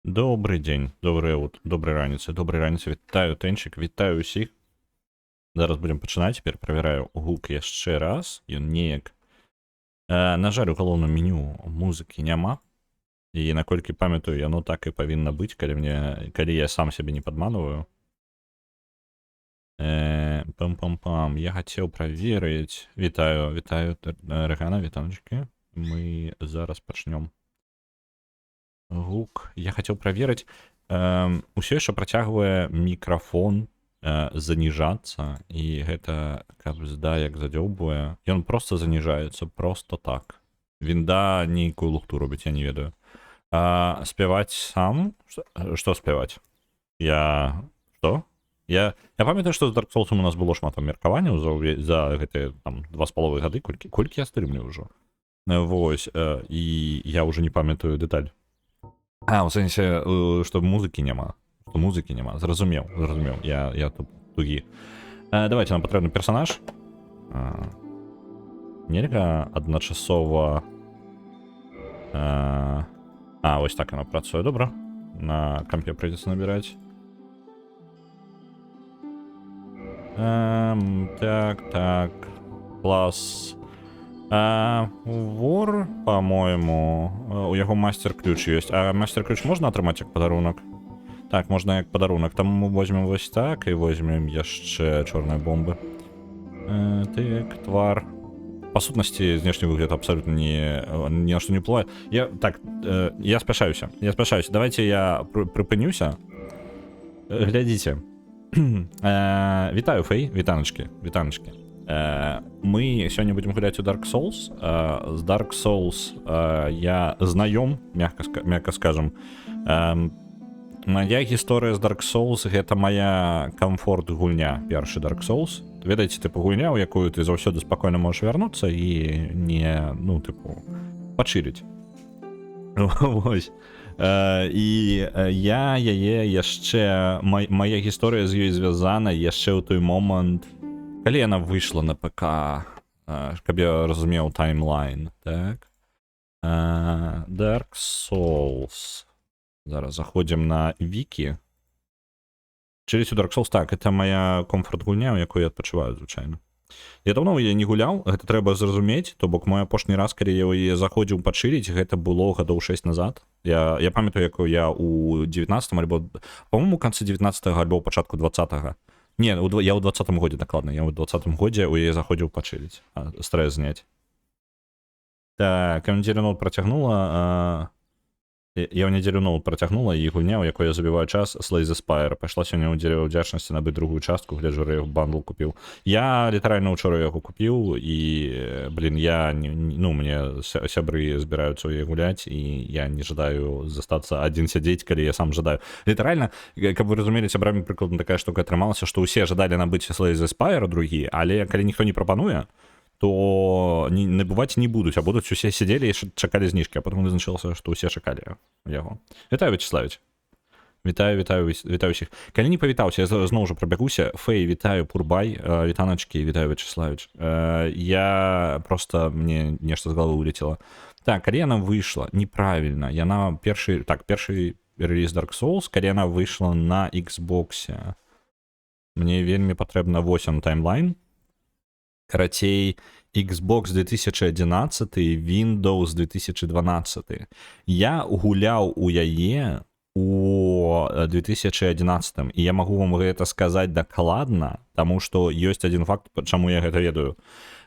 Добрий день, добрий раніці. Вітаю, Тенчик, вітаю усіх. Зараз будемо починати. Тепер перевіряю гук ще раз. Ён неяк. На жаль, у галоўным меню музыкі няма. І наколькі памятаю, яно так і павінна быць, калі я сам сябе не падманываю. Пам-пам-пам. Я хацеў праверыць. Вітаю, Рэгана, вітанчыкі. Мы зараз пачнём. Гук. Я хацеў праверыць. Усё яшчэ працягвае мікрафон заніжацца, і гэта, каб як задзёўбвае. Ён просто заніжаецца, просто так. Вінда нейкую лухту робіць, я не ведаю. Спяваць сам? Што спяваць? Што? Я памятаю, што з Dark Souls у нас было шмат меркаванняў за гэтыя 2,5 гады, колькі я стрымлю ўжо. Вось, і я ўжо не памятаю дэталь. У сэнсе, што музыкі няма. Зразумеў. Я тут тугі. Давайте, нам патрэбны персонаж. Нельга адначасова... Вось так яно працуе, добра. На кампе прыйдзецца набіраць. Так. Класс. Вор, по-моему, у яго мастер-ключ ёсць. А мастер-ключ можна атрымаць як падарунак? Так, можна як падарунак. Там мы возьмем вось так і возьмем яшчэ чорныя бомбы. Так, твар. Па сутнасці, знешні выгляд абсолютно ні на што не ўплывае. Я спяшаюся. Давайте я прыпынюся. Глядзіце. Вітаю, Фэй, вітаначкі. Мы сёння будзем гуляць у Dark Souls. З Dark Souls я знаём, мякка скажам. Моя гісторыя з Dark Souls — гэта моя камфорт гульня, першы Dark Souls. Ведаеце, типу, гульня, у якую ты заўсёды спакойна можаш вярнуцца і не, пачыліць. Вось. І я яе яшчэ... Моя гісторыя з ёй звязана яшчэ ў той момант, калі яна выйшла на ПК, каб я разумеў таймлайн, так? Dark Souls. Зараз заходзім на вікі. Чыліць у Dark Souls, так, это моя комфорт-гульня, у якой я адпачываю, звычайна. Я даўно яе не гуляў, гэта трэба зразумець, то бок мой апошні раз, калі я яе заходзіў пачыліць, гэта было гадоў 6 назад. Я памятаю, як я у 19-м, альбо, по-моему, у канцы 19-го, альбо ў пачатку 20-го. Не, я ў 20-м годзе, дакладна, я ў 20-м годзе у яе заходзіў пачыліць, стресс зняць. Так, я недзелю ноут працягнула, і гульня, у якой я забіваю час, Slay the Spire. Пайшла сёння ў дзелю ўдзячнасці набыць другую частку, гляджу, я бандл купіў. Я літаральна ўчора яго купіў, і, мне сябры збіраюцца ў яе гуляць, і я не жадаю застацца адзін сядзець, калі я сам жадаю. Літаральна, каб вы разумелі, сябрамі прыкладна такая штука атрымалася, што ўсе жадалі набыць Slay the Spire другі, але калі ніхто не прапануе, то набываць не будуць, а будуць усе сядзелі і чакалі зніжкі, а потым вызначылася, што ўсе чакалі яго. Вітаю, Вячеславіч. Вітаю ўсіх. Калі не павітаўся, я зноў ужо прабягуся. Фэй, вітаю, Пурбай, вітаначкі, вітаю, Вячеславіч. Мне нешта з галавы улецела. Так, калі яна выйшла, неправільна, яна першы рэліз Dark Souls, калі яна выйшла на Xbox. Мне вельмі патрэбна 8 таймлайн. Карацей, Xbox 2011, Windows 2012. Я гуляў у яе у 2011, і я магу вам гэта сказаць дакладна, таму што ёсць адзін факт, чаму я гэта ведаю.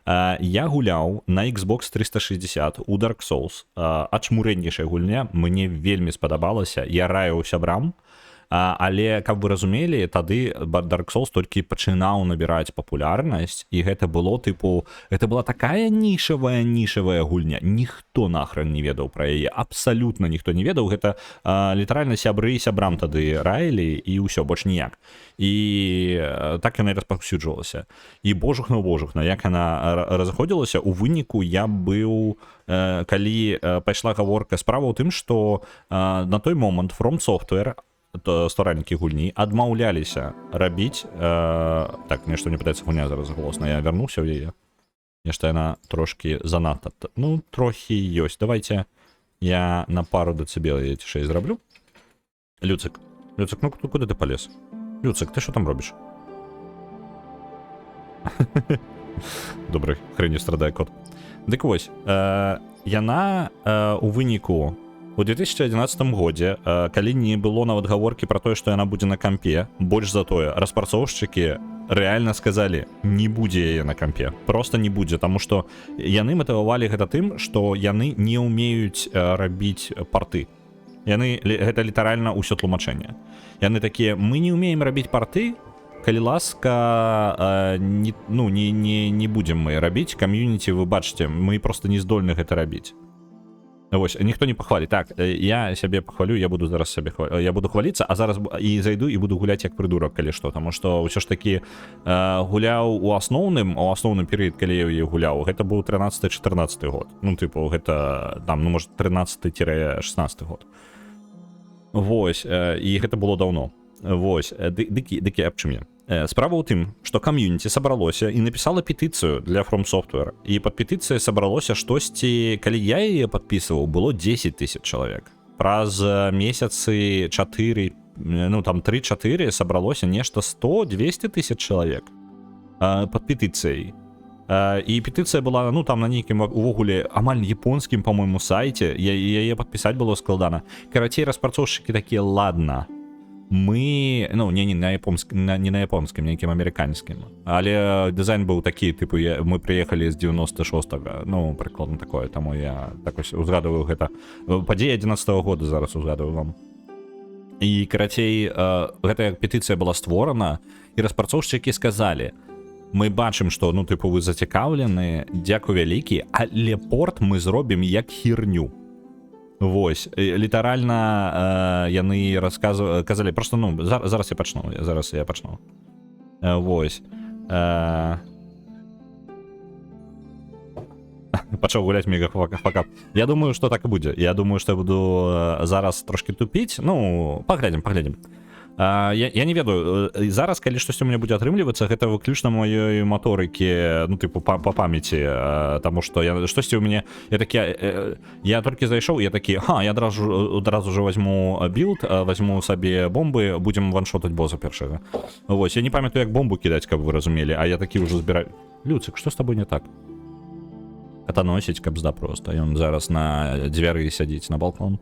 Я гуляў на Xbox 360 у Dark Souls. Ачмурэннейшая гульня, мне вельмі спадабалася, я раіў сябрам. Але, каб вы разумелі, тады Dark Souls толькі пачынаў набіраць папулярнасць, і гэта было, гэта была такая нішавая гульня. Ніхто нахрен не ведаў пра яе, абсалютна ніхто не ведаў. Гэта літаральна сябры сябрам тады раілі, і ўсё, больш ніяк. І так яна і распаўсюджвалася. І божухна, як яна разыходзілася, у выніку я быў, калі пайшла гаворка, справа ў тым, што на той момант From Software, стваральнікі гульні, адмаўляліся рабіць... Так, нешта мне пытаецца гульня зараз голосна, я вярнуўся ў яе. Нешта яна трошкі занадта... трохі ёсць. Давайте я на пару дэцыбел яе цішэй зраблю. Люцик, ну куди ти поліз? Люцик, ти що там робиш? Добре, хренью страдає кот. Дик ось, яна у выніку у 2011 годзе, калі не было нават гаворкі пра тое, што яна будзе на кампе, больш за тое, распрацоўшчыкі рэальна сказалі, не будзе яе на кампе, просто не будзе, таму што яны матывавалі гэта тым, што яны не ўмеюць рабіць парты. Яны, гэта літаральна ўсё тлумачэнне. Яны такія, мы не ўмеем рабіць парты, калі ласка, не будзем мы рабіць кам'юніці, вы бачыце, мы просто не здольны гэта рабіць. Вось, ніхто не пахваліць. Так, я сябе пахвалю, я буду зараз сябе я буду хваліцца, а зараз і зайду і буду гуляць як прыдурак, калі што, таму што ўсё ж такі гуляў у асноўным перыяд, калі я яе гуляў, гэта быў 13-14 год. Ну, тыпу, гэта там, ну, можа, 13-16 год. Вось, і гэта было даўно. Вось, дыкі аб чым я. Справа ў тым, што кам'юніці сабралося і напісала петыцыю для From Software. І пад петыцыяй сабралося штосьці, калі я яе падпісваў, было 10 000 чалавек. Праз месяцы 4, ну там 3-4 сабралося нешта 100-200 000 чалавек пад петыцыяй. І петыцыя была, ну там на нейкім увогуле амаль японскім, па-мойму, сайце, яе падпісаць было складана. Карацей, распрацоўшчыкі такія, ладно, мы, ну, не на японскім, нейкім амерыканскім. Але дызайн быў такі, тыпу, мы прыехалі з 96-го, ну, прыкладна такое, таму я так ось узгадываю гэта. Падзеі 11-го года зараз узгадываю вам. І, карацей, гэтая петыцыя была створана, і распрацоўшчыкі сказалі, мы бачым, што, ну, тыпу, вы зацікаўлены, дзякуй вялікі, але порт мы зробім як херню. Вось, літаральна яны казалі, просто, ну, зараз я пачну. Вось. Пачаў гуляць мега факап. Я думаю, што так і будзе. Я думаю, што я буду зараз трошки тупіць. Ну, паглядзім. Я не ведаю, зараз, калі штосьці у мяне будзе атрымлівацца, гэта выключна маёй маторыкі, ну, тыпу, па памяці, таму што штосьці ў мяне, я толькі зайшоў, я такі, я адразу же возьму білд, возьму сабе бомбы, будзем ваншотаць боза першага. Вось, я не памятаю, як бомбу кідаць, каб вы разумелі, а я такі ўжо збіраю. Люцик, што з табой не так? Катаносіць кабзда проста, ён зараз на дзвяры сядзіць на балкон.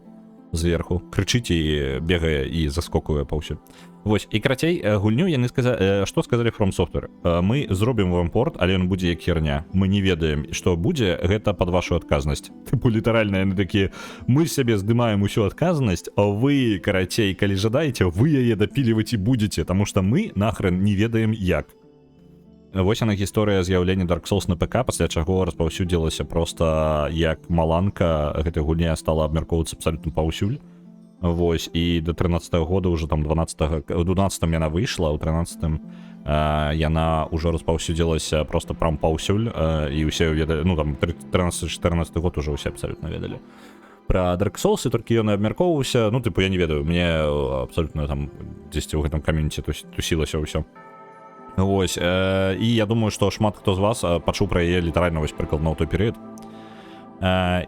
Зверху, крычыць і бегае і заскокуе паўсюль. Вось, і карацей, гульню яны сказалі, што сказалі From Software? Мы зробім вам порт, але ён будзе як херня. Мы не ведаем, што будзе, гэта пад вашу адказнасць. Тыпу, літаральна, яны такія, мы сябе здымаем усю адказнасць, а вы, карацей, калі жадаеце, вы яе дапіліваць і будзеце, таму што мы нахрен не ведаем як. Вось яна гісторыя з'яўлення Dark Souls на ПК, пасля чаго распаўсюдзілася проста як маланка, гэтая гульня стала абмяркоўвацца абсалютна паўсюль. Вось, і до 13-го года уже там 12-м яна выйшла, у 13-м яна ўжо распаўсюдзілася проста прям паўсюль, і ўсе ведалі, ну там 13-14 год уже ўсе абсалютна ведалі пра Dark Souls, і толькі ён абмяркоўваўся, ну тыпу, я не ведаю, мне абсалютна там дзесьці ў гэтым кам'юніці тусілася ўсё. Вось, і я думаю, што шмат хто з вас пачуў пра яе літаральна вось прыкладна ў той перыяд.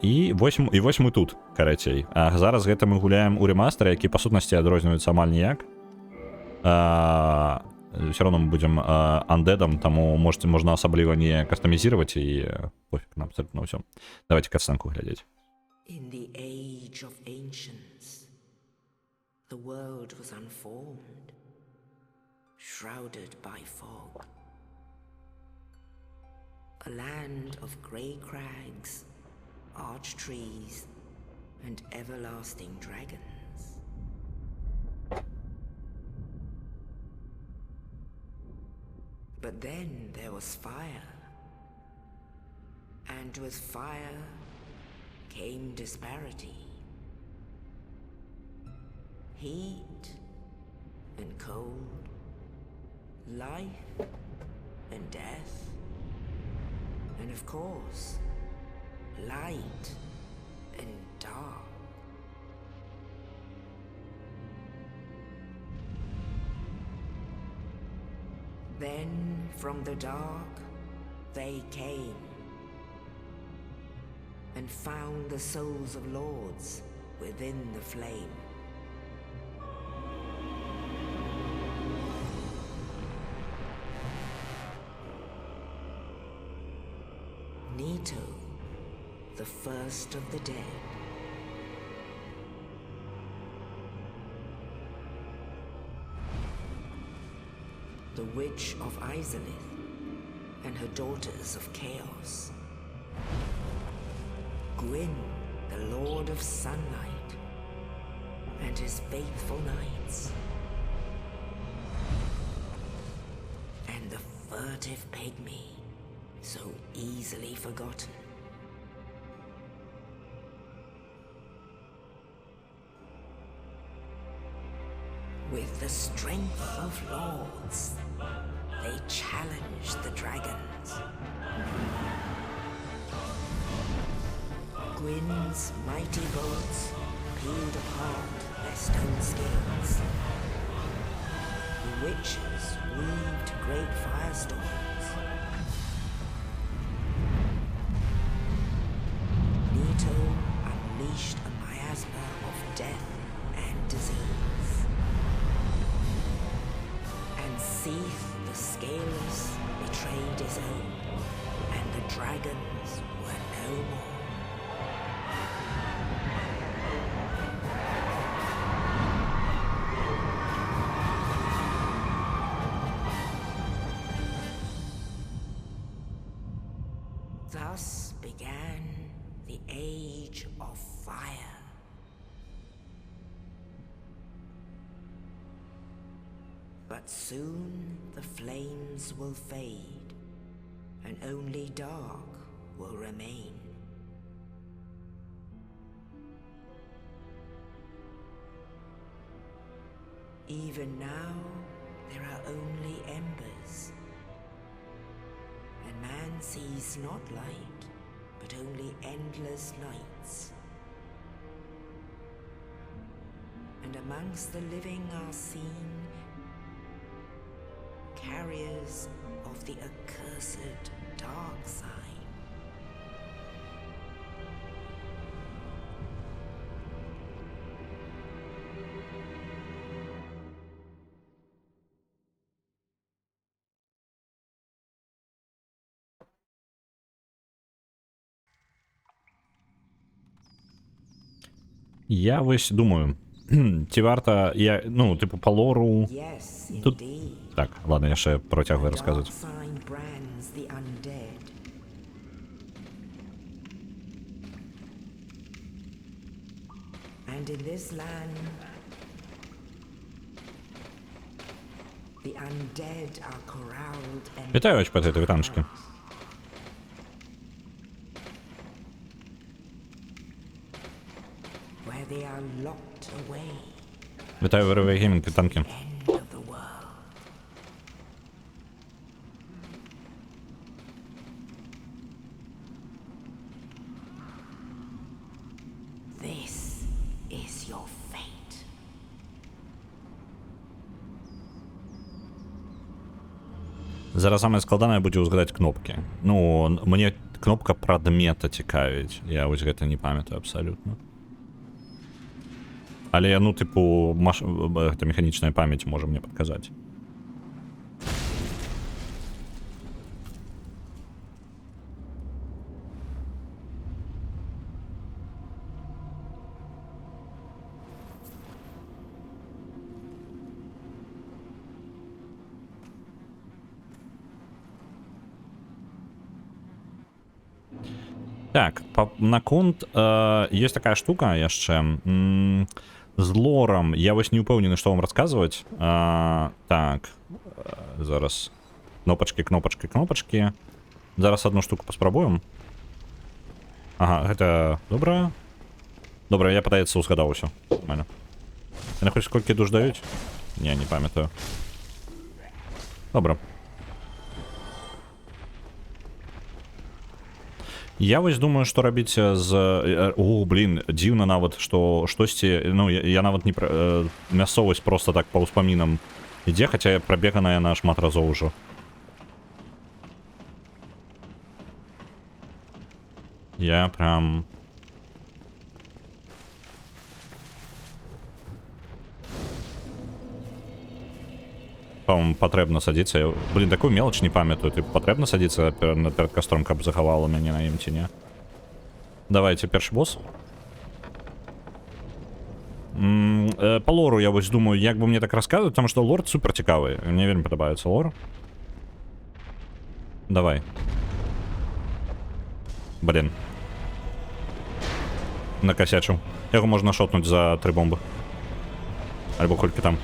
І вось мы тут, карацей. Зараз гэта мы гуляем у рэмастары, які па сутнасці адрозніваецца амаль ніяк. Все равно мы будзем андедам, таму можна асабліва не кастамізировать, і пофіг на абсолютно ўсё. Давайте катсценку глядзець. In the age of ancients, the world was unformed. Shrouded by fog, a land of grey crags, arch trees, and everlasting dragons. But then there was fire, and with fire came disparity, heat and cold, life and death, and of course, light and dark. Then from the dark they came and found the souls of lords within the flame. Nito, the first of the dead. The Witch of Izalith and her daughters of Chaos. Gwyn, the Lord of Sunlight, and his faithful knights. And the furtive pygmy, so easily forgotten. With the strength of lords, they challenged the dragons. Gwyn's mighty bolts peeled apart their stone scales. The witches weaved great firestorms. Nito unleashed a miasma of death and disease. And Seath the Scaleless betrayed his own, and the dragons were no more. Thus began the Age of Fire. But soon the flames will fade, and only dark will remain. Even now, there are only embers. And man sees not light, but only endless nights. And amongst the living are seen carriers of the accursed dark sign. Я ось думаю, ці варта, я, ну, типу, по лору. Yes, Тут... indeed. Так, ладно, я ще протягую The розказувати. dark sign brands the undead. And in this land, the undead are corralled and Вітаю, очпати, вітаночки. where they are locked away. Вітаю, Вировий Геймінг, вітанки. End of the world. This is your fate. Зараз саме складане будзе ўзгадаць кнопкі. Ну, мне кнопка прадмета цікавіць. Я вось гэта не памятаю абсалютна. Але, ну, типу, гэта механічная памяць можа мне падказаць. Так, наконт есть такая штука яшчэ. З лорам я вось не ўпэўнены, што вам расказваць. Так, зараз кнопачкі, кнопачкі, кнопачкі. Зараз одну штуку паспрабуем. Ага, гэта добра. Добра, я, падаецца, узгадаў усё. Нормально. Яны хоць колькі душ даюць? Не памятаю. Добра. Я вось думаю, што рабіць з... О, блін, дзіўна нават, што штосьці... Ну, я нават не... Мясцовасць просто так па ўспамінам ідзе, хаця прабеганая на шмат разоў ужо. Я прям... По-моєму, потрібно садитися. Блін, таку мелоч не пам'ятаю. Ти потрібно садитися перед костром, каб заховало мені на імті, ні? Давайте, перший босс. По лору я ось думаю, як би мені так розказувати, тому що лор супер цікавий. Мені вельми подобається лор. Давай. Блін. Накосячив. Його можна шотнути за 3 бомби. Або кольки там.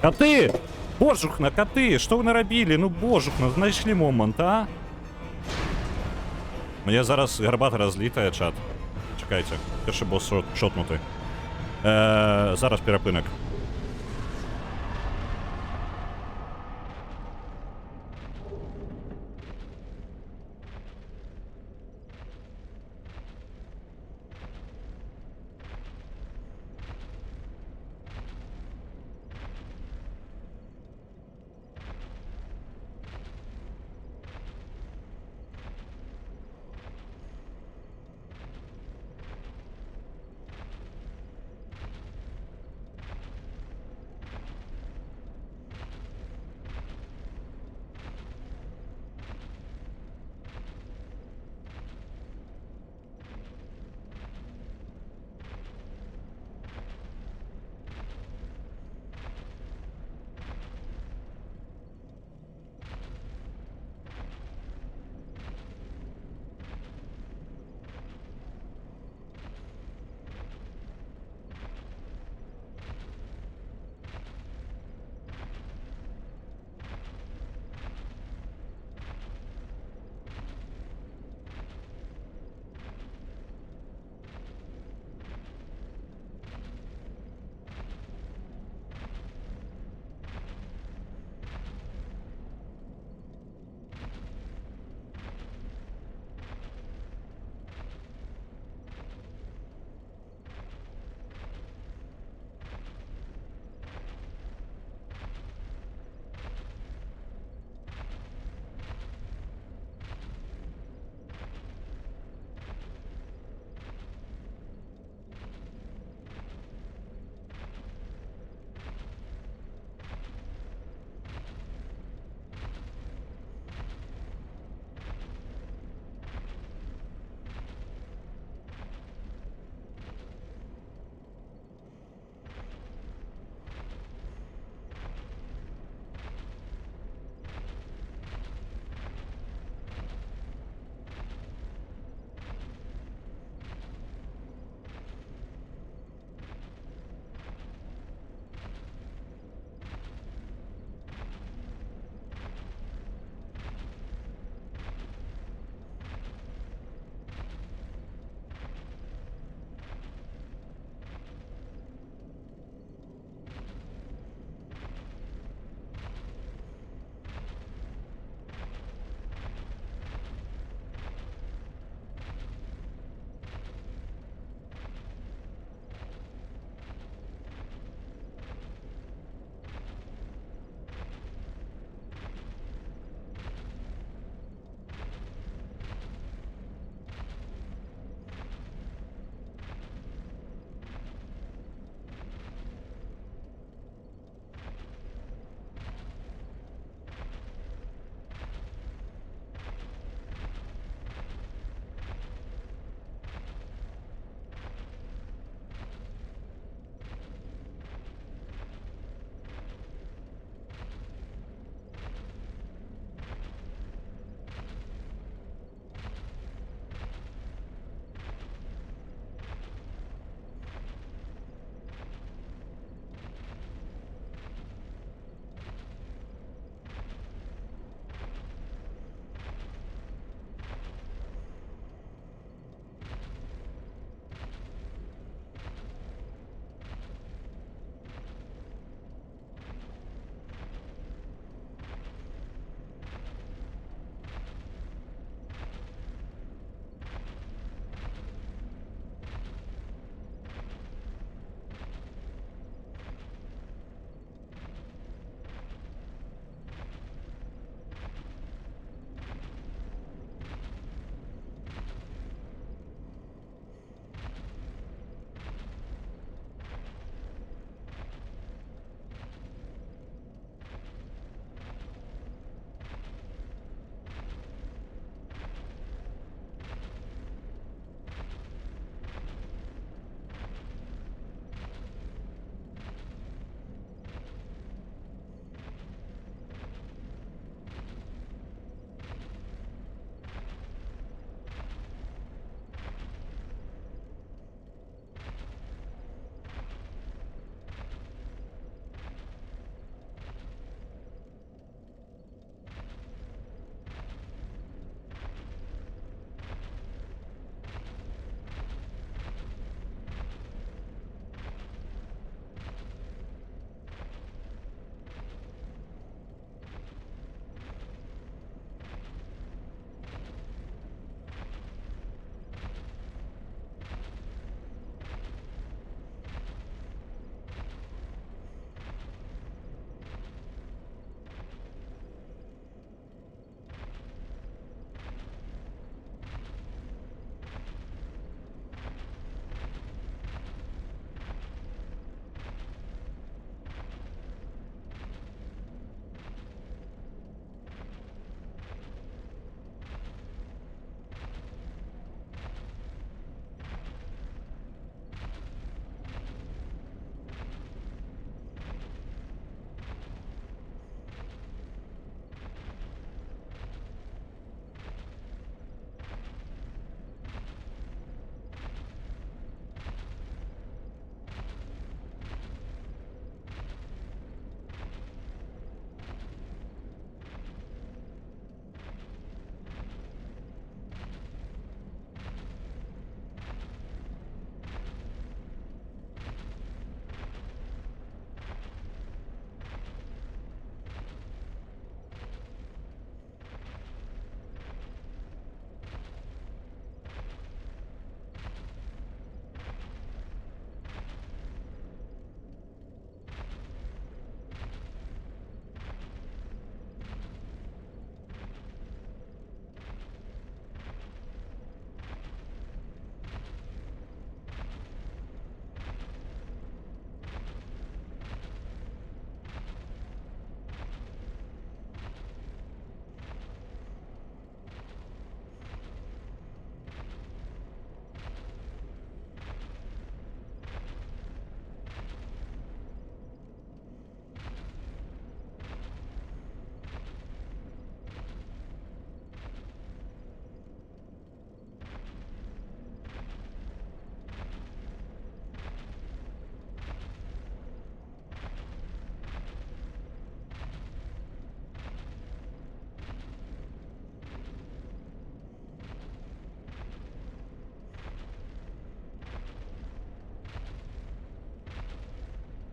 Коты! Божухна, коты! Що ви наробили? Ну божухна, знайшли момент, а? Мені зараз гарбата розлітає, чат. Чекайте, перший босс шотнутий. Зараз перепинок.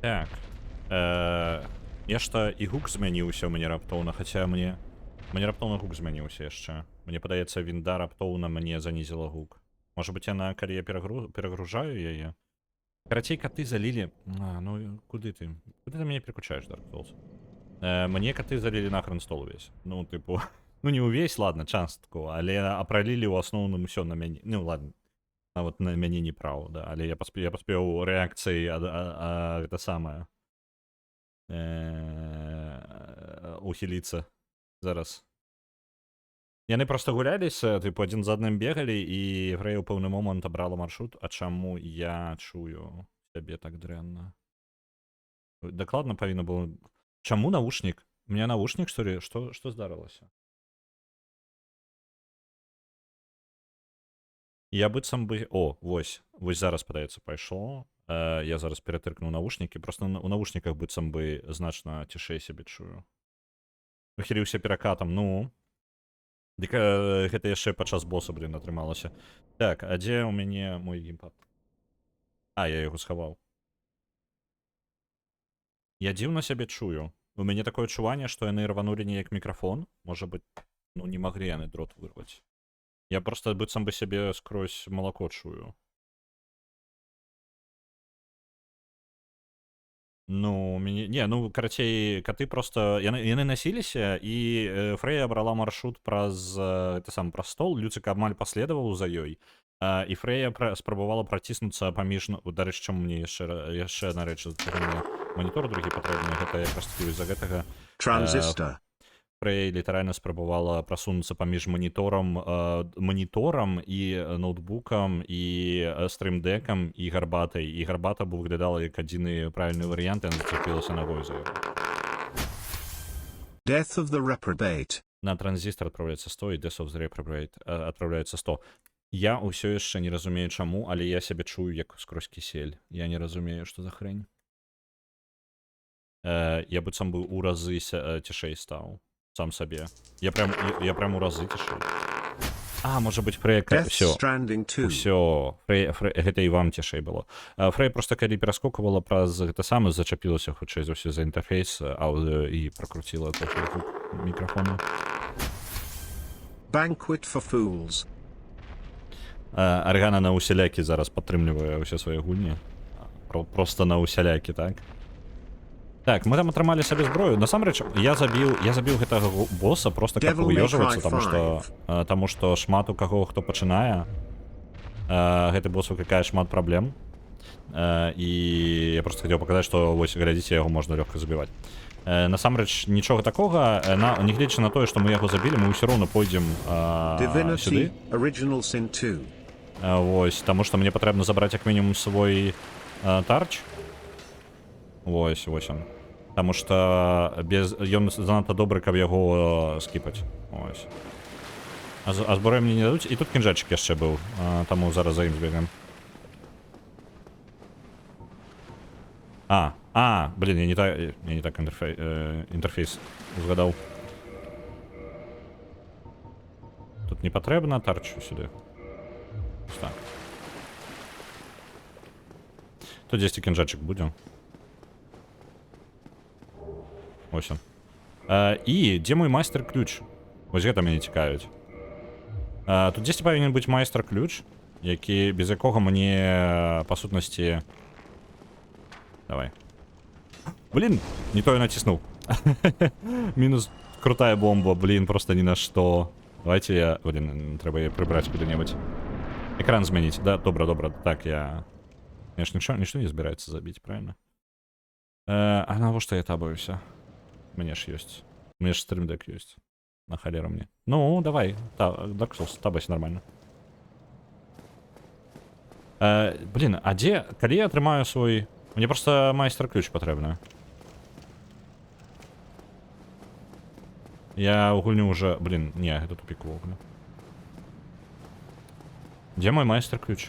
Так. Нешта і гук змяніўся ў мяне раптоўна, хаця мне раптоўна гук змяніўся яшчэ. Мне падаецца, вінда раптоўна мне занізіла гук. Можа быць, яна, калі я перагружаю яе. Карацей, каты залілі... ну куды ты? Куды ты мяне переключаеш, Dark Souls? Мне каты залілі нахрен стол увесь. Ну, типу... Ну, не увесь, ладно, частку, але апралілі ў асноўным усё на мяне. Ну, ладно. Нават на мяне не праўда, але я паспеў рэакцыі гэта самае. Ухіліцца. Зараз. Яны проста гуляліся, типу, адзін за адным бегалі, і Фрэя ў пэўны момант абрала маршрут, а чаму я чую сябе так дрэнна? Дакладна павінна было... Чаму навушнік? У меня навушнік, што ли? Што здарылася? Я быццам бы... О, вось зараз, падаецца, пайшло. Я зараз ператыркнуў навушнікі. Просто у навушніках быццам бы значна цішэй сябе чую. Ухіліўся перакатам, ну... Дык гэта яшчэ падчас боса, блин, атрымалася. Так, а дзе ў мяне мой геймпад? А, я яго схаваў. Я дзіўна сябе чую. У мяне такое адчуванне, што яны рванулі неяк мікрафон. Можа быць, ну не маглі яны дрот вырваць. Я просто быццам бы сябе скрозь малако чую. Ну, мяне... Не, ну, карацей, каты просто... Яны насіліся, і Фрэя абрала маршрут праз стол, Люцик амаль паследаваў за ёй, і Фрэя спрабавала праціснуцца паміж... Дарэчы, чаму мне яшчэ адна рэч, манітор другі патрэбны, гэта якраз такі з-за гэтага... Транзістор. Фрэя літаральна спрабавала прасунуцца паміж маніторам і ноутбукам, і стрымдэкам, і гарбатай. І гарбата б выглядала як адзіны правільны варыянт, і яна зацепілася ногой за яго. Death of the Reprobate. На транзістор адпраўляецца 100, і Death of the Reprobate адпраўляецца 100. Я ўсё яшчэ не разумею чаму, але я сябе чую як скрозь кісель. Я не разумею, што за хрень. Я быццам бы ў разы цішэй стаў. Сам сабе. Я прям у разы цішэй. А, можа быць, Фрэя... Усё. Гэта і вам цішэй было. Фрэя проста калі пераскоквала праз гэта самае, зачапілася хутчэй за ўсё за інтэрфейс аўдыо і пракруціла трохі гук мікрафону. Banquet for Fools. Аргана на усялякі зараз падтрымлівае ўсе свае гульні. Просто на усялякі, так? Так, мы там атрымалі сабе зброю. Насамрэч, я забіў гэтага боса просто каб уёжвацца, таму што шмат у каго, хто пачынае, гэты босс выклікае шмат праблем. І я просто хацеў паказаць, што вось, глядзіце, яго можна лёгка забіваць. Насамрэч, нічога такога, нягледзячы на тое, што мы яго забілі, мы ўсё роўна пойдзем сюды. Вось, таму што мне патрэбна забраць як мінімум свой тарч. Вось он. Таму што ён занадта добры, каб яго скіпаць. Ось. А зброю мне не дадуць. І тут кінжальчык яшчэ быў, таму зараз за ім збегаем. Блин, я не так інтэрфейс узгадаў. Тут не патрэбна, тарчу сюды. Так. Тут дзесьці кінжальчык будзе. Ось он. І дзе мой майстер-ключ? Вось гэта мяне цікавіць. Тут дзесьці павінен быць майстер-ключ, без якога мне, па сутнасці... Давай. Блин, не то я націснуў. Мінус крутая бомба, блин, просто ні на што. Давайте я... Блин, трэба яе прыбраць куды-небудзь. Экран змяніць. Да, добра. Так, я... Конечно, нічто не збіраецца забіць, правильно? А навошта я табаюся? Мне ж ёсць. Мне ж стрімдэк ёсць. На халеру мне. Ну, давай. Dark Souls, табайся нормально. Блин, а дзе... Калі я атрымаю свой... Мне просто майстер-ключ патрэбны. Я ў гульню уже... Блин, не, гэта тупик у гульню. Дзе мой майстер-ключ?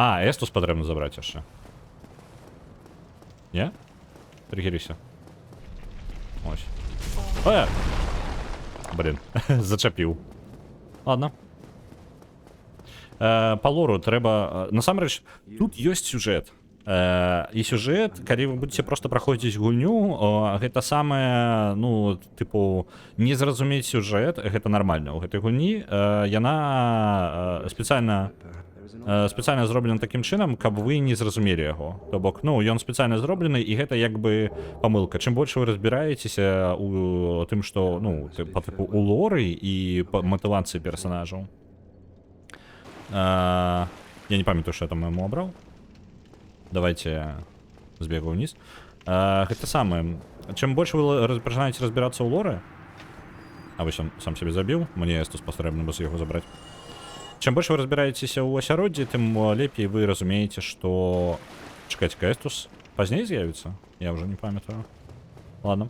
Эстус патрэбна забраць яшчэ. Не? Пригірися. Ось. Блин, зачапіў. Ладно. Па лору трэба насамрэч тут ёсць сюжэт. І сюжэт, калі вы будете просто праходзіць гульню, гэта самае, ну, тыпу, не зразумець сюжэт, гэта нармальна ў гэтай гульні. Яна спецыяльна зроблена такім чынам, каб вы не зразумелі яго. То бок, ну, ён спецыяльна зроблены, і гэта як бы памылка. Чым больш вы разбіраецеся у тым, што, ну, па тыпу у лоры і па матывацыі персанажаў. Я не памятаю, што я там яму абраў. Давайте сбегаю вниз. Это самое. Чем больше вы начинаете разбираться у лоры... А вы сам себе забил? Мне Эстус потребно бы его забрать. Чем больше вы разбираетесь у асяроддзі, тем лепей вы разумеете, что... Чекайте-ка, Эстус позднее з'явится? Я уже не памятаю. Ладно.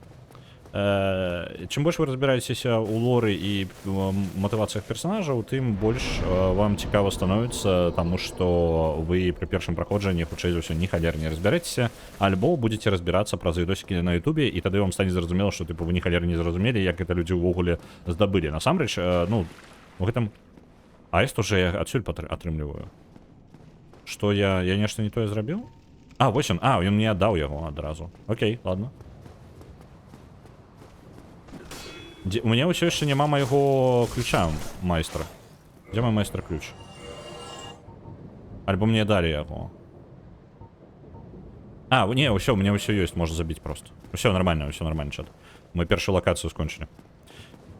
Чем больше вы разбираетесь у лоры и мотивациях персонажаў, тым больш вам цікава становіцца, таму што вы пры першым праходжанні хутчэй за ўсё ні халер не разбярэцеся, альбо будете разбірацца праз відосікі на ютубе, і тады вам стане зразумела, што тыпу вы ні халер не зразумелі, як гэта людзі ўвогуле здабылі. Насамрэч, ну, у гэтым аэст уже я адсюль атрымліваю. Што я нешта не тое зрабіў? А, вось ён, ён мне аддаў яго адразу. Окей, ладно. У меня ўсё яшчэ няма майго ключа майстра. Дзе мой майстра ключ? Альбо мне далі яго. Не, ўсё, у меня ўсё ёсць, можна забіць просто. Ўсё нормально, чат. Мы першую лакацыю скончылі.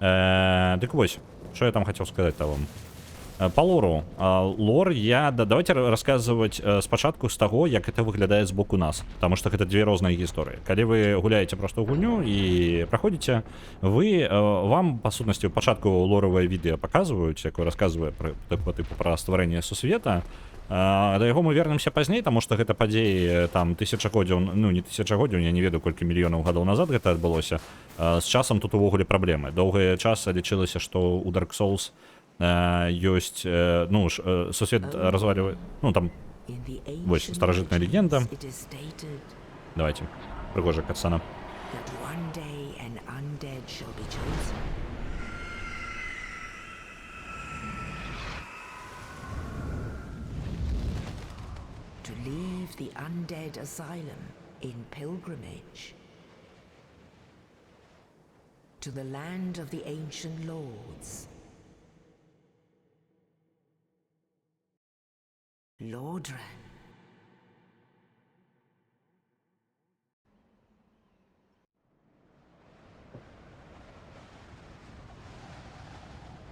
Дык вось, што я там хацеў сказаць вам. По лору. Лор давайте рассказывать спачатку з таго, як это выглядае з боку нас. Потому что гэта две розныя гісторыі. Калі вы гуляеце просто ў гульню і праходзіце, вам, па сутнасці, ў пачатку лоравае відэа паказваюць, якое расказвае пра стварэнне сусвета. Да яго мы вернемся пазней, таму што гэта падзеі там тысячагоддзяў, ну не тысячагоддзяў, я не ведаю, колькі мільёнаў гадоў назад гэта адбылося. З часам тут увогуле праблемы. Доўгае час лічылася, што ў Dark Souls ёсць, ну, сусвет разваливает, ну, там, вось, старажытная легенда. Давайте, прыгожая катсцена. To leave the undead asylum in pilgrimage to the land of the ancient lords. Lordran.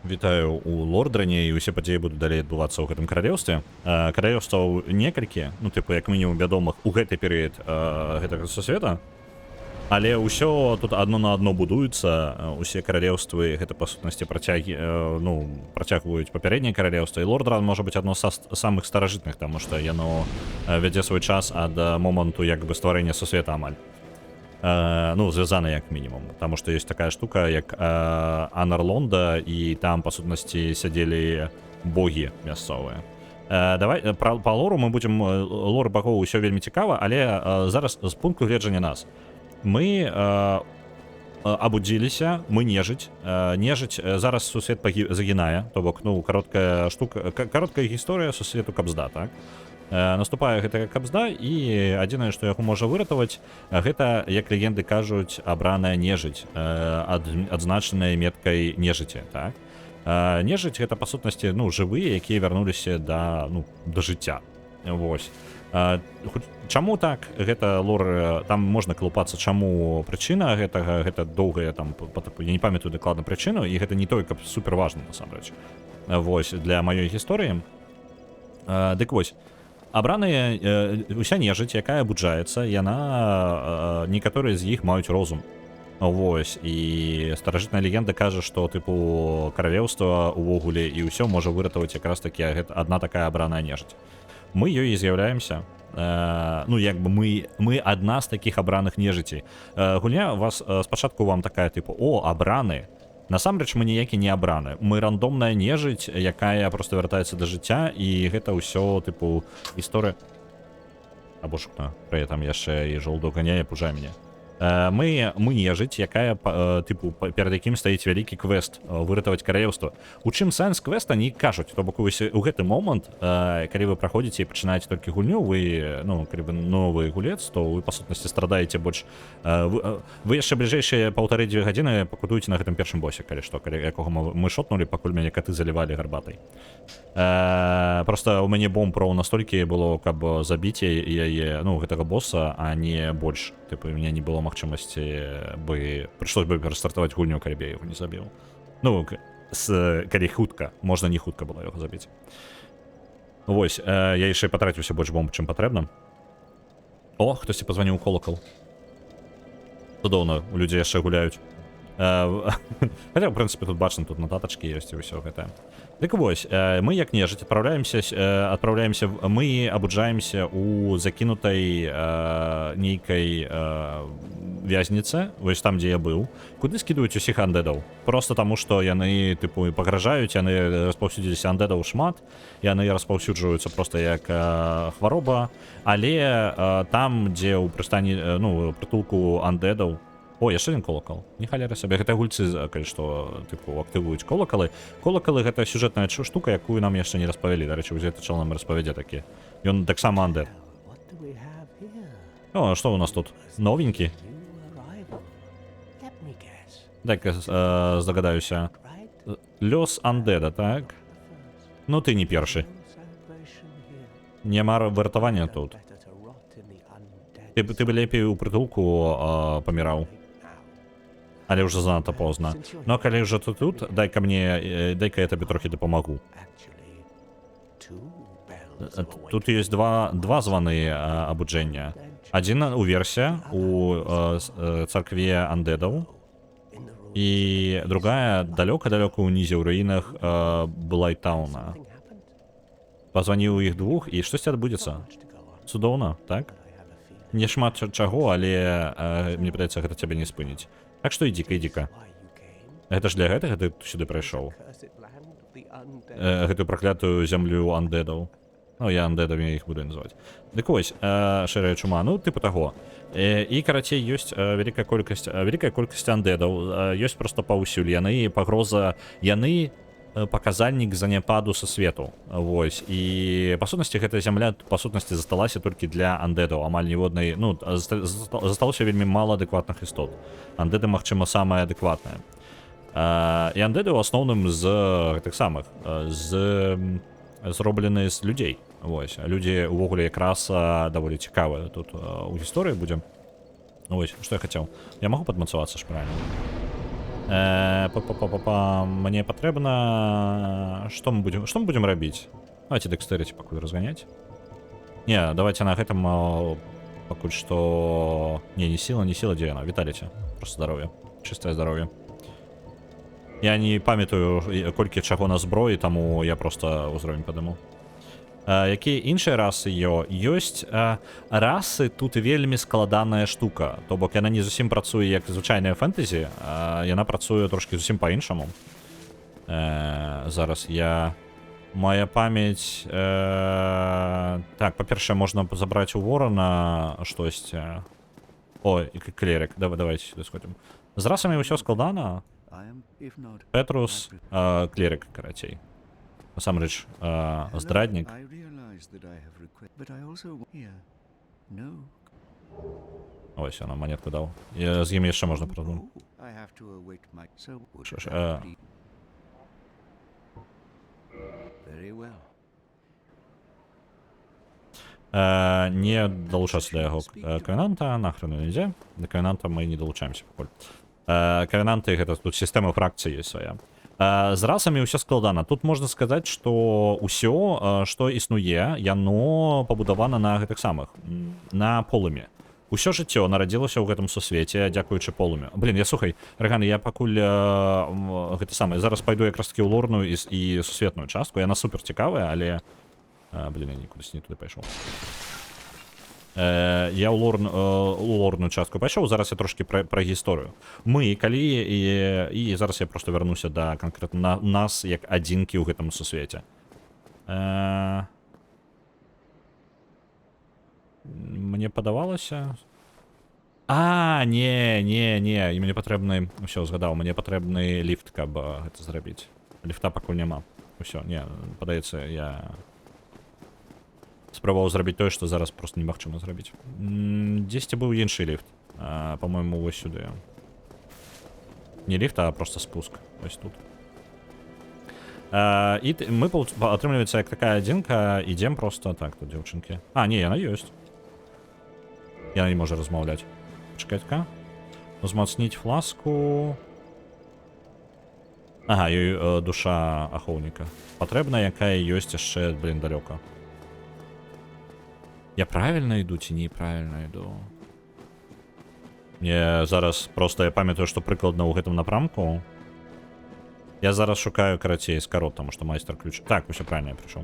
Вітаю у Лордране, і усе падзеі будуць далей адбывацца ў гэтым каралеўстве. Каралеўстваў некалькі, ну тыпу як мінімум вядомых у гэты перыяд гэтага сусвета. Але ўсё тут адно на адно будуецца, усе каралеўствы гэта па сутнасці працягваюць папярэднія каралеўства, і Лордран можа быць адно з самых старажытных, таму што яно вядзе свой час ад моманту як бы стварэння сусвета амаль. Ну, звязана як мінімум, таму што ёсць такая штука як Анарлонда, і там па сутнасці сядзелі богі мясцовыя. Давай па лору мы будзем, лор багоў усё вельмі цікава, але зараз з пункту гледжання нас. Мы абудзіліся, мы нежыць. Нежыць зараз сусвет загінае, то бок, ну, кароткая гісторыя сусвету кабзда, так? Наступае гэтая кабзда, і адзінае, што яго можа выратаваць, гэта, як легенды кажуць, абраная нежыць, адзначаная меткай нежыці, так? Нежыць гэта, па сутнасці, ну, жывыя, якія вярнуліся да жыцця. Вось. Чаму так? Гэта лор, там можна клупацца, чаму прычына гэтага, гэта доўгая, там, я не памятаю дакладна прычыну, і гэта не той, каб супер важна, насамрэч. Вось, для маёй гісторыі. Дык вось, абраная уся нежыць, якая абуджаецца, яна, некаторыя з іх маюць розум. Вось, і старажытная легенда кажа, што, тыпу, каралеўства увогуле і ўсё можа выратаваць якраз такі адна такая абраная нежыць. Мы ёй і з'яўляемся. Ну, як бы мы адна з такіх абраных нежыцей. Гульня у вас спачатку вам такая, тыпу, абраны. Насамрэч мы ніякі не абраны. Мы рандомная нежыць, якая просто вяртаецца да жыцця, і гэта ўсё, тыпу, гісторыя... Або ж, пры там яшчэ і жолуд уганяе, пужай мяне. Мы нежить, якая, типу, перад якім стаіць вялікі квест выратаваць каралеўства. У чым сэнс квеста не кажуць, то бок у гэты момант, калі вы праходзіце і пачынаеце толькі гульню, вы, ну, калі вы новы гулец, то вы па сутнасці страдаеце больш. Вы яшчэ бліжэйшыя 1,5-2 гадзіны пакутуеце на гэтым першым босе, калі што, калі якога мы шотнули, пакуль мяне каты залівалі гарбатай. Просто у мяне бомб роў настолькі было, каб забіць яе, ну, гэтага боса, а не больш. Типу, у меня не было магчымасці бы... Прышлось бы перастартаваць гульню, калі б я яго не забіў. Ну, калі хутка. Можна не хутка было яго забіць. Вось, я яшчэ патраціўся больш бомб, чым патрэбна. О, хтосьці пазваніў у колакал. Цудоўна, людзі яшчэ гуляюць. Хаця, в прынцыпе, тут бачна, тут нататачкі ёсць і ўсё гэтае. Дык вось, мы як нежыць адпраўляемся, мы абуджаемся у закінутай нейкай вязніцы, вось там, дзе я быў, куды скідваюць усіх андэдаў. Просто таму, што яны, тыпу, пагражаюць, яны распаўсюдзіліся андэдаў шмат, яны распаўсюджваюцца проста як хвароба, але там, дзе ў прыстані, ну, прытулку андэдаў. О, яшчэ один колакал. Не халера сабе. Гэта гульцы, калі што, тыпу, актывуюць колакалы. Колакалы — гэта сюжэтная штука, якую нам яшчэ не распавялі. Дарэчы, вось гэты чал нам распавядзе такі. Ён таксама андэд. О, што у нас тут? Новенькі? Дай-ка здагадаюся. Лёс андэда, так? Ну ты не першы. Няма выратавання тут. Ты бы лепей у прытулку паміраў. Але ўжо занадта позна. Ну а калі ўжо ты тут, дай-ка я табе трохі дапамагу. Тут ёсць два званы абуджэння. Адзін уверсе у царкве андэдаў. І другая далёка-далёка ўнізе ў руінах Блайтауна. Пазваніў іх двух, і штосьці адбудзецца. Цудоўна, так? Не шмат чаго, але мне падаецца, гэта цябе не спыніць. Так што ідзі-ка. Гэта ж для гэтага ты сюды прайшоў. Гэтую праклятую зямлю андэдаў. Ну, я андэдамі іх буду называць. Дык вось, шэрая чума, ну, тыпу таго. І, карацей, ёсць вялікая колькасць андэдаў. Ёсць проста паўсюль. Яны пагроза, яны паказальнік заняпаду са свету. Вось. І, па сутнасці, гэтая зямля, па сутнасці, засталася толькі для андэдаў. Амаль ніводнай... Ну, засталося вельмі мала адэкватных істот. Андэды, магчыма, самая адэкватная. І андэды, ў асноўным, з гэтых самых, зроблены з людзей. Вось. Людзі, увогуле, якраз даволі цікавыя. Тут у гісторыі будзем. Вось, што я хацеў. Я магу падмацавацца ж правильно? Мне патрэбна... Што мы будзем рабіць? Давайте дэкстэрыці пакуль разганяць. Не, давайте на гэтым пакуль што... Не сила, дзе яна? Віталіце. Просто здароўе. Чыстае здароўе. Я не памятаю, колькі чаго на зброі, таму я просто ўзровень падыму. Якія іншыя расы ёсць? Расы тут вельмі складаная штука. То бок яна не зусім працуе як звычайная фэнтэзі, яна працуе трошки зусім па-іншаму. Зараз моя памяць... Так, па-першае, можна забраць у ворона штосьці. О, і клерик. Давайте сюды сходзім. З расамі ўсё складана. Петрус, клерик, карацей. Насамрэч, здраднік. Ось, яна монетку даў. З ім яшчэ можна прадумаць. Не далучацца да яго кавенанта, нахрен нельзя. Да кавенанта мы не далучаемся пакуль. Кавенанты, гэта тут сістэма фракцыі ёсць свая. З расамі ўсё складана. Тут можна сказаць, што ўсё, што існуе, яно пабудавана на гэтых самых, на полымі. Усё жыццё нарадзілася ў гэтым сусвеце, дзякуючы полымю. Блін, слухай, Рэган, я пакуль гэта самае, зараз пайду якраз такі ў лорную і сусветную частку. Яна супер цікавая, але... Блін, я нікудысь не туды пайшоў. Я ў лорную частку пайшоў, зараз я трошки пра гісторыю. Мы, калі... І зараз я просто вярнуся да канкрэтна нас як адзінкі ў гэтым сусвеце. Мне падавалася... А, не, і мне патрэбны, ўсё, згадаў, мне патрэбны ліфт, каб гэта зрабіць. Ліфта пакуль няма. Усё, не, падаецца, я спрабаваў зрабіць тое, што зараз просто немагчыма зрабіць. Дзесьці быў іншы ліфт. Па-мойму, вось сюды. Не ліфт, а просто спуск. Вось тут. І мы, атрымліваецца, як такая адзінка, ідзем просто... Так, тут дзяўчынкі. А, не, яна ёсць. Яна не можа размаўляць. Чакай-ка. Узмацніць фласку. Ага, ёй душа ахоўніка. Патрэбна, якая ёсць яшчэ, блин, далёка. Я правільна іду ці неправільна іду? Мне зараз просто я памятаю, што прыкладна ў гэтым напрамку. Я зараз шукаю, карацей, скарот, таму што майстар ключ. Так, усё правільна я прыйшоў.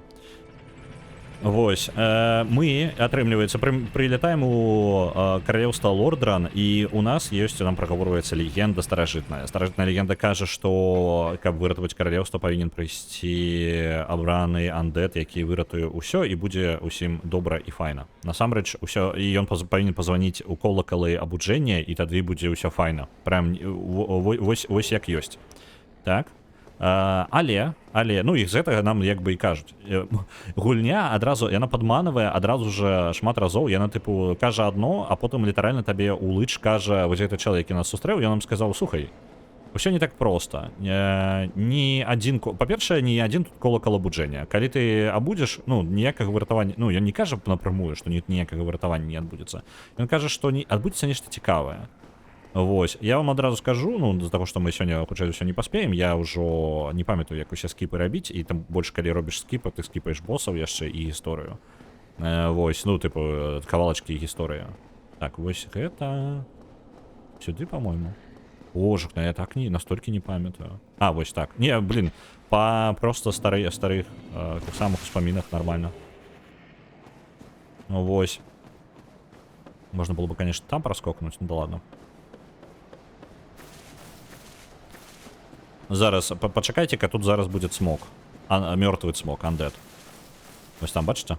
Вось, мы, атрымліваецца, прылетаем у каралеўства Лордран, і у нас ёсць, нам прагаворваецца легенда старажытная. Старажытная легенда кажа, што каб выратаваць каралеўства, павінен прыйсці абраны андэт, які выратуе ўсё, і будзе ўсім добра і файна. Насамрэч, усё, і ён павінен пазваніць у колакалы абуджэння, і тады будзе ўсё файна. Прям вось як ёсць. Так? Але, ну і з гэтага нам як бы і кажуць. Гульня адразу, яна падманавая адразу ж шмат разоў, яна тыпу кажа адно, а потым літаральна табе ў лыч кажа, вось гэты чалавек, які нас сустрэў, ён нам сказаў: слухай, усё не так проста. Ні адзін, па-першае, ні адзін тут колакал абуджэння. Калі ты абудзеш, ну, ніякага выратавання, ну, ён не кажа напрямую, што ніякага выратавання не адбудзецца. Ён кажа, што адбудзецца нешта цікавае. Вось, я вам адразу скажу, ну, з-за таго, што мы сёння, хутчэй за ўсё, не паспеем, я ўжо не памятаю, як усе скіпы рабіць, і там больш, калі робіш скіпы, ты скіпаеш босаў яшчэ і гісторыю. Вось, ну, тыпу, кавалачкі і гісторыя. Так, вось гэта... Сюды, па-мойму. Ожак, я так настолькі не памятаю. А, вось так. Не, блин, па просто старых тых самых успамінах нормально. Ну, вось. Можна было бы, конечно, там праскокнуць, ну да ладно. Зараз, пачакайце-ка, тут зараз будзе цмок. Мёртвы цмок, андед. Вось там, бачыце?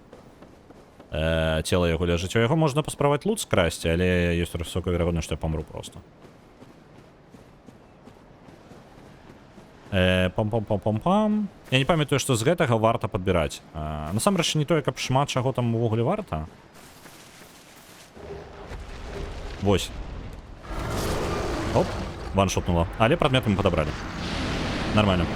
Цела яго ляжыць. У яго можна паспрабаваць лут скрасці, але ёсць высокая верагоднасць, што я памру просто. Пам-пам-пам-пам-пам. Я не памятаю, што з гэтага варта падбіраць. Насамрэч, не тое, каб шмат чаго там увогуле варта. Вось. Оп, ваншотнула. Але прадметы мы падабралі. Нормально.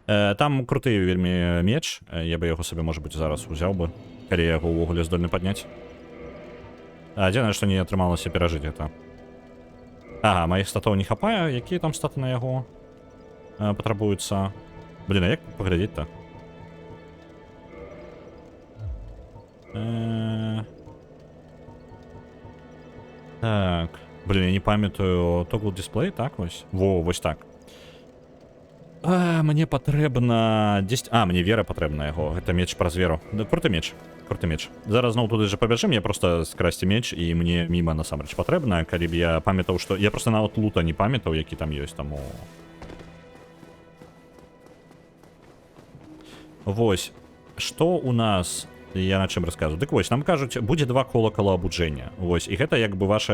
Там круты вельмі меч. Я бы яго сабе, можа быць, зараз узяў бы, калі я яго ўвогуле здольны падняць. Адзінае, што не атрымалася перажыць гэта. Ага, маіх статоў не хапае. Якія там статы на яго патрабуюцца? Блін, а як паглядзець-то? Так. Блин, я не памятаю. Toggle display, так вось? Во, вось так. Мне патрэбна 10... мне вера патрэбна яго. Гэта меч праз веру. Да, круты меч. Круты меч. Зараз зноў туды же пабяжым, я просто скрасці меч, і мне міма насамрэч патрэбна, калі б я памятаў, што... Я просто нават лута не памятаў, які там ёсць, таму... Вось. Што у нас... Я на чым расказваю. Дык вось, нам кажуць, будзе 2 колакала абуджэння. Вось, і гэта як бы ваш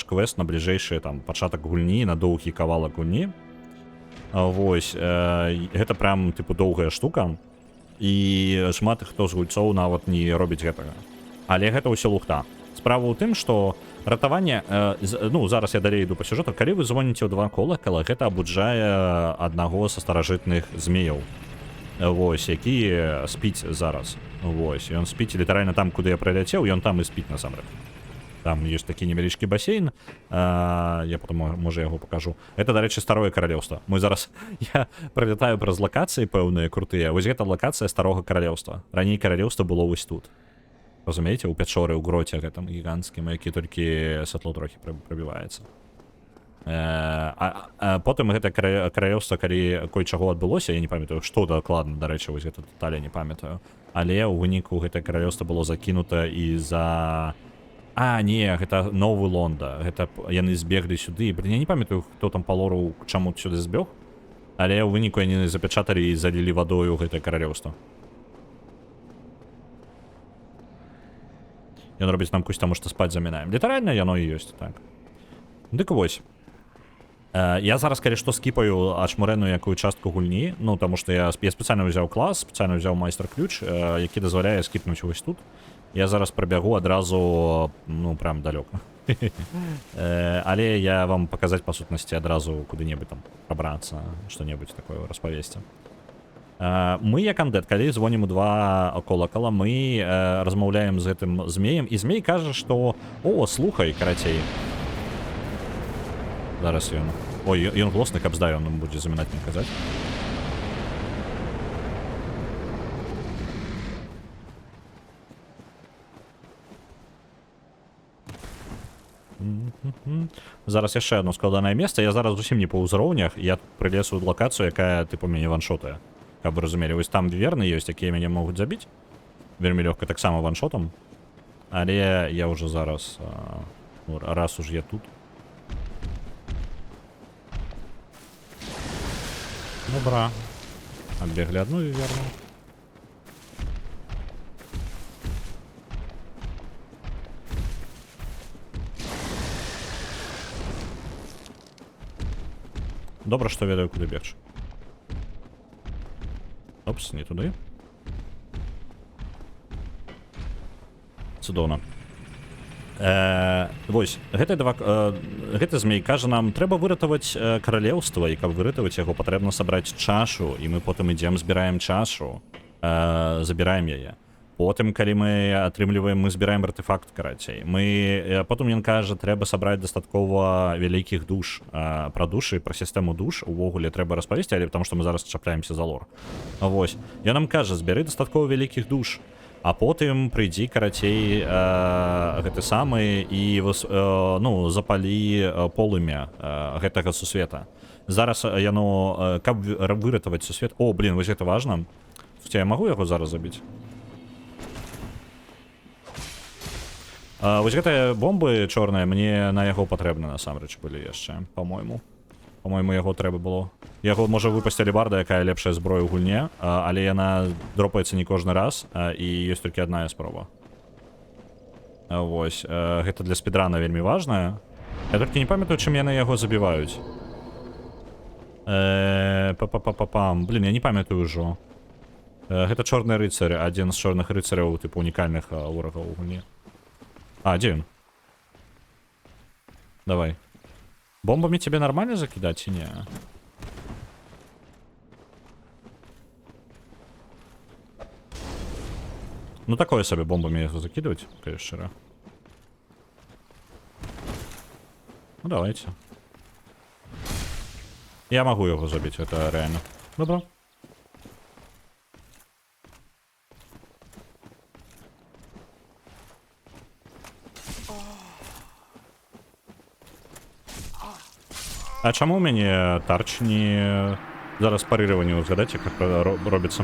квест на бліжэйшы там пачатак гульні, на доўгі кавалак гульні. Вось, гэта прям, тыпу, доўгая штука. І шмат хто з гульцоў нават не робіць гэтага. Але гэта ўсё лухта. Справа ў тым, што ратаванне, ну, зараз я далей іду па сюжэту, калі вы звоніце ў 2 колакала, гэта абуджае аднаго са старажытных змеяў. Вось, які спіць зараз. Вось, ён спіць літаральна там, куды я праляцеў, ён там і спіць насамрэч. Там ёсць такі невялічкі басейн. Я потом, можа, яго пакажу. Это, дарэчы, старое каралеўства. Мы зараз... Я пралятаю праз лакацыі пэўныя крутыя. Вось гэта лакацыя старога каралеўства. Раней каралеўства было вось тут. Разумееце, у пячоры, у гроце гэтым гіганцкім, які толькі святло трохі прабіваецца. Потым гэта каралеўства, калі кой-чаго адбылося, я не памятаю, што дакладна, дарэчы, вось гэта дэталі не памятаю. Але ў выніку гэтае каралеўства было закінута і за... не, гэта новы Лонда. Гэта яны збеглі сюды. Блин, я не памятаю, хто там па лору чаму сюды збег. Але ў выніку яны запячаталі і залілі вадою гэтае каралеўства. Ён робіць нам кусь таму, што спаць замінаем. Літаральна яно і ёсць, так. Дык вось. Я зараз, калі што, скіпаю ачмурэную якую частку гульні, ну, таму што я спецыяльна ўзяў клас, спецыяльна ўзяў майстар-ключ, які дазваляе скіпнуць вось тут. Я зараз прабягу адразу, ну, прям далёка. Але я вам паказаць, па сутнасці, адразу куды-небудзь там прабрацца, што-небудзь такое распавесці. Мы, як Undead, калі звонім у 2 колакала, мы размаўляем з гэтым змеем, і змей кажа, што «О, слухай, карацей». Зараз ён... Ой, ён глосны, каб здай, он будзе замінаць мне казаць. Зараз яшчэ одно складанае месца. Я зараз зусім не па ўзроўнях. Я прылез у лакацыю, якая, тыпу, мяне ваншотае. Каб вы разумелі, вось там верны ёсць, якія мяне могуць забіць. Вельмі лёгка таксама ваншотам. Але я ўжо зараз... раз уж я тут. Добра. Адбеглі одну і верну. Добра, што ведаю, куды бегчы. Опс, не туды. Цудоўна. Вось, гэты змей кажа нам, трэба выратаваць каралеўства, і каб выратаваць яго, патрэбна сабраць чашу, і мы потым ідзем, збіраем чашу, забіраем яе. Потым, калі мы атрымліваем, мы збіраем артефакт, карацей. Потым ён кажа, трэба сабраць дастаткова вялікіх душ. Пра душы, пра сістэму душ увогуле трэба распавесці, але потому што мы зараз чапляемся за лор. Вось. Ён нам кажа, збяры дастаткова вялікіх душ, а потым прыйдзі, карацей, гэты самы і запалі полымя гэтага сусвета. Зараз яно, каб выратаваць сусвет... О, блин, вось гэта важна. Я магу яго зараз забіць? Вось гэтыя бомбы чорныя, мне на яго патрэбны насамрэч былі яшчэ, па-мойму. Па-мойму, яго трэба было. Яго можа выпасці алебарда, якая лепшая зброя ў гульне, але яна дропаецца не кожны раз, і ёсць толькі адна спроба. Вось, гэта для спідрана вельмі важная. Я толькі не памятаю, чым яны яго забіваюць. Па-па-па-па-пам. Блін, я не памятаю ўжо. Гэта чорны рыцарь, адзін з чорных рыцаряў, тыпу унікальных ворагаў у гульне. А, где он? Давай. Бомбами тебе нормально закидать или не? Ну такое себе бомбами закидывать, конечно. Ну давайте. Я могу его забить, это реально. Добро. А чаму у мяне тарч не... Зараз парыраванне узгадайце, як робіцца.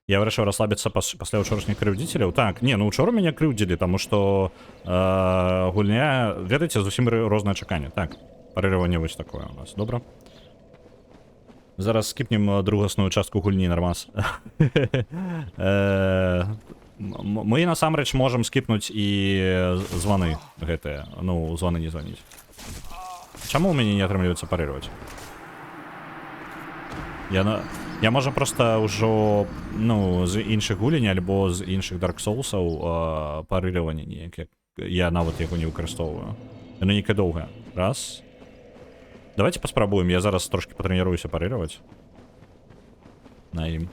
Я вырашыў расслабіцца пасля ўчорашніх крыўдзіцеляў. Так, не, ну учора мяне крыўдзілі, таму што гульня, ведаеце, зусім рознае чаканне. Так, парыраванне вось такое у нас. Добра. Зараз скіпнем другасную частку гульні, нармаз. Мы насамрэч можам скіпнуць і званы гэтыя. Ну, званы не званіць. Чаму ў мяне не атрымліваецца парыраваць? Я можа проста ўжо, ну, з іншых гулень альбо з іншых Dark Souls'аў парыраванне неяк. Я нават яго не выкарыстоўваю. Яно нейкае доўгае. Раз. Давайте паспрабуем. Я зараз трошки патрэніруюся парыраваць. На ім.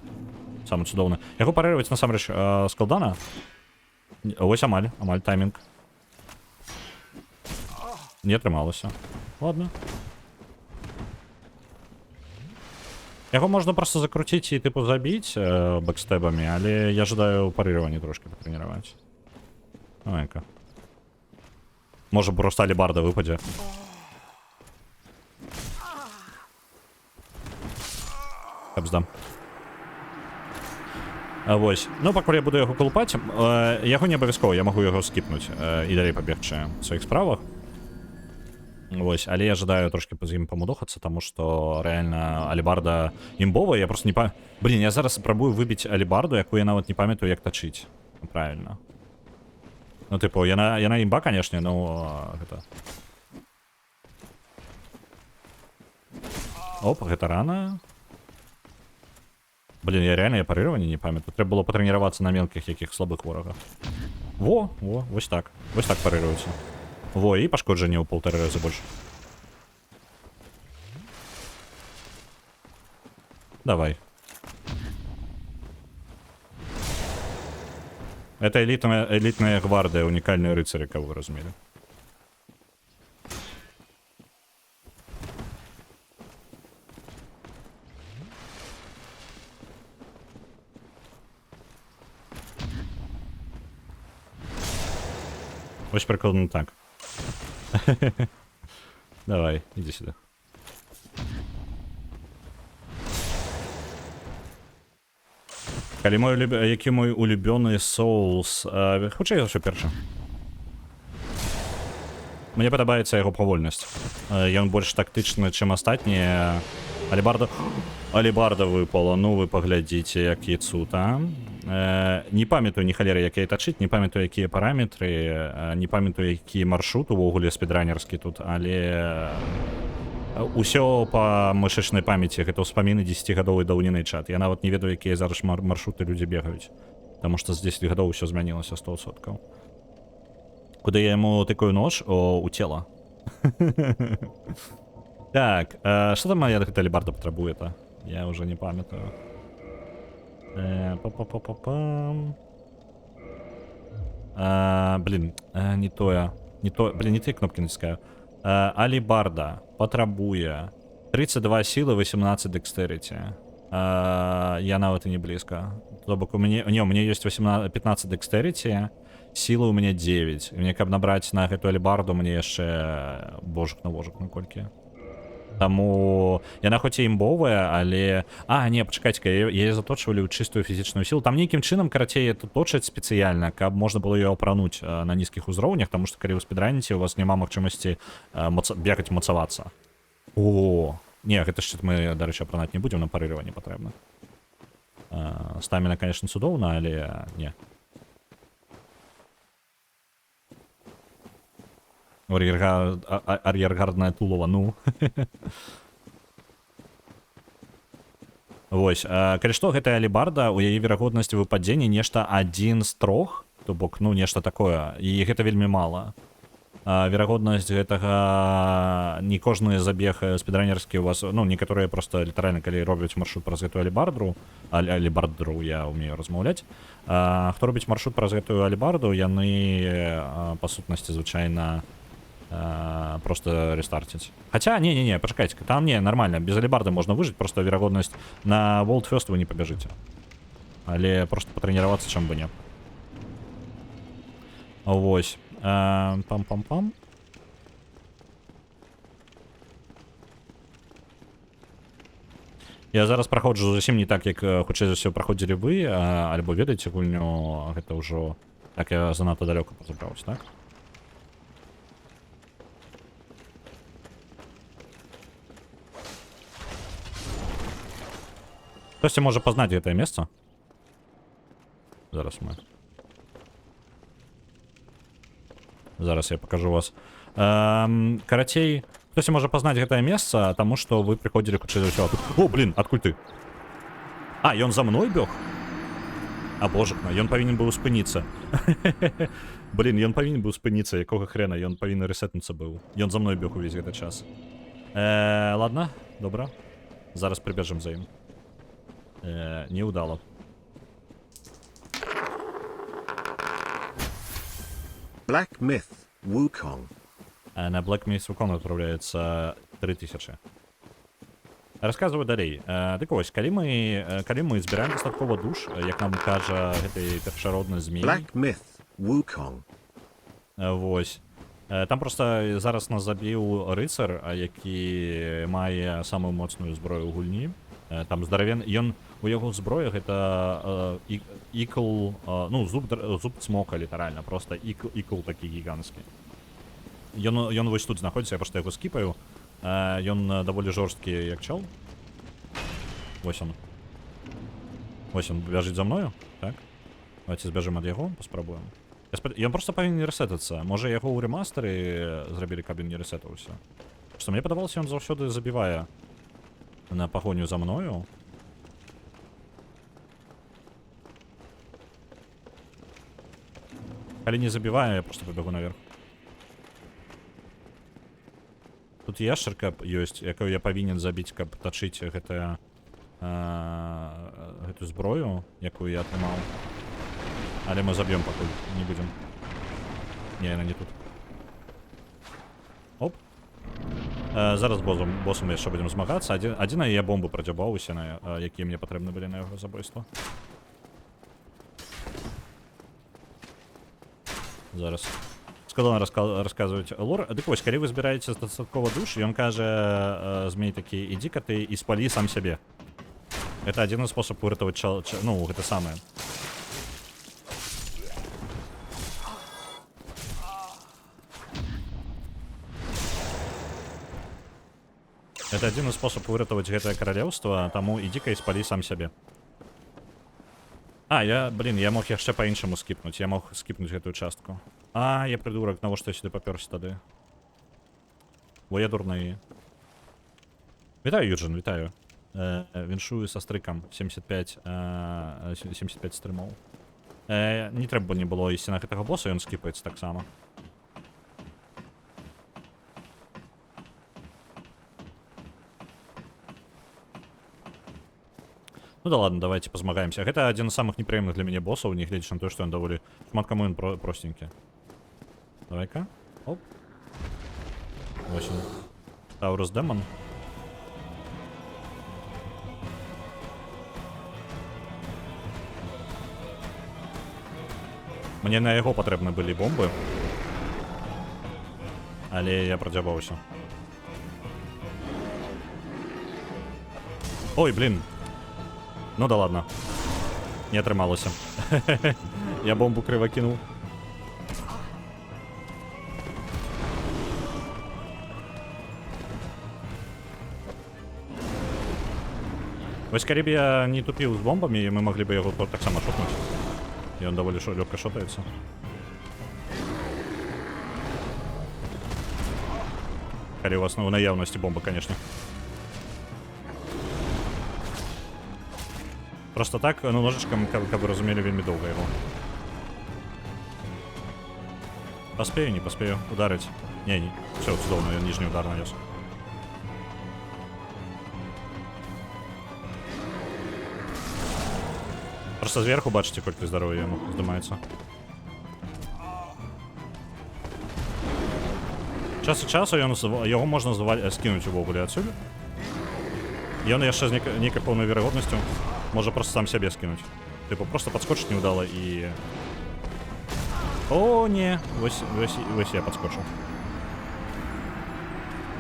Самое цудоўна. Яго парыраваць насамрэч складана. Вось амаль таймінг. Не атрымалася. Ладно. Яго можна проста закруціць і тыпу забіць бэкстэбамі, але я жадаю парыраванне трошки патрэніраваць. Давай-ка. Можа проста алебарда выпадзе. Каб здам. Вось. Ну, пакуль я буду яго колупаць, яго не абавязкова, я магу яго скіпнуць і далей пабегчы ў сваіх справах. Вось, але я жадаю трошки з ім памудохацца, таму што рэальна алебарда імбовая, я просто не Блін, я зараз спрабую выбіць алебарду, якую я нават не памятаю, як тачыць. Правильно. Ну, типу, яна імба, канешне, но гэта... Оп, гэта рана. Блін, я реально парыраванне не памятаю. Трэба было патрэніравацца на мелкіх якіх слабых ворагах. Во, вось так. Вось так парыруецца. Во, і пашкоджанне ў 1,5 раза больш. Давай. Это элитная гвардия, уникальные рыцари, кого вы разумели. Очень прикольно так. Давай, иди сюда. Які мой улюбёны Souls? Хутчэй за ўсё першы. Мне падабаецца яго павольнасць. Ён больш тактычны, чым астатнія. Алебарда выпала, ну вы паглядзіце, які цуд, а? Не памятаю ні халеры, як яе тачыць, не памятаю, якія параметры, не памятаю, які маршрут увогуле спідранерскі тут, але... Усё па мышачнай памяці, гэта ўспаміны 10гадовай даўніны чат. Я нават не ведаю, якія зараз маршруты людзі бегаюць. Таму што з 10 гадоў усё змянілася 100%. Куды я яму тыкаю нож? У цела. Так, што там моя гэта алебарда патрабуе-то? Я уже не памятаю. Па-па-па-па-пам. Блін, не тое. Блін, не тыя кнопкі націскаю. Алебарда патрабуе 32 силы, 18 декстерити. Я нават і не близко. То бок у мяне ёсць 15 декстерити, силы у мяне 9. І мне каб набраць на гэту алебарду, мне яшчэ божак на колькі. Таму яна хоць і імбовая, але... не, пачакайце-ка, яе заточвалі ў чыстую фізічную сілу. Там нейкім чынам, карацей, это точаць спецыяльна, каб можна было ее апрануць на нізкіх узроўнях, таму што калі вы спідраніце, у вас няма магчымасці бегаць мацавацца. О, не, гэта шчыт мы, дарэчы, апранаць не будзем, на парыраванне патрэбна. Стаміна, конечно, цудоўна, але не. Ар'ергардная тулова, ну. Вось, калі што, гэтая алебарда, у яе верагоднасць выпадзення нешта 1 з 3, то бок, ну, нешта такое, і гэта вельмі мала. Верагоднасць гэтага не кожны забег спідранерскі у вас, ну, некаторыя просто літаральна, калі робяць маршрут праз гэтую алебардру, я умею размаўляць, хто робіць маршрут праз гэтую алебарду, яны, па сутнасці, звычайна, просто рестартить. Хотя, не, почекайте, там не, нормально, без алебарды можно выжить, просто вероятность на World First вы не побежите. Але просто потренироваться, чем бы не. Вось. Пам-пам-пам. Я зараз праходжу зусім не так, як хутчэй за ўсё праходзілі вы, альбо ведаеце гульню, гэта ўжо так я занадта далёка позабраўся, так? Хтосьці можа пазнаць гэтае месца? Зараз мы. Зараз я покажу вас. Карацей, хтосьці можа пазнаць гэтае месца, таму што вы прыходзілі хутчэй за ўсё. О, блин, адкуль ты? Ён за мной бег? Божак мой, ён павінен быў спыніцца. Блин, ён павінен быў спыніцца, якога хрена, ён павінен рэсетнуцца быў. Ён за мной бег увесь гэты час. Ладно, добра. Зараз прыбежым за ім. Не удало. Black Myth, Wukong. На Black Myth Wukong отправляется 3000. Рассказываю далей. Дык вось, калі мы збіраем дастаткова душ, як нам кажа гэты першародны змей. Black Myth, Wukong. Вось. Там просто зараз нас забіў рыцар, які мае самую моцную зброю ў гульні. Там здаравен, ён у яго зброях это ікл, ну, зуб цмока літаральна, просто ікл такі гігантскі. Ён вось тут знаходзіцца, я проста яго скіпаю. Ён даволі жорсткі, як чел. Вось он. Вось он бяжыць за мною, так? Давайте збяжым ад яго, паспрабуем. Ён просто павінен рэсетацца. Можа яго ў рэмастары зрабілі, каб ён не рэсетаўся. Што мне падавалася, ён заўсёды забівае на пагоню за мною. Калі не забівае, я просто пабягу наверх. Тут яшчарка ёсць, якую я павінен забіць, каб тачыць гэтую зброю, якую я атрымаў. Але мы заб'ём пакуль, не будзем. Не, яна не тут. Оп. Зараз босам яшчэ будзем змагацца. Адзіна я бомбу прадзябаў усе, якія мне патрэбны былі на яго забойства. Зараз. Складана расказваць лор. Дык вось, калі вы збіраеце дастаткова душ, ён кажа змей такі, ідзі-ка ты і спалі сам сябе. Это адзіны спосаб выратаваць ну, гэта самае. Это адзіны спосаб выратаваць гэтае каралеўства, таму ідзі-ка і спалі сам сябе. Я мог яшчэ па-іншаму скіпнуць. Я мог скіпнуць гэтую частку. Я придурак, навошта я сюды папёрся тады? Бо я дурны. Вітаю, Юджин, вітаю. Віншую са стрыкам 75 стрымоў. Не трэба не было ісці на гэтага боса, ён скіпаецца таксама. Ну да ладно, давайте позмагаемся. Гэта адзін з самых непрыемных для мяне босаў, не гледзячы на тое, што ён даволі шмат каму ён простенькі. Давай-ка. Оп. Вось он. Таурус Демон. Мне на яго патрэбны былі бомбы. Але я прадзябаўся. Ой, блин. Ну да ладно. Не атрымалася. Я бомбу крыва кінуў. Вось калі б я не тупіў з бомбамі, мы маглі бы яго таксама шотнуць. І ён даволі лёгка шотаецца. Калі у вас на наяўнасці бомба, конечно. Просто так, ну, ножичком, каб вы разумелі, вельмі доўга яго. Паспею, не паспею ударыць. Не. Все, цудоўна, ён ніжні удар нанёс. Просто зверху бачыце, колькі здароўя яму здымаецца. Час і часу яго можна скінуць увогуле адсюль. Ён яшчэ з нейкай пэўнай верагоднасцю можа просто сам сябе скінуць. Типу, просто падскочыць неўдала і... О, не! Вось я падскочыў.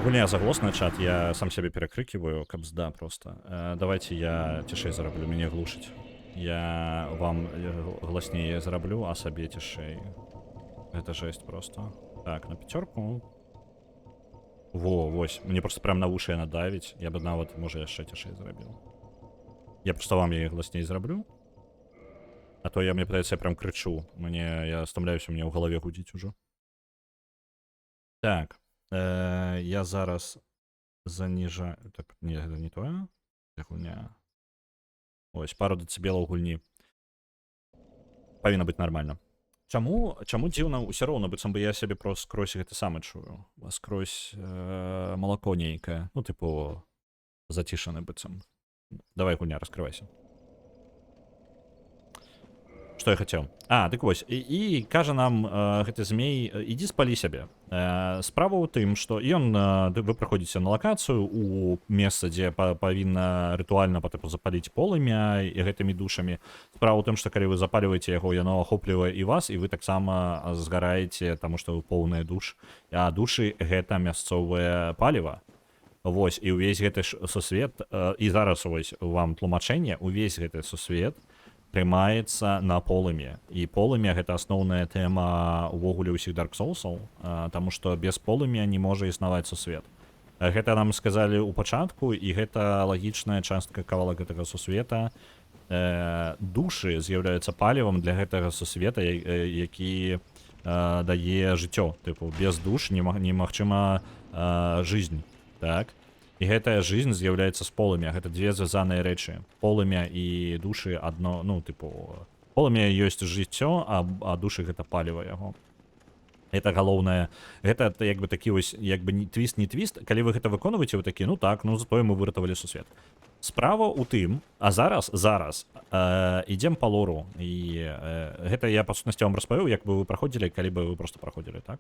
Гульня заглосная, чат, я сам сябе перакрыкиваю, каб зда просто. Давайте я цішэй зараблю, мяне глушыць. Я вам гласнее зараблю, а сабе цішэй. Гэта жесть просто. Так, на 5. Вось, мне просто прям на вушы яна давіць. Я бы нават, можа, яшчэ цішэй зарабіў. Я просто вам яе гласней зраблю. А то мне падаецца, я прям крычу. Я стамляюся, мне ў галаве гудзіць ужо. Так. Я зараз заніжаю... Так, не, гэта не тое. Гульня. Ось, пару дэцыбелаў гульні. Павінна быць нармальна. Чаму дзіўна ўсё роўна, быццам бы я сябе просто скрозь гэта самы чую. Скрозь малако нейкае. Ну, тыпу, зацішаны быццам. Давай, гульня, раскрывайся. Што я хацеў? Дык вось. І кажа нам гэты змей, ідзі спалі сябе. Справа ў тым, што вы прыходзіце на лакацыю у месца, дзе павінна рытуальна запаліць полымя і гэтымі душамі. Справа ў тым, што калі вы запаліваеце яго, яно ахоплівае і вас, і вы таксама згараеце, таму што вы поўныя душ. А душы гэта мясцовае паліва. Вось, і ўвесь гэты сусвет, і зараз вось вам тлумачэнне, увесь гэты сусвет трымаецца на полымя, і полымя гэта асноўная тэма увогуле ўсіх Dark Soulsаў, таму што без полымя не можа існаваць сусвет. Гэта нам сказалі ў пачатку, і гэта лагічная частка кавалак гэтага сусвета. Душы з'яўляюцца палівам для гэтага сусвета, які дае жыццё. Тыпу, без душ немагчыма жизнь, так? І гэтая жизнь з'яўляецца з полымя. Гэта две звязаныя рэчы. Полымя і душы адно, ну, тыпу, полымя ёсць жыццё, а душы гэта паліва яго. Это галоўнае. Гэта як бы такі вось, як бы твіст не твіст. Калі вы гэта выконваеце, вы такі, ну так, ну затое мы выратавалі сусвет. Справа ў тым, а зараз ідзем па лору. І гэта я, па сутнасці, вам распавёў, як бы вы праходзілі, калі бы вы просто праходзілі, так?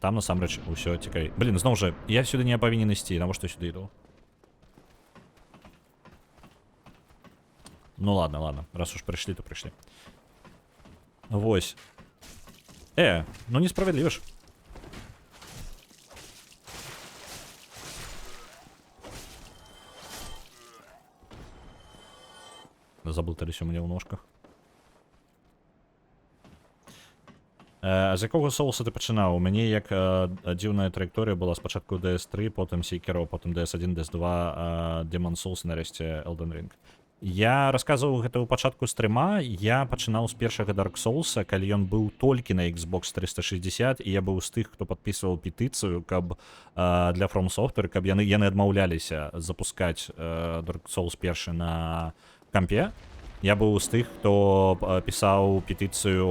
Там насамрэч усё цікавей. Блін, зноў жа, я сюды не павінен ісці, навошта сюды іду? Ну ладно, раз уж прыйшлі, то прыйшлі. Вось. Ну несправядліва ж. Заблыталіся ў мяне ў ножках. З якога соуса ты пачынаў? У мяне як дзіўная траекторыя была спачатку DS3, потым Sekiro, потым DS1, DS2, Demon Souls, нарэшце Elden Ring. Я расказваў гэта ў пачатку стрыма, я пачынаў з першага Dark Souls'а, калі ён быў толькі на Xbox 360, і я быў з тых, хто падпісваў петыцыю, каб для From Software, каб яны адмаўляліся запускаць Dark Souls першы на кампе. Я быў з тых, хто пісаў петыцыю,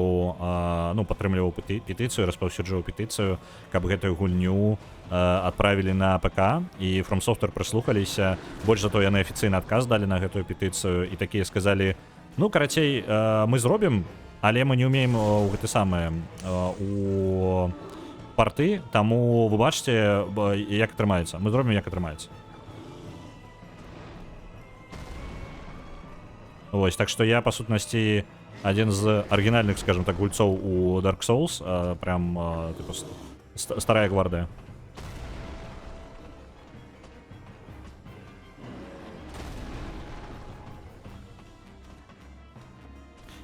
ну, падтрымліваў петыцыю, распаўсюджваў петыцыю, каб гэтую гульню адправілі на ПК, і From Software прыслухаліся. Больш за то, яны афіцыйна адказ далі на гэтую петыцыю, і такія сказалі, ну, карацей, мы зробім, але мы не ўмеем у гэты самае, у парты, таму вы бачыце, як атрымаецца. Мы зробім, як атрымаецца. Вось, так што я, па сутнасці, адзін з арыгінальных, скажем так, гульцоў у Dark Souls, прям, типу, старая гвардыя.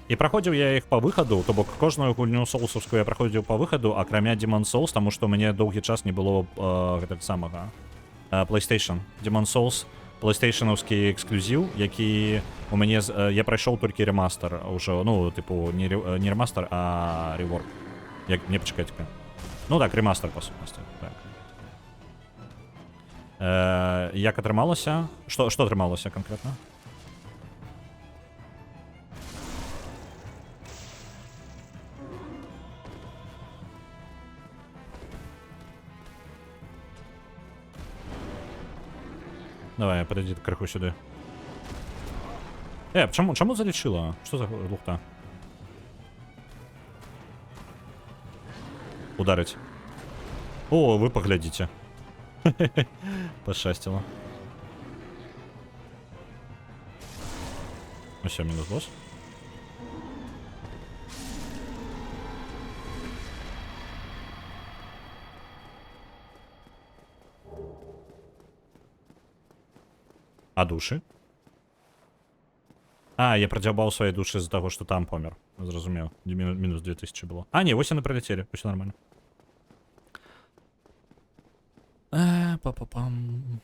І праходзіў я іх па выхаду, то бок кожную гульню соусаўскую я праходзіў па выхаду, акрамя Demon Souls, таму што ў мяне доўгі час не было гэтага самага PlayStation. Demon Souls PlayStation-аўскі эксклюзіў, які у мяне... Я прайшоў толькі ремастер ўжо, ну, типу, не ремастер, а реворк. Не, пачакайце-ка. Ну так, ремастер, па сутнасці. Так. Як атрымалася? Што атрымалася канкрэтна? Давай, подойди крыху сюда. Чому залічила? Що за лухта? Ударить. О, вы поглядите. Пошастило. Ну все, минус босс. А души? Я продзябаў свае душы з-за таго, што там помер. Зразумеў. Мінус 2000 было. Не, вось яны прилетели. Усё нормально. Па-па-пам.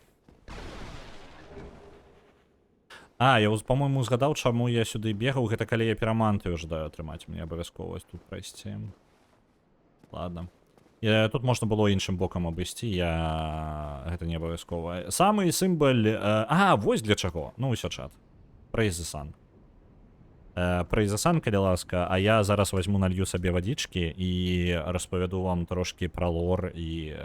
Я, по-моему, згадаў, чаму я сюды бегаў. Гэта калі я пірамантыю жадаю атрымаць. Мне абавязкова тут прайсці. Ладно. Тут можна было іншым бокам абысці, гэта не абавязкова. Самы сімбаль... вось для чаго. Ну, усё, чат. Praise the Sun. Praise the Sun, калі ласка, а я зараз возьму налью сабе вадзічкі і распавяду вам трошкі пра лор і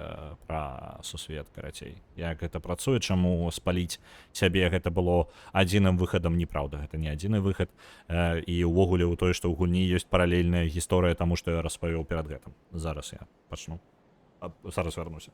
пра сусвет, карацей. Як гэта працуе, чаму спаліць сябе гэта было адзіным выхадам, неправда, гэта не адзіны выхад. І ўвогуле ў тое, што ў гульні ёсць паралельная гісторыя таму, што я распавёў перад гэтым. Зараз я пачну. Зараз вярнуся.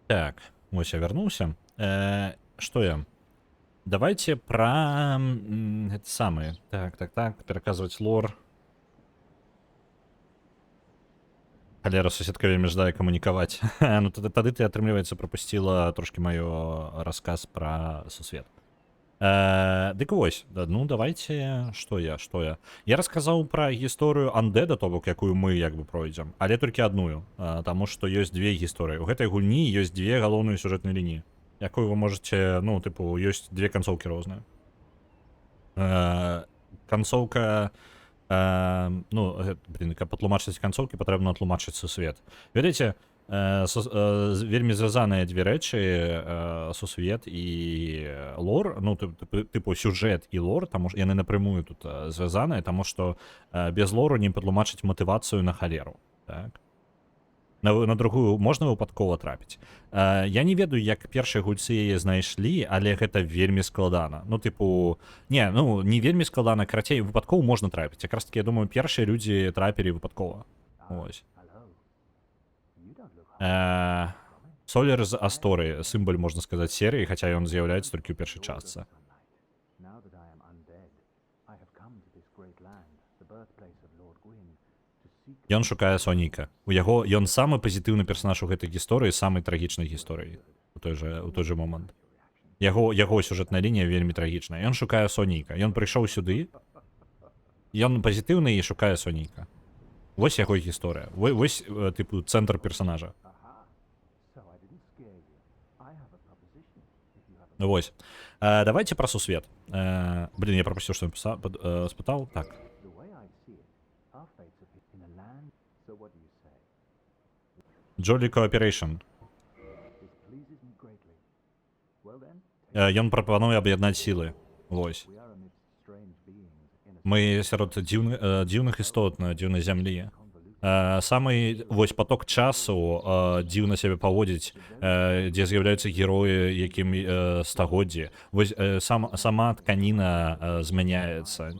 Так, вось я вярнуўся. Што я? Давайте пра гэта самае. Так, пераказваць лор. Халера, суседка вельмі жадае камунікаваць. Ну тады ты, атрымліваецца, прапусціла трошкі маё расказ пра сусвет. Дык вось, ну давайте, што я? Я расказаў пра гісторыю Undead, то бок, якую мы як бы пройдзем, але толькі адную, таму што ёсць две гісторыі. У гэтай гульні ёсць две галоўныя сюжэтныя лініі, якую вы можете, ну, тыпу, ёсць две канцоўкі розныя. Канцоўка, ну, блин, каб патлумачыць канцоўкі, патрэбна тлумачыць сусвет. Ведаеце, вельмі звязаныя дзве рэчы, сусвет і лор, ну, тыпу сюжэт і лор, таму што яны напрямую тут звязаныя, таму што без лору не патлумачыць матывацыю на халеру, так? На другую можна выпадкова трапіць. Я не ведаю, як першыя гульцы яе знайшлі, але гэта вельмі складана. Ну, тыпу, не вельмі складана, карацей, выпадкова можна трапіць. Якраз таки, я думаю, першыя людзі трапілі выпадкова. Ось. Солер з Асторы, сімвал, можна сказаць, серыі, хаця ён з'яўляецца толькі ў першай частцы. Ён шукае Соніка. Ён самы пазітыўны персонаж у гэтай гісторыі, самай трагічнай гісторыі у той жа момант. Яго сюжэтная лінія вельмі трагічная. Ён шукае Соніка. Ён прыйшоў сюды. Ён пазітыўны і шукае Соніка. Вось яго гісторыя. Вось, тыпу, цэнтр персонажа. Вось. Давайте пра сусвет. Блин, я прапусціў, што спытаў. Так. Jolly Cooperation. Ён прапануе аб'яднаць сілы. Вось. Мы сярод дзіўных істот на дзіўнай зямлі. Самы вось поток часу дзіўна сябе паводзіць, дзе з'яўляюцца героі, якім стагоддзі. Вось сама тканіна змяняецца.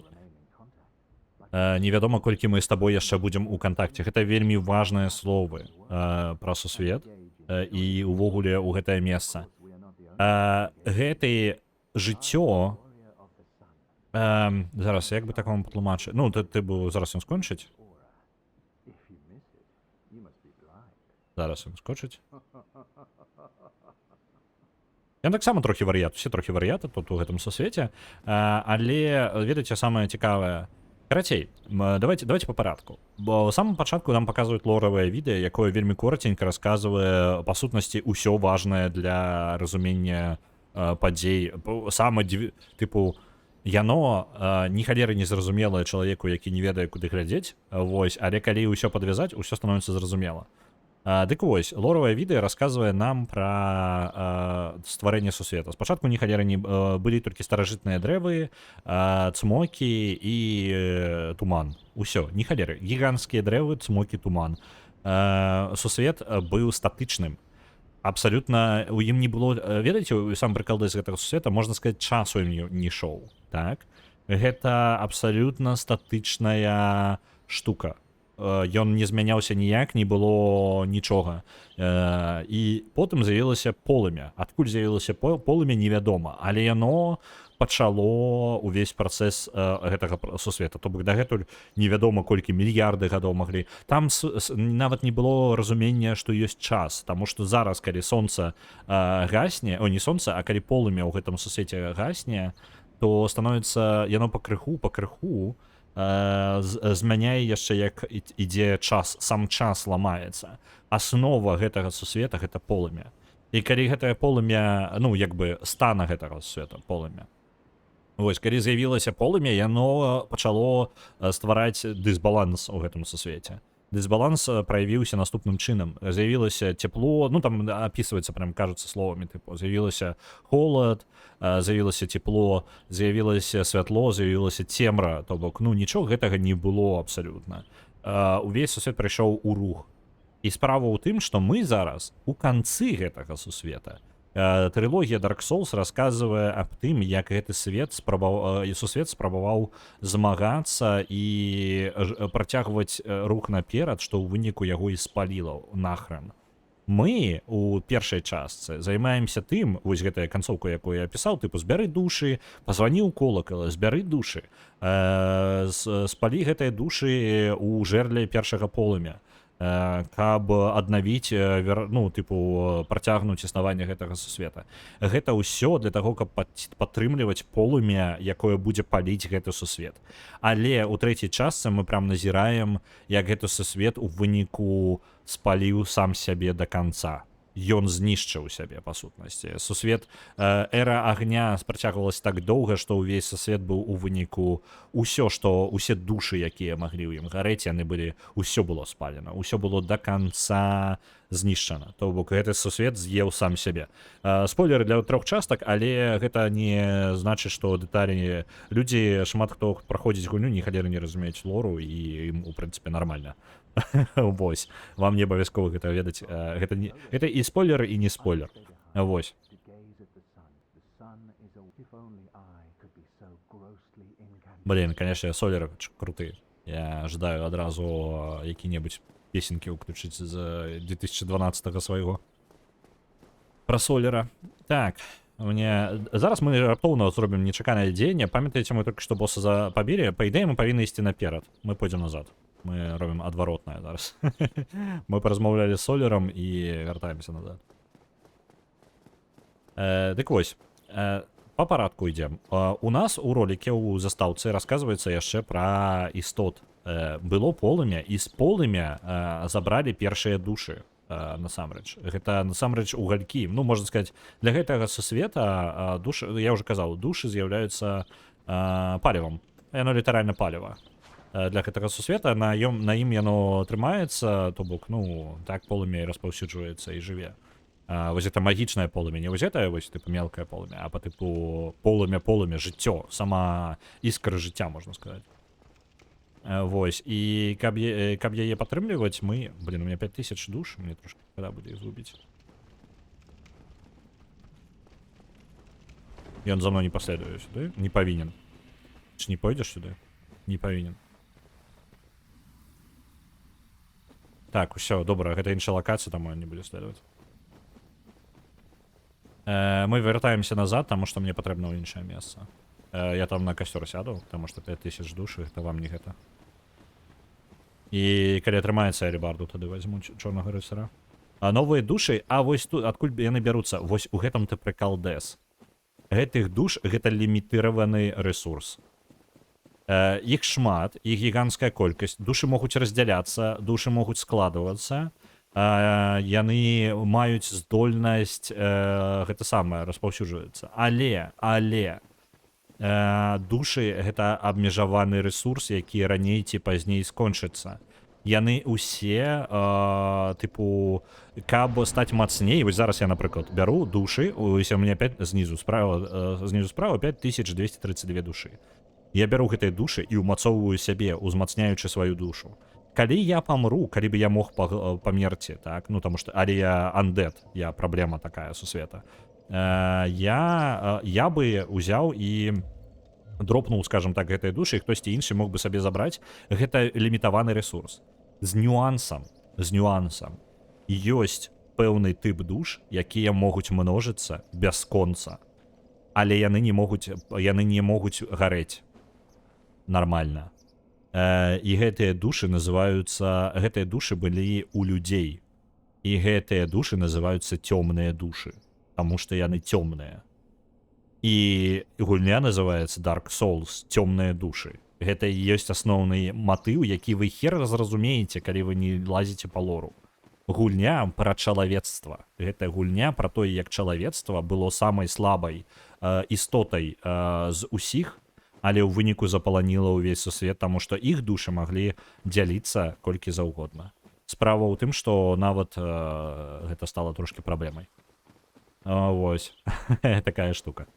Невядома, колькі мы з табой яшчэ будзем у кантакце. Гэта вельмі важныя словы пра сусвет і увогуле ў гэтае месца. Гэтае жыццё... Зараз, як бы так вам патлумачыць? Ну, ты б зараз ён скончыць? Зараз ён скончыць. Ён таксама трохі вар'ят, усе трохі вар'яты тут у гэтым сусвеце, але, ведаеце, самае цікавае... Карацей, давайте по парадку. Бо ў самым пачатку нам паказваюць лоравае відэа, якое вельмі коротенька расказвае, па сутнасці, ўсё важнае для разумення падзей. Тыпу, яно ні халеры не зразумелае чалавеку, які не ведае, куды глядзець, вось, але калі ўсё падвязаць, усё становіцца зразумела. Дык вось, лоравае відэа расказвае нам пра стварэнне сусвета. Спачатку ні халеры не былі толькі старажытныя дрэвы, цмокі і туман. Усё, ні халеры. Гіганцкія дрэвы, цмокі, туман. Сусвет быў статычным. Абсалютна у ім не было, ведаеце, сам прыкал з гэтага сусвета, можна сказаць, часу ім не ішоў. Так? Гэта абсалютна статычная штука. Ён не змяняўся ніяк, не было нічога. І потым з'явілася полымя. Адкуль з'явілася полымя, невядома. Але яно пачало увесь працэс гэтага сусвета. То бок дагэтуль невядома, колькі мільярды гадоў маглі. Там нават не было разумення, што ёсць час. Таму што зараз, калі сонца гасне, не сонца, а калі полымя ў гэтым сусвеце гасне, то становіцца яно пакрыху, змяняе яшчэ, як ідзе час, сам час ламаецца. Аснова гэтага сусвета — гэта полымя. І калі гэтае полымя, ну, як бы стана гэтага сусвета, полымя. Вось, калі з'явілася полымя, яно пачало ствараць дысбаланс у гэтым сусвеце. Дысбаланс праявіўся наступным чынам. З'явілася цепло, ну там апісваецца, прям кажуцца словамі, тыпу, з'явілася холад, з'явілася цепло, з'явілася святло, з'явілася цемра, то бок, ну нічога гэтага не было абсалютна. Увесь сусвет прыйшоў у рух. І справа ў тым, што мы зараз у канцы гэтага сусвета. Трылогія Dark Souls расказвае аб тым, як гэты сусвет спрабаваў змагацца і працягваць рух наперад, што ў выніку яго і спаліла нахрен. Мы у першай частцы займаемся тым, вось гэтая канцоўка, якую я пісаў, тыпу збяры душы, пазвані ў колакала, збяры душы, спалі гэтыя душы ў жэрле першага полымя, каб аднавіць, ну, тыпу, працягнуць існаванне гэтага сусвета. Гэта ўсё для таго, каб падтрымліваць полымя, якое будзе паліць гэты сусвет. Але ў трэцяй частцы мы прям назіраем, як гэты сусвет у выніку спаліў сам сябе да канца. Ён знішчыў сябе, па сутнасці. Сусвет, эра агня працягвалася так доўга, што ўвесь сусвет быў у выніку ўсё, што усе душы, якія маглі ў ім гарэць, яны былі, ўсё было спалена, ўсё было да канца знішчана. То бок гэты сусвет з'еў сам сябе. Спойлеры для 3 частак, але гэта не значыць, што дэталі людзі, шмат хто праходзіць гульню, ні халеры не разумеюць лору, і ім, у прынцыпе, нармальна. Вось, вам не абавязкова гэта ведаць. Гэта і спойлер, і не спойлер. Вось. Блин, конечно, солеры круты. Я ожидаю адразу які-небудзь песенки уключыць з 2012 свайго. Про солера. Так, мне... Зараз мы раптоўна зробім нечаканае дзеянне. Памятаеце, мы только што босса пабілі? Па ідэі, мы павінны ісці наперад. Мы пойдзем назад. Мы робім адваротнае зараз. Мы паразмаўлялі з солерам і вяртаемся назад. Дык вось. По парадку ідзем. У нас у роліке у застаўцы расказваецца яшчэ пра істот. Было полымя, і з полымя забралі першыя душы. Насамрэч. Гэта насамрэч угалькі. Ну, можна сказаць, для гэтага сусвета душы, я ўжо казаў, душы з'яўляюцца палівам. Яно літаральна паліва. Для гэтага сусвета на ім яно трымаецца, то бок, ну, так полымя і распаўсюджваецца і жыве. Вось гэта магічнае полымя, не вось гэта, вось, тыпу, мелкае полымя, а па тыпу полымя, жыццё, сама іскра жыцця, можна сказаць. Вось, і каб яе падтрымліваць, мы... Блин, у меня 5000 душ, мне трошки когда будзе іх згубіць. Ён за мной не паследуе сюды? Не павінен. Чи не пойдзеш сюды? Не павінен. Так, усё, добра, гэта іншая лакацыя, там не будзе следаваць. Мы вяртаемся назад, таму што мне патрэбна ў іншае месца. Я там на касцёр сяду, таму што 5000 душы, гэта вам не гэта. І калі атрымаецца алебарду, тады вазьму чорнага рыцара. Новыя душы, а вось тут, адкуль яны бяруцца? Вось у гэтым ты прыкалдэс. Гэтых душ, гэта лімітыраваны рэсурс. Іх шмат, іх гіганцкая колькасць, душы могуць раздзяляцца, душы могуць складвацца, яны маюць здольнасць, гэта самае, распаўсюджваецца. Але, душы гэта абмежаваны рэсурс, які раней ці пазней скончыцца. Яны усе, тыпу, каб стаць мацней, вось зараз я, напрыклад, бяру душы, ось у меня 5, знізу справа 5232 душы. Я бяру гэтыя душы і ўмацоўваю сябе, узмацняючы сваю душу. Калі я памру, калі бы я мог памерці, так, ну, таму што, але я undead, я праблема такая сусвета, я бы узяў і дропнуў, скажем так, гэтыя душы, і хтосьці іншы мог бы сабе забраць. Гэта лімітаваны рэсурс. З нюансам, ёсць пэўны тып душ, якія могуць множыцца бясконца, але яны не могуць гарэць нармальна. І гэтыя душы называюцца, гэтыя душы былі у людзей, і гэтыя душы называюцца цёмныя душы, таму што яны цёмныя. І гульня называецца Dark Souls, цёмныя душы. Гэта і ёсць асноўны матыў, які вы хер зразумееце, калі вы не лазіце па лору. Гульня пра чалавецтва. Гэта гульня пра тое, як чалавецтва было самай слабай істотай з усіх, але ў выніку запаланіла ўвесь сусвет, таму што іх душы маглі дзяліцца колькі заўгодна. Справа ў тым, што нават гэта стала трошки праблемай. Вось. Такая штука.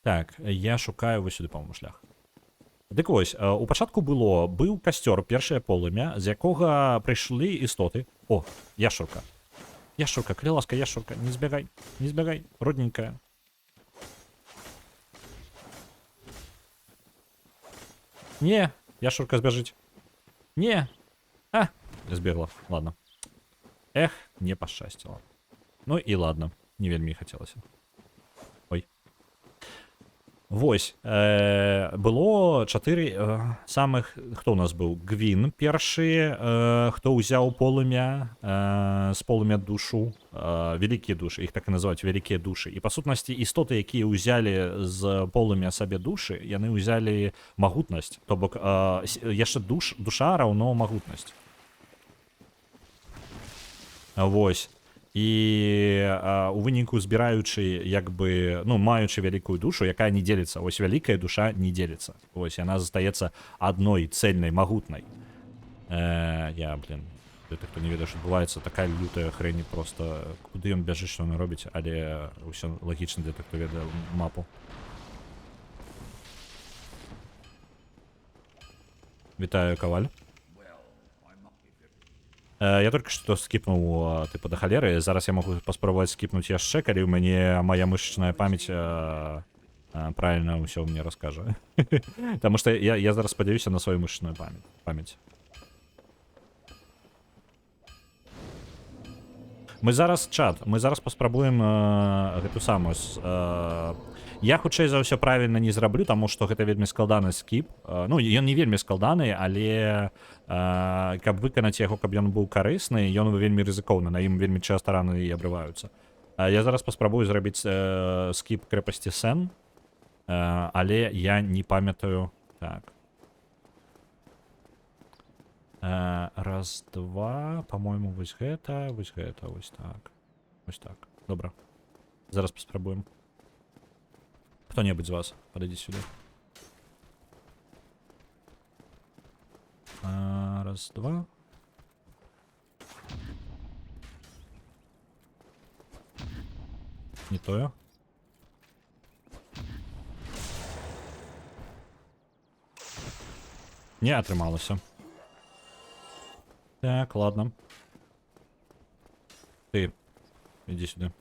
Так, я шукаю вось сюды, по-моему, шлях. Дык вось, у пачатку быў касцёр, першае полымя, з якога прыйшлі істоты. О, яшчурка. Яшчурка, калі ласка, яшчурка, не збягай, родненькая. Не, яшчурка збяжыць. Не. Збегла, ладно. Эх, не пошчастило. Ну і ладно, не вельмі хацелася. Ой. Вось, было 4 самых, хто у нас быў? Гвін першы, хто ўзяў полымя, з полымя душу, вялікія душы, іх так і называюць вялікія душы. І па сутнасці істоты, якія ўзялі з полымя сабе душы, яны ўзялі магутнасць, то бок яшчэ душа раўно магутнасць. Вось. І у выніку збіраючы, як бы, ну, маючы вялікую душу, якая не дзеліцца. Вось вялікая душа не дзеліцца. Вось яна застаецца адной цельнай, магутнай. Я, блин, для тых, хто не ведае, што адбываецца, такая лютая хрень, просто куды ён бяжыць, што ён робіць, але ўсё лагічна для тых, хто ведае мапу. Вітаю, Каваль. Я только что скіпнуў, типа, да халеры. Зараз я могу паспрабаваць скіпнуць яшчэ, калі ў мяне моя мышечная памяць правильно ўсё мне раскажа. Таму што я зараз спадзяюся на сваю мышечную памяць. Мы зараз, чат, мы зараз паспрабуем гэту самую... Я, хутчэй за ўсё, правільна не зраблю, таму што гэта вельмі складаны скіп. Ну, ён не вельмі складаны, але каб выканаць яго, каб ён быў карысны, ён вельмі рызыкоўны, на ім вельмі часта раны і абрываюцца. Я зараз паспрабую зрабіць скіп крэпасці Сен, але я не памятаю... Так. Раз, два, по-моему, вось гэта, вось так. Вось так. Добра. Зараз паспрабуем. Кто-нибудь из вас, подойди сюда. Раз, два. Не то я. Не атрымалася. Так, ладно. Ты, иди сюда.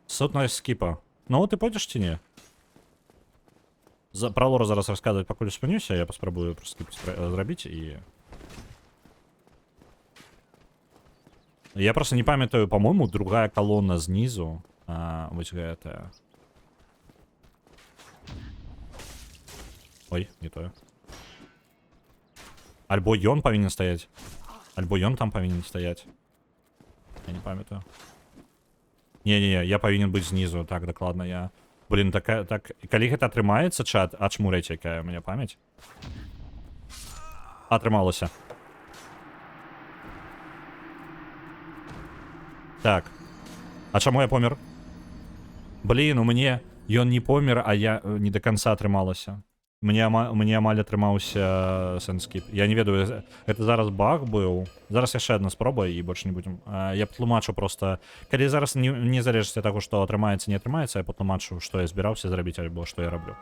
Сутная скипа. Ну, ты пойдешь ці не? Про лора зараз рассказывать, пакуль спынюся, я паспрабую просто зрабіць і... Я просто не памятаю, по-моему, другая колонна знизу. Вось гэтая. Ой, не то. Альбо ён павінен стаять. Альбо ён там павінен стаять. Я не памятаю. Не-не-не, я павінен быць знизу, так, дакладна, я... Блин, так, калі гэта атрымаецца, чат, ачмурэць, якая у меня памяць. Атрымалася. Так. А чаму я помер? Блин, у мяне ён не помер, а я не до конца атрымалася. Мне амаль атрымаўся сэнскіп. Я не ведаю, это зараз баг быў. Зараз яшчэ адна спроба і больш не будзем. Я патлумачу просто... Калі зараз не залежыць ад таго, што атрымаецца, не атрымаецца, я патлумачу, што я збіраўся зрабіць, альбо што я раблю.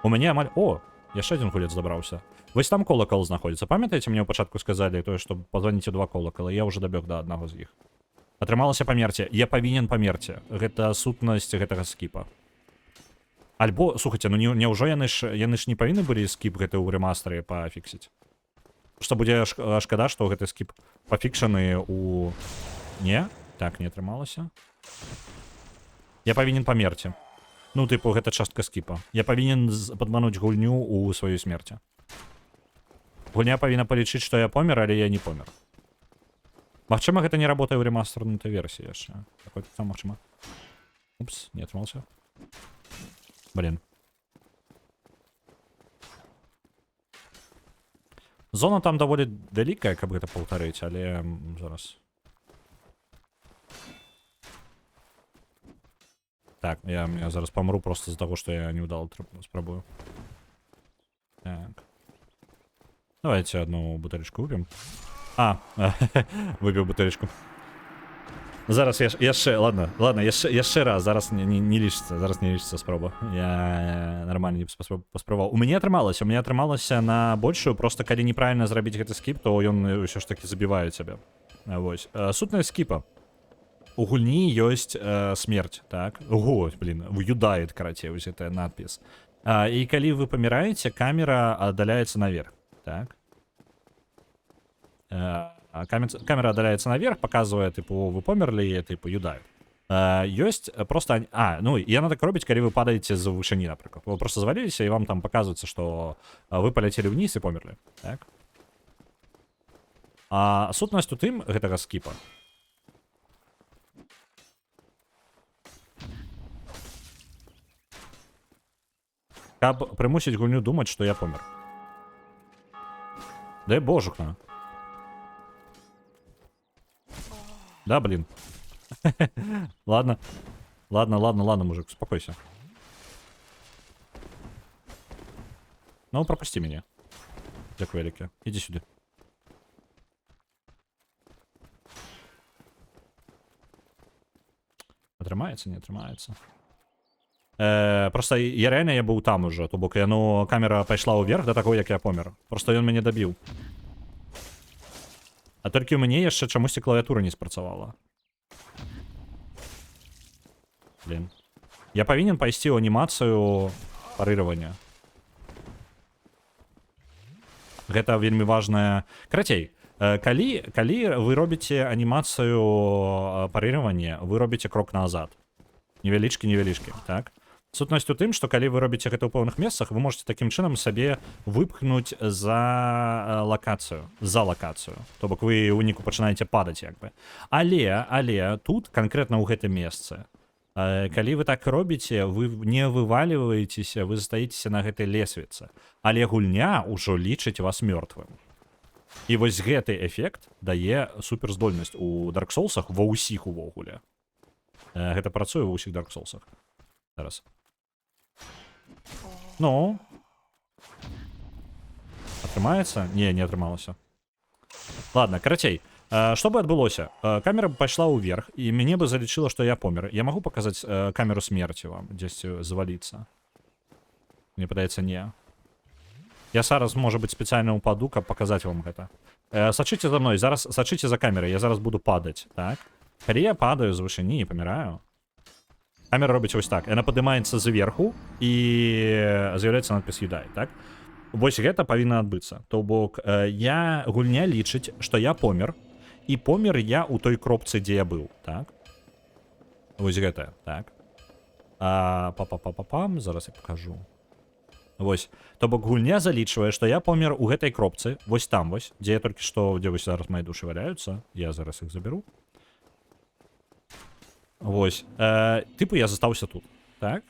У мяне амаль... О! Яшчэ адзін гулец забраўся. Вось там колакал знаходзіцца. Памятаеце, мне ў пачатку сказалі тое, што пазваніце 2 колакала. Я ўжо дабег да аднаго з іх. Атрымалася памерці. Я павінен памерці. Гэта сутнасць гэтага скіпа. Альбо, слухайте, ну няўжо яны ж не павінны былі скіп гэты ў рэмастары пафіксіць? Што будзе шкада, што гэты скіп пафікшаны у... Не? Так, не атрымалася. Я павінен памерці. Ну, тыпу, гэта частка скіпа. Я павінен падмануць гульню ў сваёй смерці. Гульня павінна палічыць, што я помер, але я не помер. Магчыма, гэта не работае ў рэмастарнутай версіі яшчэ. Такое там магчыма. Упс, не атрымалася. Блин. Зона там даволі вялікая, каб гэта паўтарыць, але зараз. Так, я зараз памру просто з-за таго, што я неўдала спрабую. Так. Давайте одну бутылечку выпьем. Выпіў бутылечку. Зараз яшчэ, ладно, яшчэ раз, зараз не лічыцца спроба. Я нормально не паспрабаваў. У мяне атрымалася на большую, просто калі неправільна зрабіць гэты скіп, то ён ўсё ж таки забівае цябе. Вось. Сутнасць скіпа. У гульні ёсць смерць, так? Ого, блин, юдает, карацей, вось гэта надпіс. І калі вы паміраеце, камера аддаляецца наверх, так? Камера отдаляется наверх, показывае, типу, вы померлі, типу, юдаю. Ёсць просто... ну, і яна так робіць, калі вы падаеце з вышыні, напрыклад. Вы просто заваліліся, і вам там паказваецца, што вы паляцелі ўніз і померлі. Так? А сутнасць у тым гэтага скіпа. Каб прымусіць гульню думаць, што я помер. Дай божухна. Да, блин. Ладно. Ладно, мужик, успокойся. Ну, пропусти меня. Дякую велике. Иди сюда. Отрымається, не отрымаецца. Просто я реально я быў там уже, то бок яно камера пайшла ўверх да таго, як я помер. Просто ён мяне дабіў. А толькі ў мяне яшчэ чамусьці клавіатура не спрацавала. Блин. Я павінен пайсці ў анімацыю парыравання. Гэта вельмі важная... Карацей, калі вы робіце анімацыю парыравання, вы робіце крок назад. Невялічкі, так? Сутнасць у тым, што калі вы робіце гэта ў пэўных месцах, вы можете такім чынам сабе выпхнуць за лакацыю. То бок вы ў выніку пачынаеце падаць, як бы. Але тут, канкрэтна ў гэтым месцы, калі вы так робіце, вы не вываліваецеся, вы застаецеся на гэтай лесвіцы. Але гульня ўжо лічыць вас мёртвым. І вось гэты эфект дае суперздольнасць у Dark Soulsах ва ўсіх увогуле. Гэта працуе ва ўсіх Dark Soulsах. Зараз. Ну. Атрымаецца? Не атрымалася. Ладно, карацей. Што бы адбылося? Камера б пайшла ўверх, і мяне бы залічыла, што я помер. Я магу паказаць камеру смерці вам, дзесьці заваліцца? Мне падаецца, не. Я зараз, можа быць, спецыяльна упаду, каб паказаць вам гэта. Сачыце за мной, зараз сачыце за камерай, я зараз буду падаць, так? Калі я падаю з вышыні і паміраю, камера робіць вось так. Яна падымаецца зверху і з'яўляецца надпіс «Юдай», так? Вось гэта павінна адбыцца. То бок, гульня лічыць, што я помер, і помер я ў той кропцы, дзе я быў, так? Вось гэта, так? Па-па-па-па-пам, зараз я пакажу. Вось. То бок гульня залічвае, што я помер у гэтай кропцы, вось там вось, дзе я толькі што, дзе вось зараз мае душы валяюцца. Я зараз іх заберу. Вось. Тыпу я застаўся тут, так?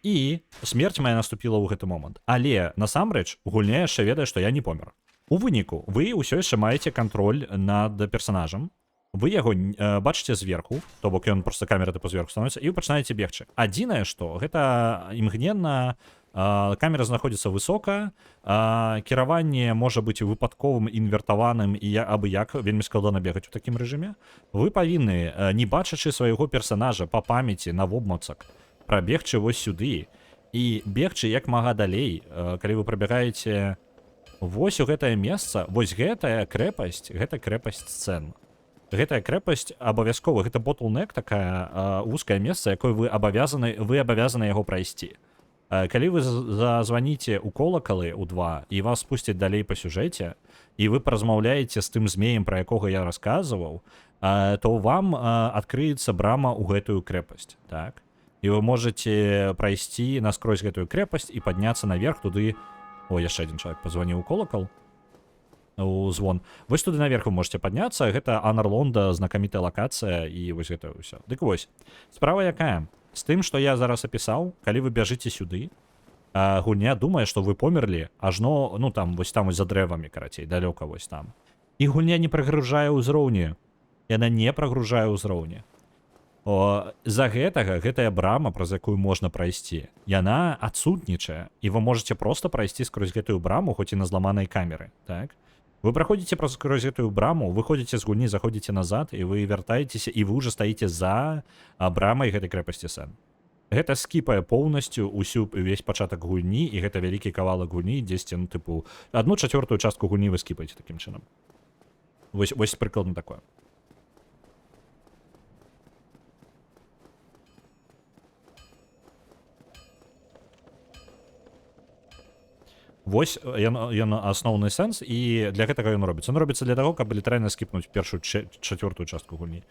І смерць моя наступіла ў гэты момант. Але, насамрэч, гульня яшчэ ведае, што я не помер. У выніку, вы ўсё яшчэ маеце кантроль над персанажам. Вы яго бачыце зверху, то бок ён проста камера тыпу зверху становіцца, і вы пачынаеце бегчы. Адзінае, што гэта імгненна камера знаходзіцца высока, кіраванне можа быць выпадковым, інвертаваным і абы як, вельмі складана бегаць у такім рэжыме. Вы павінны, не бачачы свайго персанажа па памяці на вобмацак, прабегчы вось сюды і бегчы як мага далей, калі вы прабягаеце вось у гэтае месца, вось гэтая крэпасць, гэта крэпасць сцэн. Гэтая крэпасць абавязкова, гэта ботлнек, такая вузкае месца, якое вы абавязаны яго прайсці. Калі вы зазваніце ў колакалы ў 2 і вас спусцяць далей па сюжэце, і вы паразмаўляеце з тым змеем, пра якога я расказваў, то вам адкрыецца брама ў гэтую крэпасць, так? І вы можаце прайсці наскрозь гэтую крэпасць і падняцца наверх туды. О, яшчэ адзін чалавек пазваніў у колакал. У звон. Вось туды наверх вы можете падняцца. Гэта Анарлонда, знакамітая лакацыя, і вось гэта ўсё. Дык вось. Справа якая? З тым, што я зараз апісаў, калі вы бяжыце сюды, гульня думае, што вы померлі ажно, ну там вось за дрэвамі, карацей, далёка вось там. І гульня не прагружае ўзроўні. Яна не прагружае ўзроўні. З-за гэтага гэтая брама, праз якую можна прайсці, яна адсутнічае, і вы можете проста прайсці скрозь гэтую браму, хоць і на зламанай камеры, так? Вы праходзіце скрозь гэтую браму, выходзіце з гульні, заходзіце назад, і вы вяртаецеся, і вы ўжо стаіце за брамай гэтай крэпасці Сэн. Гэта скіпае поўнасцю увесь пачатак гульні, і гэта вялікі кавалак гульні, дзесьці, ну, тыпу, 1/4 частку гульні вы скіпаеце такім чынам. Вось прыкладна такое. Вось ён асноўны сэнс, і для гэтага ён робіцца. Ён робіцца для таго, каб літаральна скіпнуць першую чацвёртую частку гульні.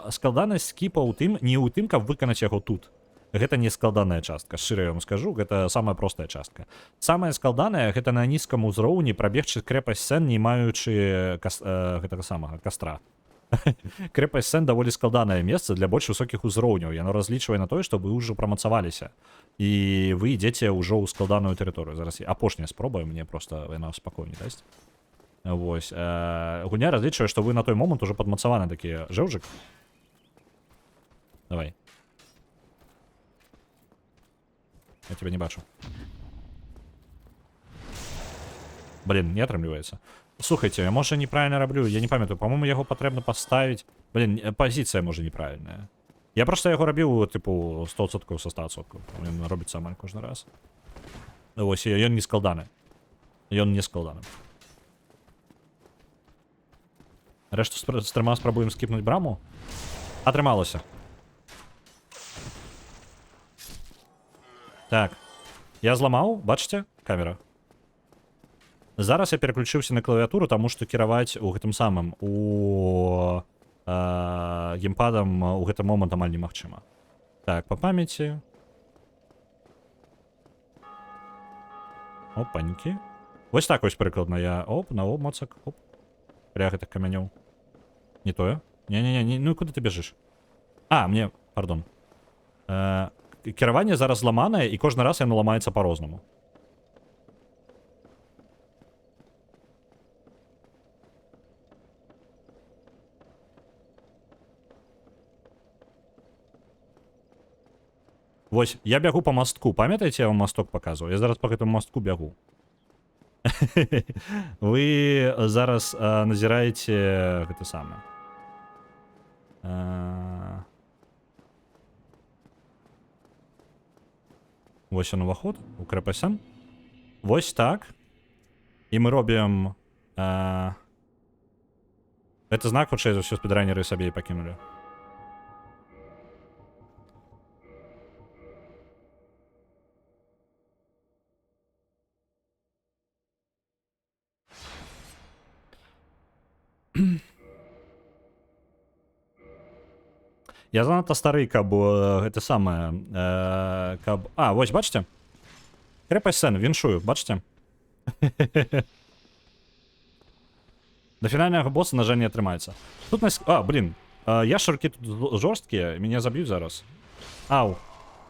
Складанасць скіпа ў тым, не ў тым, каб выканаць яго тут. Гэта не складаная частка, шчыра я вам скажу, гэта самая простая частка. Самая складаная гэта на нізкім узроўні прабегчы крэпасць Сен, не маючы гэтага самага кастра. Крэпасць Сен даволі складанае месца для больш высокіх узроўняў. Яно разлічвае на тое, што вы ўжо прамацаваліся. І вы ідзеце ўжо ў складаную тэрыторыю. Зараз апошняя спроба, мне просто яна спакойней дасць. Вось. Гульня разлічвае, што вы на той момант ужо падмацаваны такі жэўжык. Давай. Я тебя не бачу. Блин, не атрымліваецца. Слухайте, я, можа, неправильно раблю, я не памятаю, по-моему, яго патрэбна паставіць. Блин, пазіцыя, можа, неправільная. Я просто яго рабіў, типу, 100% со 100%. Ён робіцца амаль кожны раз. Вось, ён не складаны. Ён не складаны. Рэшту з трыма спрабуем скіпнуць браму. Атрымалася. Так. Я зламаў, бачыце? Камера. Зараз я переключыўся на клавіатуру, таму што кіраваць у гэтым самым у геймпадам у гэты момант амаль немагчыма. Так, па памяці. Опанькі. Вось так вось прыкладна я. Оп, на обмацак. Оп. Пря гэтых камянёў. Не тое. Не-не-не, ну куды ты бежыш? А, мне, пардон. Кіраванне зараз зламанае, і кожны раз яно ламаецца па-рознаму. Вось, я бягу по мастку. Памятаеце, я вам масток показываю? Я зараз по гэтаму мастку бягу. Вы зараз назіраеце гэта самае. Вось он уваход у крэпасць Сен. Вось так. І мы робім... Гэта знак, хутчэй за ўсё спідранеры сабе і пакінулі. Я занадта стары, каб гэта самае, каб... А, вось, бачыце? Крэпасць Сен, віншую, бачыце? До фінальнага босса, на жаль, не атрымаецца. Тут нас... А, блин, яшчаркі тут жорсткія, мяне заб'юць зараз. Ау,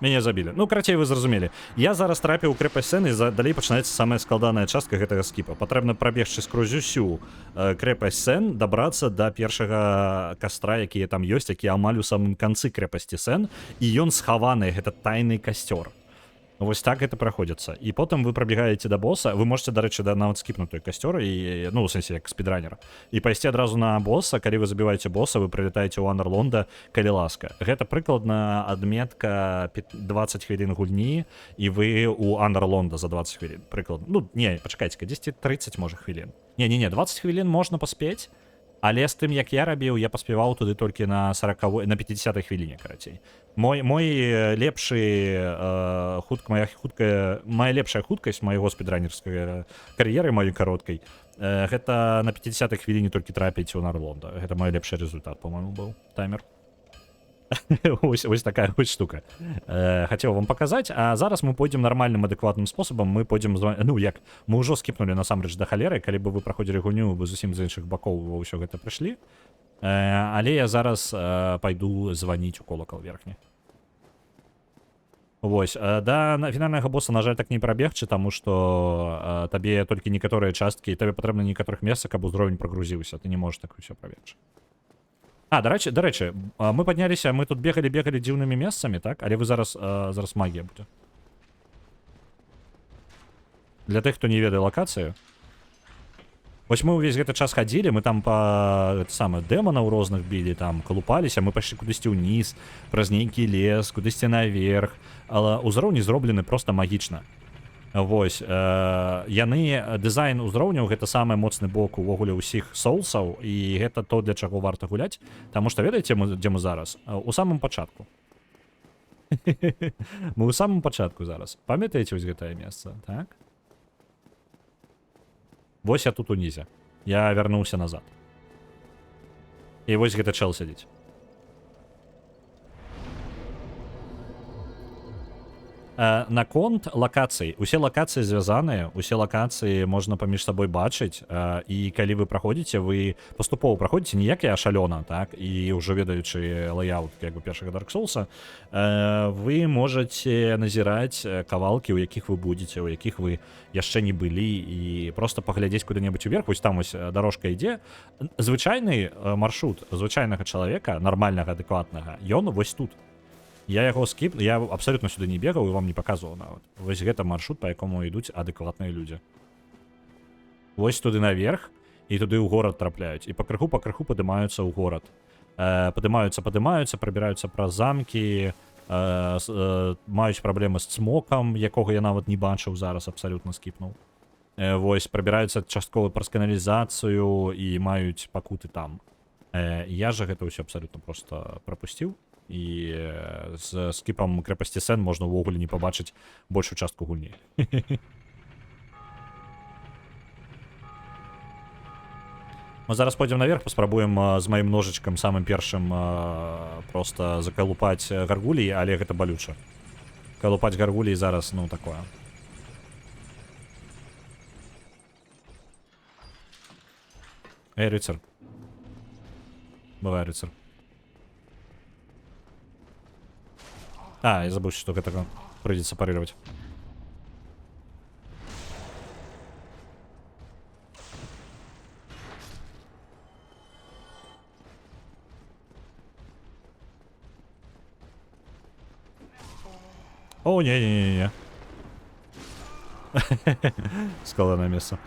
мяне забілі. Ну, карацей, вы зразумелі. Я зараз трапіў у крэпасць Сен, і далей пачынаецца самая складаная частка гэтага скіпа. Патрэбна прабегчы скрозь усю крэпасць Сен, дабрацца да першага кастра, якія там ёсць, які амаль у самым канцы крэпасці Сен, і ён схаваны, гэта тайны касцёр. Вось так гэта праходзіцца. І потым вы прабегаеце да боса, вы можете, дарэчы, нават скіпнуць той касцёр, і, ну, у сэнсе, як спідранер, і пайсці адразу на боса. Калі вы забіваеце боса, вы прылетаеце ў Андерлонда, калі ласка. Гэта прыкладна адметка 20 хвілін гульні, і вы ў Андерлонда за 20 хвілін. Прыкладна. Ну, не, пачакайце-ка, 10-30, можа, хвілін. Не, 20 хвілін можна паспець, але з тым, як я рабіў, я паспяваў туды толькі на 50-й хвіліне, карацей. Мой лепшы моя лепшая хуткасць майго спідранерскай кар'еры, маёй кароткай, гэта на 50-й хвіліне толькі трапіць у Андерлонда. Гэта мой лепшы результат, по-моему, быў таймер. Ось такая вось штука. Хацеў вам паказаць, а зараз мы пойдзем нармальным адэкватным спосабам, мы пойдзем, ну як, мы ўжо скіпнулі насамрэч да халеры, калі бы вы праходзілі гульню, вы зусім з іншых бакоў ва ўсё гэта прыйшлі. Але я зараз пайду званіць у колакал верхні. Вось, да фінальнага боса, на жаль, так не прабегчы, таму што табе толькі некаторыя часткі, табе патрэбна некаторых месцах, каб узровень прагрузіўся, ты не можаш так усё прабегчы. А, дарэчы, мы падняліся, мы тут бегалі дзіўнымі месцамі, так? Але вы зараз магія будзе. Для тых, хто не ведае лакацыю. Вось мы ўвесь гэты час хадзілі, мы там па дэманаў розных білі, там калупаліся, мы пайшлі кудысьці ўніз, праз нейкі лес, кудысьці наверх. Але ўзроўні зроблены проста магічна. Вось, дызайн узроўняў гэта самы моцны бок увогуле ўсіх соулсаў, і гэта то, для чаго варта гуляць, таму што ведаеце, дзе мы зараз? У самым пачатку. Мы ў самым пачатку зараз. Памятаеце вось гэтае месца, так? Вось я тут унізе. Я вярнуўся назад. І вось гэта чел сядзіць. Наконт лакацый. Усе лакацыі звязаныя, усе лакацыі можна паміж сабой бачыць, і калі вы праходзіце, вы паступова праходзіце, не як я шалёна, так, і ўжо ведаючы лейаут як бы першага Dark Souls'а, вы можаце назіраць кавалкі, у якіх вы будзеце, у якіх вы яшчэ не былі, і просто паглядзець куды-небудзь уверх. Вось там вось дарожка ідзе. Звычайны маршрут звычайнага чалавека, нармальнага, адэкватнага, ён вось тут. Я яго скіп, я абсалютна сюды не бегаў і вам не паказваў нават. Вось гэта маршрут, па якому ідуць адэкватныя людзі. Вось туды наверх, і туды ў горад трапляюць. І пакрыху падымаюцца ў горад. Падымаюцца, прабіраюцца праз замкі, маюць праблемы з цмокам, якога я нават не бачыў зараз, абсалютна скіпнуў. Вось, прабіраюцца часткова праз каналізацыю і маюць пакуты там. Я жа гэта ўсё абсалютна проста прапусціў. І з скіпам крэпасці Сен можна ўвогуле не пабачыць большую частку гульні. Мы зараз пойдзем наверх, паспрабуем з маім ножычкам самым першым проста закалупаць гаргулей, але гэта балюча. Калупаць гаргулей зараз, ну, такое. Эй, рыцар. Бывай, рыцар. А, я забыл, что это придется парировать. О, не-не-не-не. Скаланное место.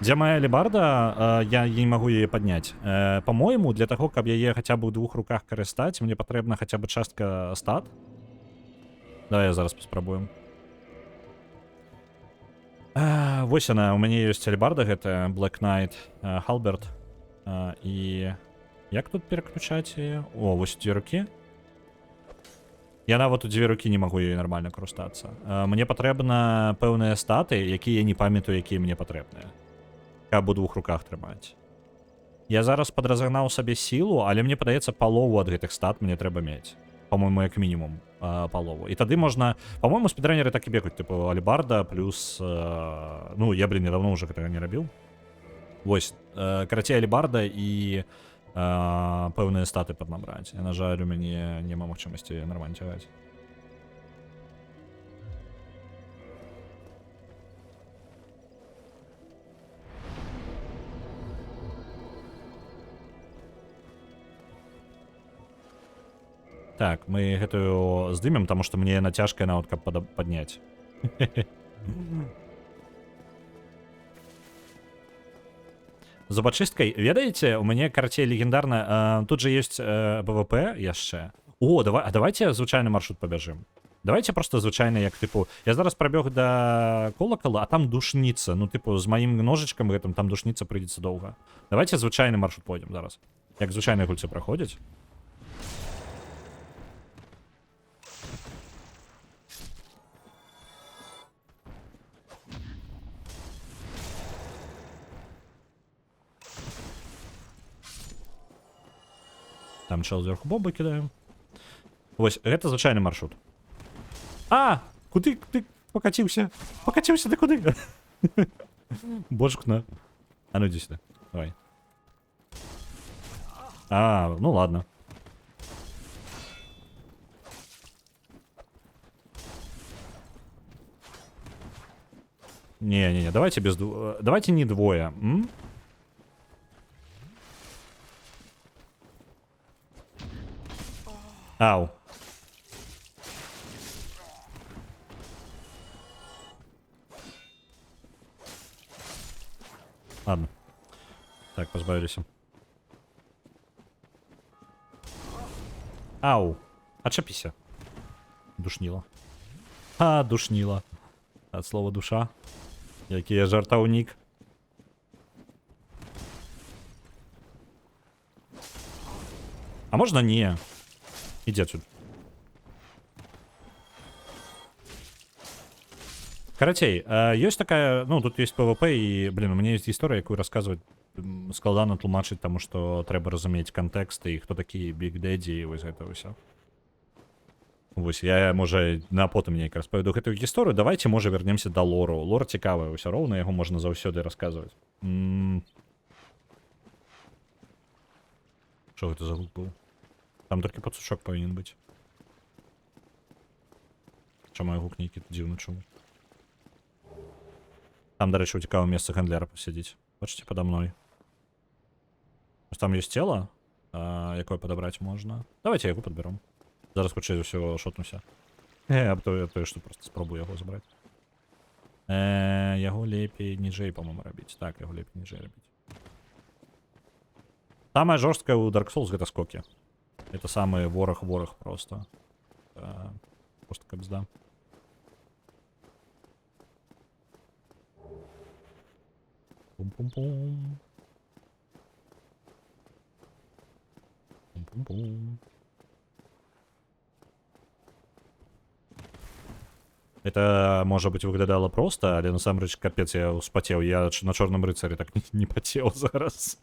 Где моя алебарда? Я не могу ее поднять. По-моему, для того, каб яе хотя бы ў двух руках карыстаць, мне патрэбна хотя бы частка стат. Давай я зараз паспрабуем. Вось она, у мяне ёсць алебарда, гэта Black Knight Halberd. І як тут пераключаць яе? О, вось дзве рукі. Я нават у дзве рукі не магу ёй нармальна карыстацца. Мне патрэбна пэўныя статы, якія я не памятаю, якія мне патрэбныя. Каб у двух руках трымаць. Я зараз падразагнаў сабе сілу, але мне падаецца палову ад гэтых стат мне трэба мець. По-моему, як мінімум палову. І тады можна, по-моему, спідрайнеры так і бегаюць, типу алебарда плюс, ну, я, блин, я давно уже гэтага не рабіў. Вось, карацей, алебарда і пэўныя статы паднабраць. На жаль, у мяне няма магчымасці нармальна цягаць. Так, мы гэтую здымем, таму што мне яна цяжкая нават каб падняць. Зубачысткай, ведаеце, у мяне карацей легендарна, тут же ёсць ПВП яшчэ. О, давайте звычайны маршрут пабяжым. Давайте просто звычайна, як тыпу, я зараз прабег да колакала, а там душніца. Ну, тыпу, з маім ножычкам гэтым там душніца прыйдзецца доўга. Давайте звычайны маршрут пойдзем зараз. Як звычайныя гульцы праходзяць. Там чел зверху бомбы кидаем. Вось, гэта звычайны маршрут. А! Куды ты покатился? Покатился ты куды? Божкна. А ну иди сюда. Давай. А, ну ладно. Не-не-не, давайте без давайте не двое. М? Ау. Ладно. Так, позбавились. Ау. Отшепися. Душнила. А, душнила. От слова душа. Який я жартовник. А можно не? Иди отсюда. Карацей, ёсць такая, ну, тут есть PvP, і, блин, у меня есть гісторыя, якую расказваць складана тлумачыць, таму што трэба разумець кантэкст і хто такі Big Daddy і вось гэта ўсё. Вось, я, можа, на потым нейк распавяду гэтую гісторыю. Давайте, можа, вернемся да лору. Лор цікавы, ўсё роўна, яго можна заўсёды расказваць. Што гэта за гук быў? Там толькі пацучок павінен быць. Чаму я гук нейкі дзіўны чуў? Там, дарэчы, у цікавым месцы гандляра пасядзіць. Бачыце, подо мной. Там ёсць цела, якое падабраць можна. Давайте яго падбяром. Зараз хутчэй ўсё шотнуся. А тое, што просто спробую яго забраць. Яго лепей ніжэй, по-моему, рабіць. Так, яго лепей ніжэй рабіць. Самае жорсткае ў Dark Souls гэта скокі. Это самы вораг просто. Просто капзда. Пум-пум-пум. Пум-пум-пум. Это, может быть, выглядало просто, але насамрэч капец, я успацеў. Я на чорным рыцары так не пацеў зараз.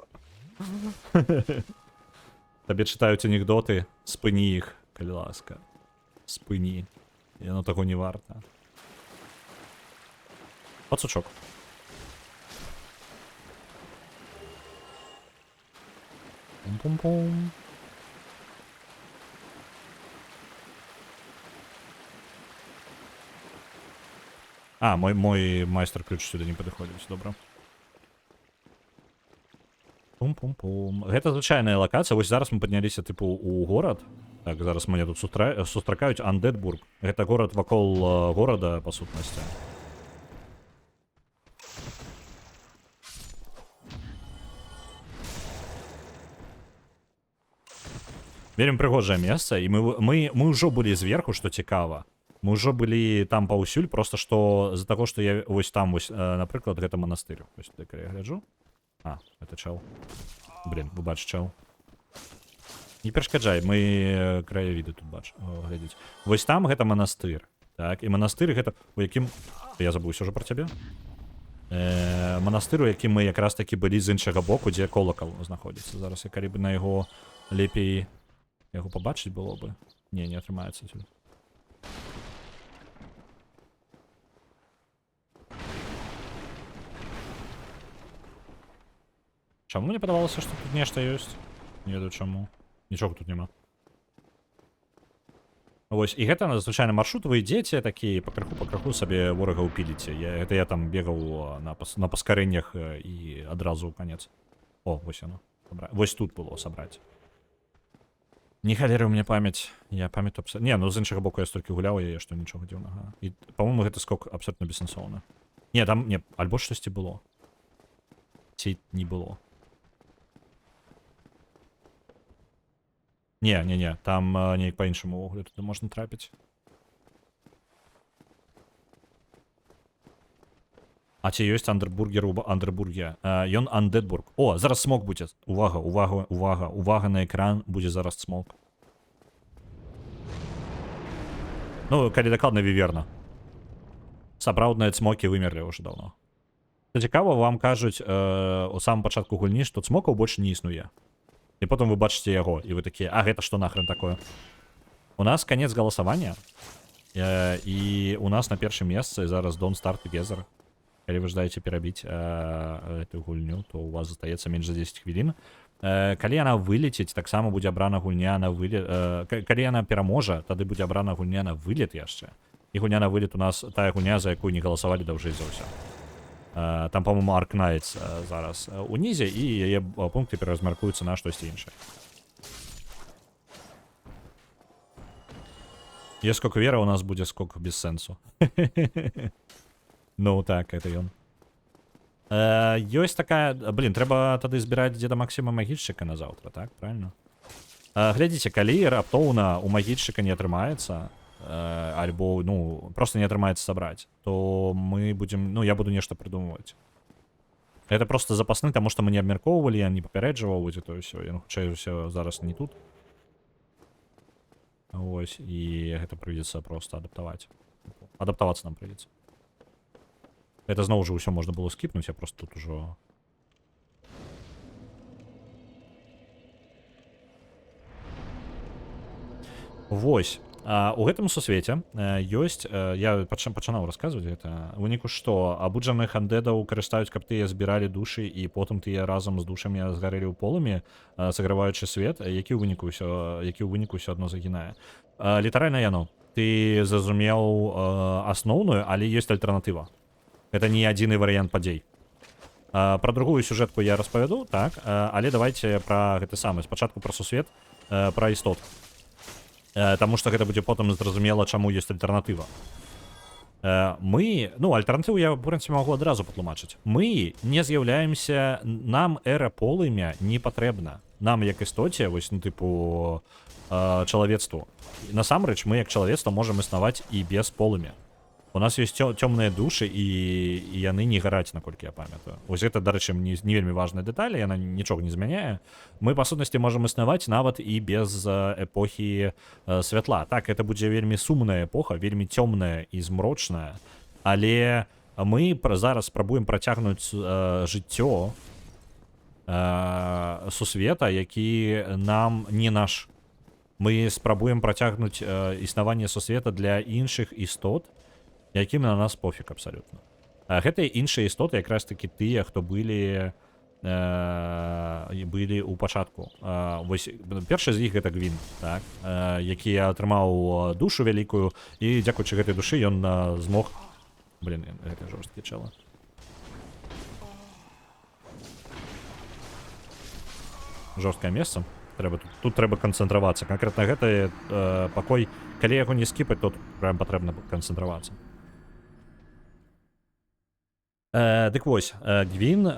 Табе чытаюць анекдоты, спыні іх, калі ласка. Спыні. Яно таго не варта. Пацучок. Пум-пум-пум. А, мой майстер-ключ сюда не падыходзіць, добра. Пум-пум-пум. Гэта звычайная лакацыя. Вось зараз мы падняліся, тыпу, у горад. Так, зараз мяне тут сустракаюць. Андедбург. Гэта горад вакол горада, па сутнасці. Вельмі прыгожае месца, і мы ўжо былі зверху, што цікава. Мы ўжо былі там паўсюль, просто што з-за таго, што я вось там, вось, напрыклад, гэта манастыр. Вось так я гляджу. А, это чел. Блин, вы бачыш чел. Не перашкаджай, мы краявіды тут глядзець. Вось там гэта манастыр. Так, і манастыр гэта, у якім... Я забыўся ўжо пра цябе. Манастыр, у якім мы якраз такі былі з іншага боку, дзе колакал знаходзіцца. Зараз я калі бы на яго лепей яго пабачыць было бы. Не атрымаецца цюль. Чаму мне падавалася, што тут нешта ёсць? Не ведаю чаму. Нічога тут няма. Вось, і гэта звычайны маршрут, вы ідзеце такі, пакрыху сабе ворагаў піліце. Гэта я там бегаў на паскарэннях і адразу ў канец. О, вось яно. Вось тут было сабраць. Не халеры ў мне памяць. Я памятаю абсолютно... Не, ну з іншага боку я столькі гуляў яе, што нічога дзіўнага. І, па-моему, гэты скок абсолютно бессэнсоўны. Не, там, не, альбо штосьці было. Ці не было. Не, там неяк па-іншаму ўвогуле туды можна трапіць. А ці ёсць андербургер у андербурге? Ён андедбург. О, зараз смок будзе. Увага на экран, будзе зараз смок. Ну, калі дакладна віверна. Сапраўдныя цмокі вымерлі ўжо даўно. Цікава, вам кажуць у самым пачатку гульні, што цмокаў больш не існуе. І потом вы бачыце яго, і вы такія, а гэта што нахрен такое? У нас конец галасавання, і у нас на першым месцы зараз Don't Start Together. Калі вы жадаеце перабіць эту гульню, то у вас застаецца менш за 10 хвілін. Калі яна вылеціць, таксама будзе абрана гульня на вылет. Калі яна пераможа, тады будзе абрана гульня на вылет яшчэ. І гульня на вылет у нас тая гульня, за якую не галасавалі даўжэй за ўсё. Там, по-моему, Arknights зараз унізе, і яе пункты пераразмяркуюцца на штосьці іншае. Є скок вера, у нас будзе скок без сэнсу. Ну так, это ён. Ёсць такая... Блин, трэба тады збіраць дзеда Максіма магіччыка на заўтра, так? Правильно? Глядзіце, калі раптоўна у магіччыка не атрымаецца, альбо, ну, просто не атрымаецца сабраць, то мы будем, ну, я буду нешта придумываць. Это просто запасны, таму што мы не абмяркоўвалі, я не папярэджваў, і то ўсё, я хутчэй ўсё зараз не тут. Вось, і гэта прыйдзецца просто адаптаваць. Адаптавацца нам прыйдзецца. Это зноў жа ўсё можна было скіпнуць, я просто тут ужо... Вось. У гэтым сусвеце ёсць, я пачынаў расказваць гэта, у выніку што абуджаных андэдаў карыстаюць, каб тыя збіралі душы, і потым тыя разам з душамі згарэлі ў полымі, саграваючы свет, які ў выніку ўсё адно загінае. Літаральна яно. Ты зразумеў асноўную, але ёсць альтэрнатыва. Гэта не адзіны варыянт падзей. Пра другую сюжэтку я распавяду, так, але давайте пра гэты самы, спачатку пра сусвет, пра істот. Таму што гэта будзе потым зразумела, чаму ёсць альтэрнатыва. Мы, ну, альтэрнатыву я, в прынцыпе, магу адразу патлумачыць. Мы не з'яўляемся, нам эра полымя не патрэбна. Нам, як істоце, вось, ну, тыпу, чалавецтву. Насамрэч, мы, як чалавецтва, можам існаваць і без полымя. У нас ёсць цёмныя душы, і яны не гараць, наколькі я памятаю. Вось гэта, дарэчы, не вельмі важная дэталь, яна нічога не змяняе. Мы, па сутнасці, можам існаваць нават і без эпохі святла. Так, это будзе вельмі сумная эпоха, вельмі цёмная і змрочная, але мы зараз спрабуем працягнуць жыццё сусвета, які нам не наш. Мы спрабуем працягнуць існаванне сусвета для іншых істот, якім на нас пофіг абсалютна. Гэтыя іншыя істоты якраз такі тыя, хто былі ў пачатку. Вось першы з іх гэта Гвін, так, які атрымаў душу вялікую, і дзякуючы гэтай душы ён змог... Блін, гэта жорсткі чэла. Жорсткае месца. Тут трэба канцэнтравацца. Канкрэтна гэты пакой, калі яго не скіпаць, то прям патрэбна канцэнтравацца. Дык вось, Гвін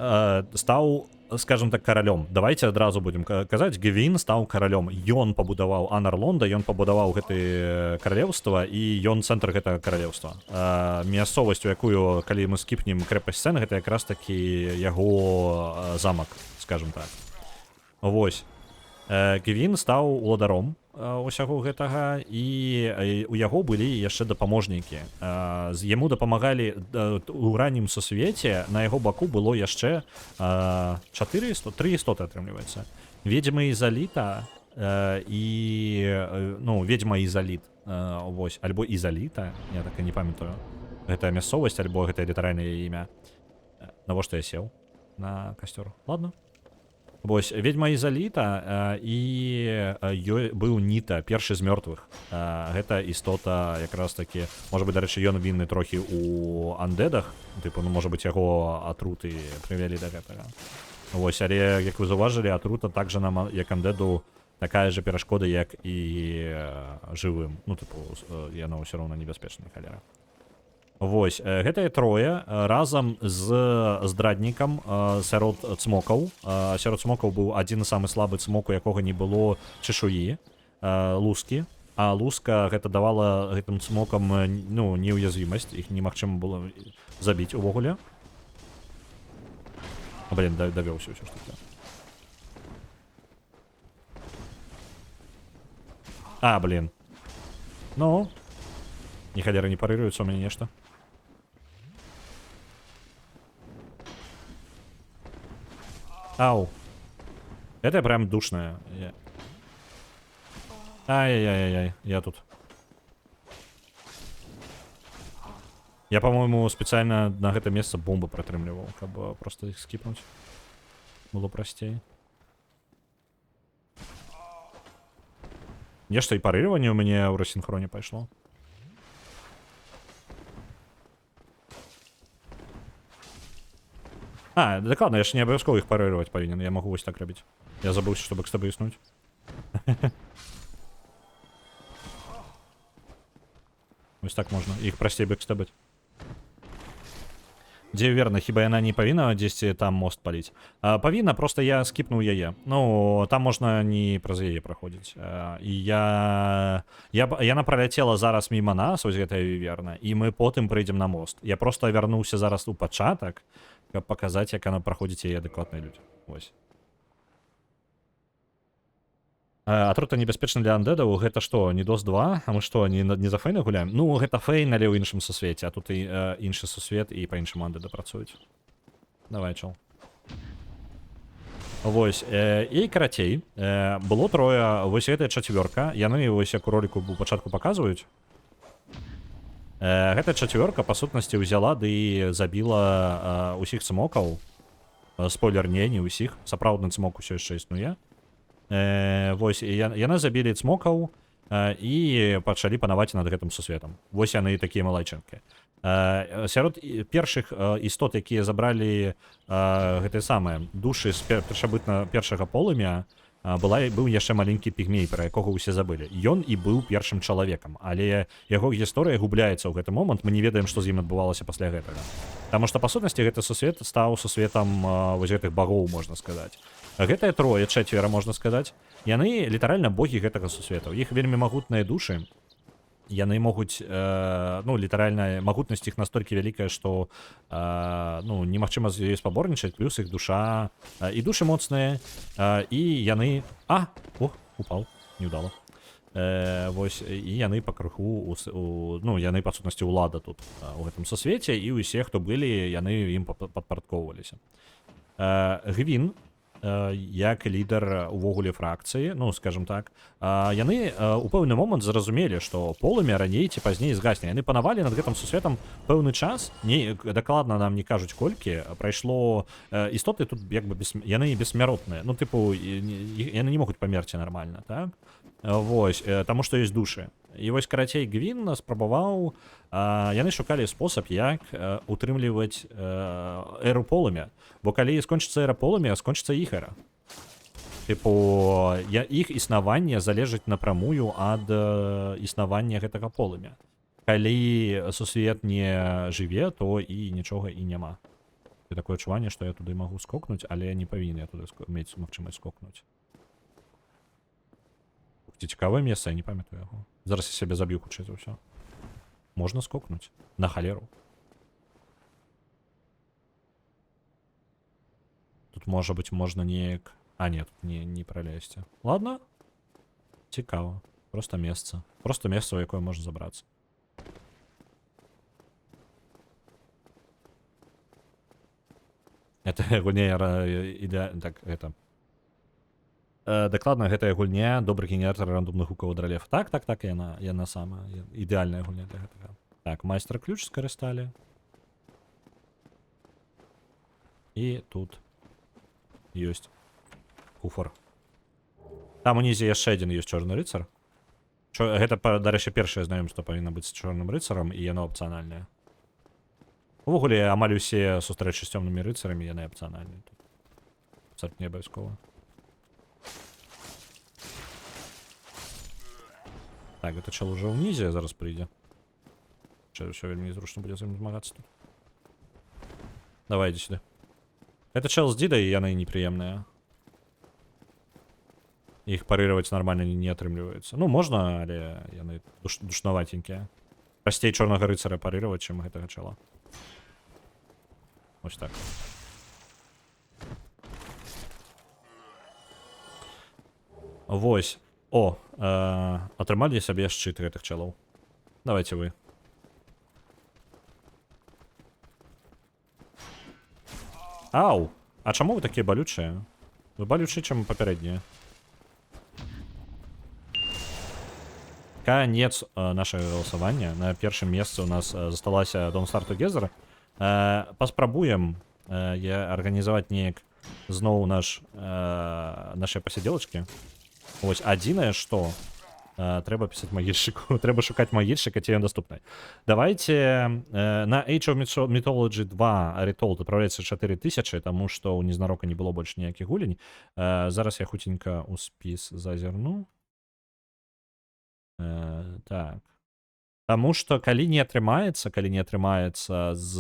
стаў, скажем так, каралём. Давайте адразу будем казаць, Гвін стаў каралём. Ён пабудаваў Анарлонда, ён пабудаваў гэты каралеўства, і ён цэнтр гэтага каралеўства. Мясцовасць, у якую, калі мы скіпнем крэпасць Сен, гэта якраз такі яго замак, скажем так. Вось. Гвін стаў уладаром усяго гэтага, і у яго былі яшчэ дапаможнікі. Яму дапамагалі у раннім сусвеце, на яго баку было яшчэ 3 істоты, атрымліваецца. Ведьма Ізаліта і... ну, ведьма Ізаліт. Вось, альбо Ізаліта, я так і не памятаю. Гэта мясцовасць, альбо гэта літаральнае імя. Навошта я сеў на касцёр? Ладно. Вось, ведьма Ізаліта, і ёй быў Ніта, першы з мёртвых. Гэта істота якраз такі, можа быць, дарэчы, ён вінны трохі у андэдах, тыпу, ну, можа быць, яго атруты прывялі да гэтага. Вось, але, як вы заўважылі, атрута также нам, як андэду, такая же перашкода, як і жывым. Ну, тыпу, яно ўсё роўна небяспечная халера. Вось, гэтыя трое разам з здраднікам сярод цмокаў. Сярод цмокаў быў адзін самы слабы цмок, у якога не было чешуі, лускі. А луска гэта давала гэтым цмокам, ну, неуязвімасць, іх немагчыма было забіць увогуле. Блин, давёўся ўсё ж таки. Блин. Ну, ні халера не парыруецца у мяне нешта. Ау. Это прям душное. Ай-яй-яй-яй, я тут. Я, по-моему, специально на это место бомбы протрымліваў, каб просто их скипнуть. Было простей. Нешта і парыривание у меня ў рассинхроне пайшло. Так ладно, я ж не абавязкова іх парыраваць павінен, я могу вось так рабіць. Я забыўся, чтобы к табе існуць. Вось так можна, іх прасцей бэкстабаць. Дзе верна, хіба яна не павінна дзесьці там мост паліць? Павінна, просто я скіпнуў яе. Ну, там можна не праз яе праходзіць. І яна праляцела зараз міма нас, вось гэтая віверна, і мы потым прыйдзем на мост. Я просто вярнуўся зараз у пачатак, каб паказаць, як яна праходзіць яе адэкватныя людзі. Вось. Атрута небяспечна для андэдаў, гэта што, не DOS 2, а мы што, не за фэйна гуляем? Ну, гэта фэйн, але ў іншым сусвеце, а тут і іншы сусвет і па-іншаму андэды працуюць. Давай, чел. Вось, і карацей, было трое, вось гэтая чацвёрка, яны вось як у роліку у пачатку паказваюць. Гэта чацвёрка, па сутнасці, ўзяла ды і забіла усіх цмокаў. Спойлер, не ўсіх, сапраўдны цмок усё яшчэ існуе. Вось, яны забілі цмокаў і пачалі панаваць над гэтым сусветам. Вось яны такія малайчынкі. Сярод першых істот, якія забралі гэтыя самыя душы з першабытна першага полымя, быў яшчэ маленькі пігмей, пра якога ўсе забылі. Ён і быў першым чалавекам, але яго гісторыя губляецца ў гэты момант, мы не ведаем, што з ім адбывалася пасля гэтага. Таму што, па сутнасці, гэты сусвет стаў сусветам вось гэтых багоў, можна сказаць. Гэтыя трое, чацвера, можна сказаць, яны літаральна богі гэтага сусвета. У іх вельмі магутныя душы. Яны могуць, ну, літаральна, магутнасць іх настолькі вялікая, што, ну, немагчыма з ёй спаборнічаць, плюс іх душа, і душы моцныя, і яны... упаў, неўдала. Вось, і яны пакрыху, ну, яны, па сутнасці, ўлада тут, у гэтым сусвеце, і ўсе, хто былі, яны ім падпарадкоўваліся. Гвін, як лідар увогуле фракцыі, ну, скажем так, яны у пэўны момант зразумелі, што полымя раней ці пазней згасне. Яны панавалі над гэтым сусветам пэўны час, дакладна нам не кажуць колькі, прайшло істоты тут як бы яны бессмяротныя. Ну, тыпу, яны не могуць памерці нармальна, так? Вось, таму што ёсць душы. І вось, карацей, Гвін спрабаваў, яны шукалі спосаб, як утрымліваць эру полымя. Бо калі скончыцца эра полымя, скончыцца іх эра. Тыпу, іх існаванне залежыць напрамую ад існавання гэтага полымя. Калі сусвет не жыве, то і нічога і няма. І такое адчуванне, што я туды магу скокнуць, але не павінен я туды мець магчымасць скокнуць. Цікавае месца, я не памятаю яго. Зараз я сябе заб'ю хутчэй за ўсё. Можна скокнуць. На халеру. Тут, можа быць, можна неяк... не, тут не пролезці. Ладно. Цікава. Просто месца. Просто месца, у якое можна забрацца. Это гульня ідэальна... Так, это... Дакладна, гэтая гульня добры генератор рандомных гукаў ад рэлефа. Так, яна самая ідэальная гульня для гэтага. Так, майстар-ключ скарысталі. І тут ёсць куфар. Там унізе яшчэ адзін ёсць чорны рыцар. Гэта, дарэчы, першае знаёмства павінна быць з чорным рыцарам, і яно апцыянальнае. Увогуле, амаль усе сустрэчы з цёмнымі рыцарамі, яны апцыянальныя. Абсалютна не абавязкова. Так, гэта чел уже ўнізе зараз прыйдзе. Ўсё вельмі незручна будзе з ім змагацца тут. Давай, ідзі сюды. Это чел з дзідай, яны непрыемныя. Іх парыраваць нармальна не атрымліваецца. Ну, можна, але яны душнаватенькія. Прасцей чорнага рыцара парыраваць, чым гэтага чела. Ось так. Вось. Атрымалі сабе шчыт гэтых чалоў. Давайте вы. Ау! А чаму вы такія балючыя? Вы балючыя, чым папярэднія. Конец нашего голосования. На першым месцы у нас засталася Don't Start Together. Паспрабуем арганізаваць неяк зноў нашыя пасядзелачкі. Вось адзінае, што трэба пісаць магільшчыку, трэба шукаць магільшчыка, ці ён даступны. Давайте на Age of Mythology 2 Retold адпраўляецца 4000, таму што ў незнарока не было больш ніякіх гулень. Зараз я хуценька ў спіс зазірну. Так. Таму што калі не атрымаецца з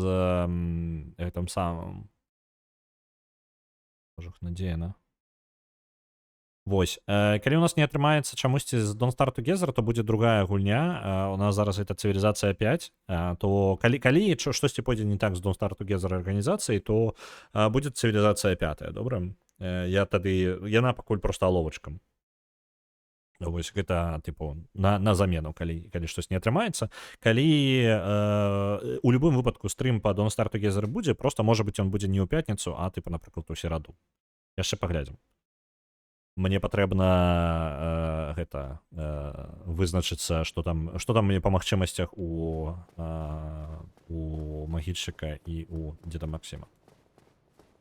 гэтым самым... Божух, надзеяна. Вось, калі у нас не атрымаецца чамусьці з Don't Start Together, то будзе другая гульня. У нас зараз гэта цывілізацыя 5, то калі штосьці пойдзе не так з Don't Start Together арганізацыяй, то будзе цывілізацыя 5, добра? Яна пакуль проста аловачкам. Вось гэта тыпу на замену калі штось не атрымаецца калі у любым выпадку стрым по Don't Starve Together будзе просто можа быть он будзе не ў пятніцу а тыпу напрыклад у сераду яшчэ паглядзім мне патрэбна вызначыцца что там мне па магчымасцях у магільшчыка і у дзеда Максіма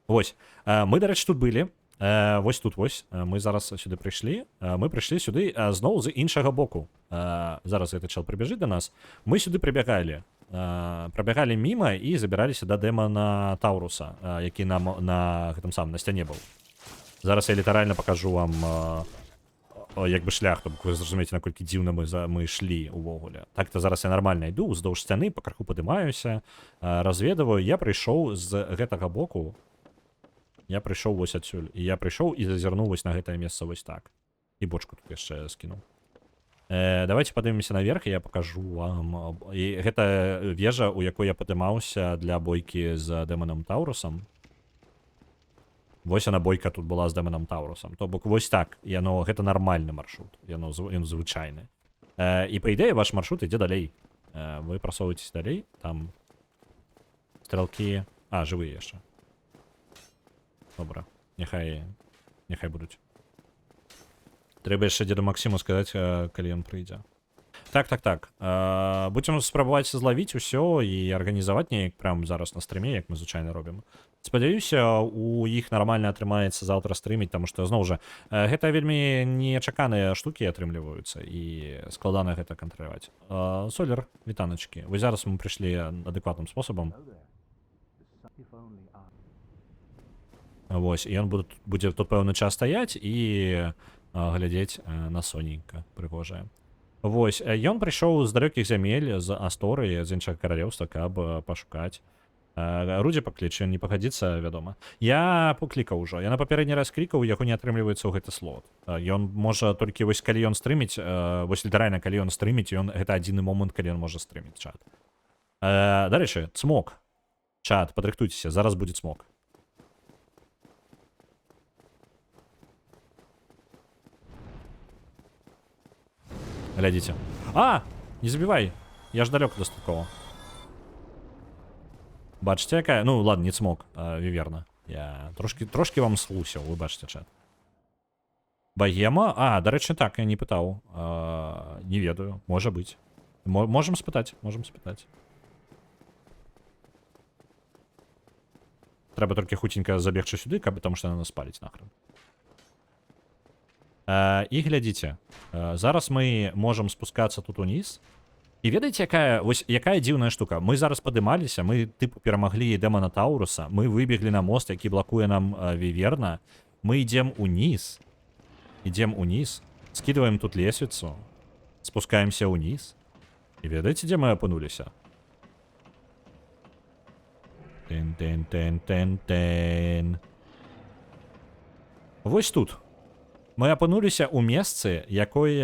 вось мы дарэчы тут былі вось тут вось мы зараз сюды прыйшлі мы прыйшлі сюды зноў з іншага боку зараз гэты чал прыбяжыць да нас мы сюды прабягалі міма і забіраліся да дэмана Тауруса які нам на гэтым самым на сцяне быў зараз я літаральна пакажу вам як бы шлях то вы зразумееце наколькі дзіўна мы ішлі увогуле так-то зараз я нармальна іду уздоўж сцяны па краху падымаюся разведваю я прыйшоў з гэтага боку я прыйшоў вось адсюль і я прыйшоў і зазірнуў вось на гэтае месца вось так і бочку тут яшчэ скінуў давайте падымемся наверх і я пакажу вам і гэта вежа у якой я падымаўся для бойкі з дэманам Таурусам вось яна бойка тут была з дэманам Таурусам то бок вось так яно гэта нармальны маршрут ён звычайны і па ідэі ваш маршрут ідзе далей вы прасоўваецесь далей там стрэлкі жывыя яшчэ добра няхай будуць трэба яшчэ дзеду Максіму сказаць калі ён прыйдзе так будзем спрабаваць злавіць усё і арганізаваць неяк прям зараз на стрыме як мы звычайна робім спадзяюся у іх нармальна атрымаецца заўтра стрыміць таму што зноў жа гэта вельмі нечаканыя штукі атрымліваюцца і складана гэта кантраляваць Солер вітаначкі вы зараз мы прыйшлі адэкватным спосабам вось і ён будзе тут пэўны час стаяць і глядзець на сонейка прыгожае вось ён прыйшоў з далёкіх зямель з Асторыі з іншага каралеўства каб пашукаць Рудзі паклічы не пагадзіцца вядома я паклікаў ужо я на папярэдні раз клікаў яго не атрымліваецца ў гэты слот ён можа толькі вось калі ён стрыміць вось літаральна калі ён стрыміць ён гэта адзіны момант калі ён можа стрыміць чат дарэчы цмок чат падрыхтуйцеся зараз будзе цмок глядзіце не забівай я ж далёка дастаткова бачыце якая ну ладно не цмок віверна я трошки вам слусіў вы бачыце чат богема дарэчы так я не пытаў не ведаю можа быць можем спытаць трэба толькі хуценька забегчы сюды каб там што нас спаліць нахрен і глядзіце зараз мы можам спускацца тут уніз і ведаеце якая дзіўная штука мы зараз падымаліся мы тыпу перамаглі дэмана Тауруса мы выбеглі на мост які блакуе нам віверна мы ідзем уніз скидываем тут лесвіцу спускаемся ўніз і ведаеце дзе мы апынуліся вось тут мы апынуліся ў месцы якое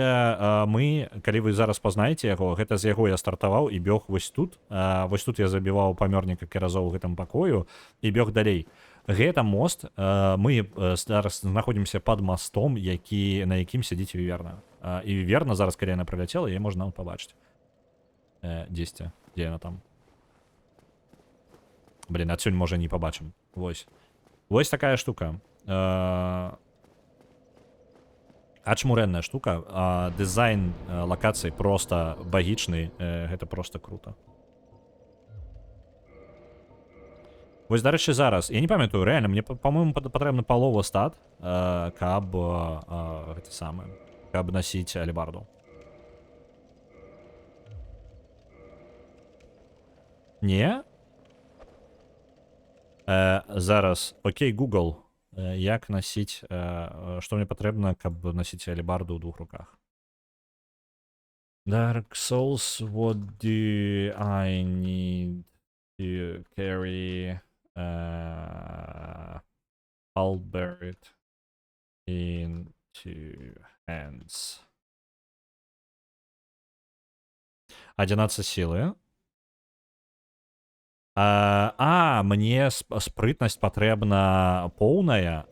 мы калі вы зараз пазнаеце яго гэта з яго я стартаваў і бёг вось тут я забіваў памёр некалькі разоў у гэтым пакою і бёг далей гэта мост мы зараз знаходзімся пад мастом на якім сядзіць віверна і віверна зараз калі яна праляцела яе можна пабачыць дзесьці дзе яна там адсюль можа не пабачым вось такая штука ачмурэнная штука дызайн лакацыі просто багічны гэта просто круто вось дарэчы зараз я не памятаю рэальна мне по-моему патрэбна палова стат каб гэта самае каб насіць алебарду не зараз окей Google як насіць што мне патрэбна каб насіць алебарду ў двух руках Dark Souls what do I need to carry halberd in two hands 11 сілы мне спрытнасць патрэбна поўная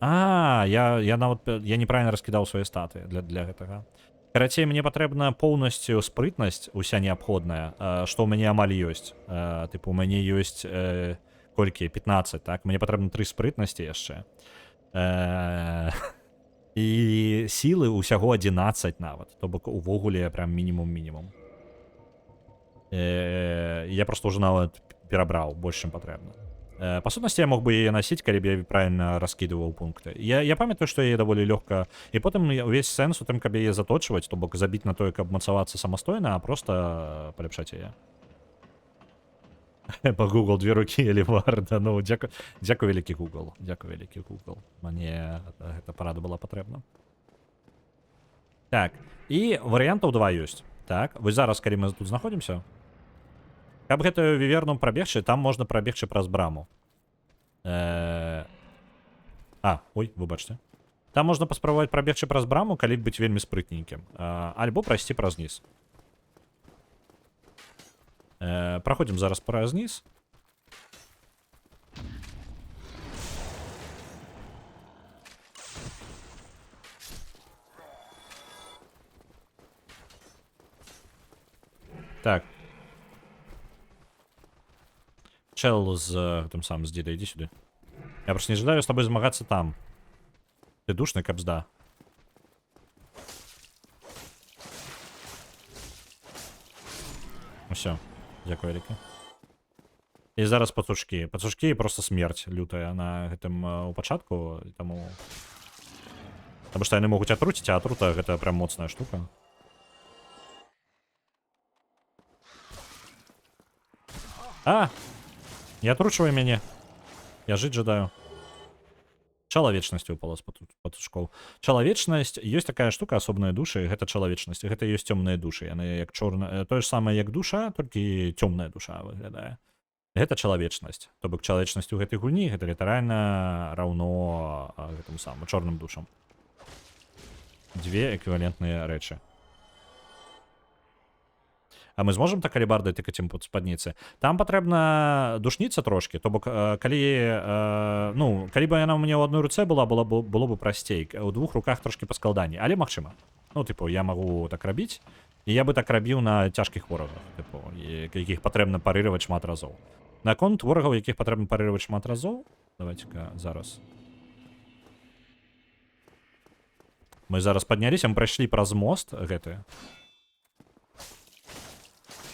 я неправільна раскідаў свае статы для гэтага Карацей, мне патрэбна поўнасцю спрытнасць уся неабходная, што ў мяне амаль ёсць. Тыпу, у мяне ёсць колькі 15, так? Мне патрэбна 3 спрытнасці яшчэ. І сілы ўсяго 11 нават. То бок увогуле прям мінімум. Я просто уже нават перабраў больш, чым патрэбна. Па сутнасці, я мог бы яе насіць, калі б я правільна раскідываў пункты. Я памятаю, што яе даволі лёгка, і потым увесь сэнс у тым, каб яе заточваць, то бок забіць на тое, каб мацавацца самастойна, а просто паляпшаць яе. Па Google 2 рукі Эліварда. Ну, дзякуй вялікі Google. Дзякуй вялікі Google. Мне гэта парада была патрэбна. Так, і варыянтаў 2 ёсць. Так, вось зараз, калі мы тут знаходзімся, каб гэтую віверну прабегчы, там можна прабегчы праз браму. Ой, выбачце. Там можна паспрабаваць прабегчы праз браму, калі быць вельмі спрытненькім. Альбо прайсці праз ніз. Праходзім зараз праз ніз. Так. Чел з тым самым з дзеда, ідзі сюды. Я просто не жадаю з тобой змагацца там. Ты душны, кабзда. Усё. Дзякуй вялікі. І зараз пацушкі. Пацушкі просто смерць лютая на гэтым у пачатку, таму... Таму што яны могуць атруціць, а атрута гэта прям моцная штука. Не атручвай мяне. Я жыць жадаю. Чалавечнасць выпала з патушкоў. Чалавечнасць, ёсць такая штука, асобныя душы, гэта чалавечнасць. Гэта ёсць цёмныя душы. Яны як чорная, тое ж самае як душа, толькі цёмная душа выглядае. Гэта чалавечнасць. То бок чалавечнасць у гэтай гульні гэта літаральна раўно гэтым самым чорным душам. 2 эквівалентныя рэчы. А мы зможам так алебардай тыкаць ім пад спадніцы? Там патрэбна душніцца трошкі, то бок калі бы яна ў мяне ў адной руцэ было бы прасцей. У 2 руках трошкі паскалданей, але магчыма. Ну, тыпу, я магу так рабіць, і я бы так рабіў на цяжкіх ворагах, тыпу, якіх патрэбна парыраваць шмат разоў. Наконт ворагаў, якіх патрэбна парыраваць шмат разоў, давайте-ка зараз. Мы зараз падняліся, мы прайшлі праз мост гэты.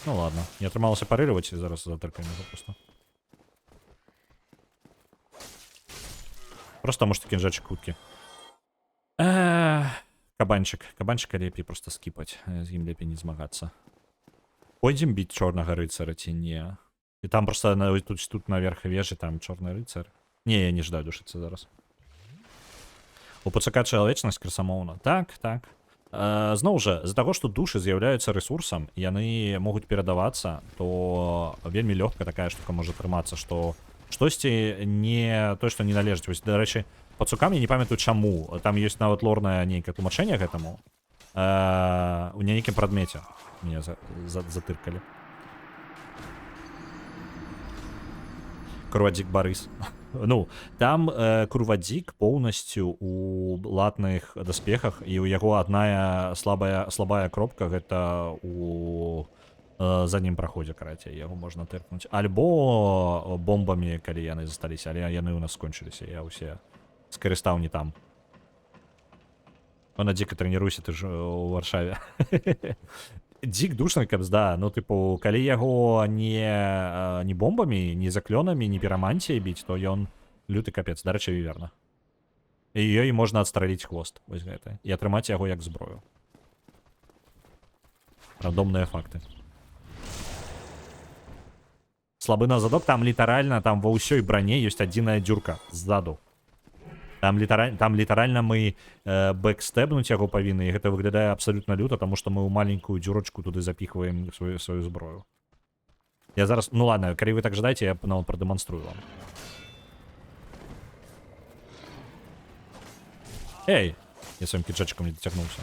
Ну ладно, не атрымалася парыраваць, і зараз затыркаем яго просто. Просто таму што кінжачык хуткі. Кабанчыка лепей просто скіпаць, з ім лепей не змагацца. Пойдзем біць чорнага рыцара ці не? І там просто тут наверх вежы, там чорны рыцар. Не, я не жадаю душыцца зараз. У ПЦК чалавечнасць красамоўна. Так. Зноў жа, з-за таго, што душы з'яўляюцца рэсурсам, яны могуць перадавацца, то вельмі лёгка такая штука можа трымацца, што штосьці не тое, што не належыць. Вось, дарэчы, пацукам я не памятаю чаму. Там ёсць нават лорнае нейкае тлумачэнне гэтаму. У нейкім прадмеце мяне затыркалі. Курвадзік Барыс. Ну, там Курвадзік поўнасцю у латных даспехах, і ў яго адная слабая кропка, гэта у заднім праходзе, карацей, яго можна тыркнуць. Альбо бомбамі, калі яны засталіся, але яны ў нас скончыліся, я ўсе скарыстаў не там. Вона дзіка трэніруйся, ты ж у Варшаве. Дзік душны кабзда, ну тыпу, калі яго не бомбамі, не заклёнамі, не пірамантіяй біць, то ён люты капец, дарэчы, віверна. І ёй можна адстраліць хвост, вось гэта, і атрымаць яго як зброю. Рандомныя факты. Слабы на задок, там літаральна, там ва ўсёй броне ёсць адзіная дзюрка ззаду. Там літаральна мы бэкстэбнуць яго павінны, і гэта выглядае абсалютна люта, таму што мы ў маленькую дзюрочку туды запіхваем сваю зброю. Я зараз, ну ладно, калі вы так жадаеце, я нават прадэманструю вам. Эй! Я сваім кіджачкам не дацягнуўся.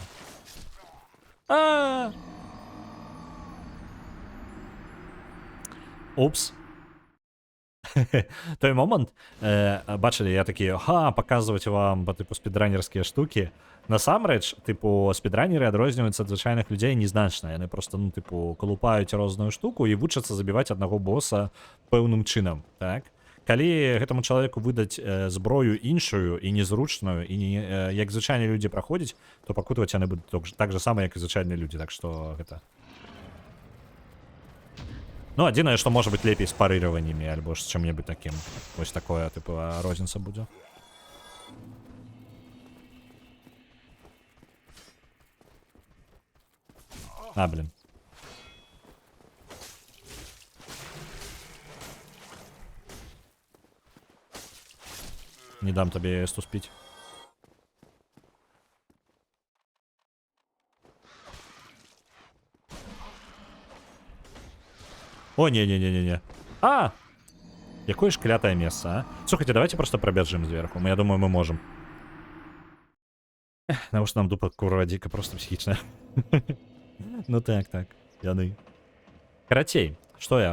Упс. той момент, бачили, я такий, показувати вам, типу, спідранерські штуки. Насамрэч, типу, спідранери адрозніваюцца ад звычайных людзей незначна. Яны просто, ну, типу, колупаюць розную штуку і вучацца забіваць аднаго боса пэўным чынам, так? Калі гэтаму чалавеку выдаць зброю іншую і незручную, і не, як звычайныя людзі праходзяць, то пакутаваць яны будуць так же сама, як і звычайныя людзі, так што гэта... Ну, адзінае, што можа быць лепей з парыраваннямі, альбо з чым-небудзь такім. Вось такое, типу, розніца будзе. Блин. Не дам тебе стуспить. О, не-не-не-не-не. Якое ж клятое место, а? Слушайте, давайте просто пробежим сверху. Я думаю, мы можем. Потому что нам дупа курва дико просто психичная. Ну так, яны. Карацей, што я?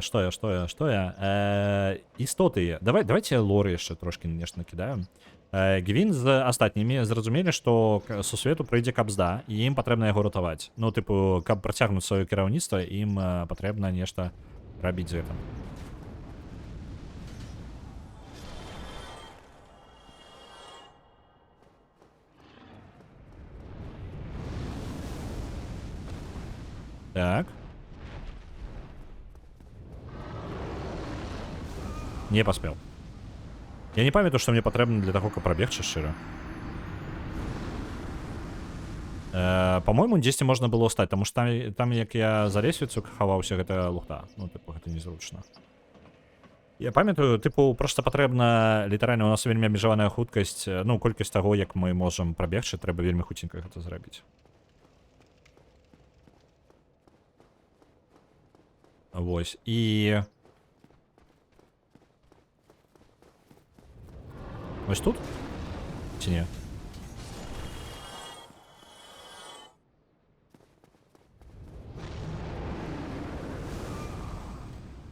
Істоты. Давайте лоры яшчэ трошки нешта накідаем. Гвін з астатнімі зразумелі, што сусвету прыйдзе кабзда, і ім патрэбна яго ратаваць. Ну, типу, каб працягнуць сваё кіраўніцтва, ім патрэбна нешта рабіць з гэтым. Так. Не поспел. Я не памятаю, что мне патрэбна для того, каб прабегчы шчыра. По-моему, дзесьці можна было стаць, таму што там як я за лесвіцу хаваўся, гэта лухта. Ну, типу, гэта незручна. Я памятаю, типу, просто патрэбна, літаральна, у нас вельмі абмежаваная хуткасць, ну, колькасць таго, як мы можам прабегчы, трэба вельмі хуценька гэта зрабіць. Вось, і... Вось тут? Ці не?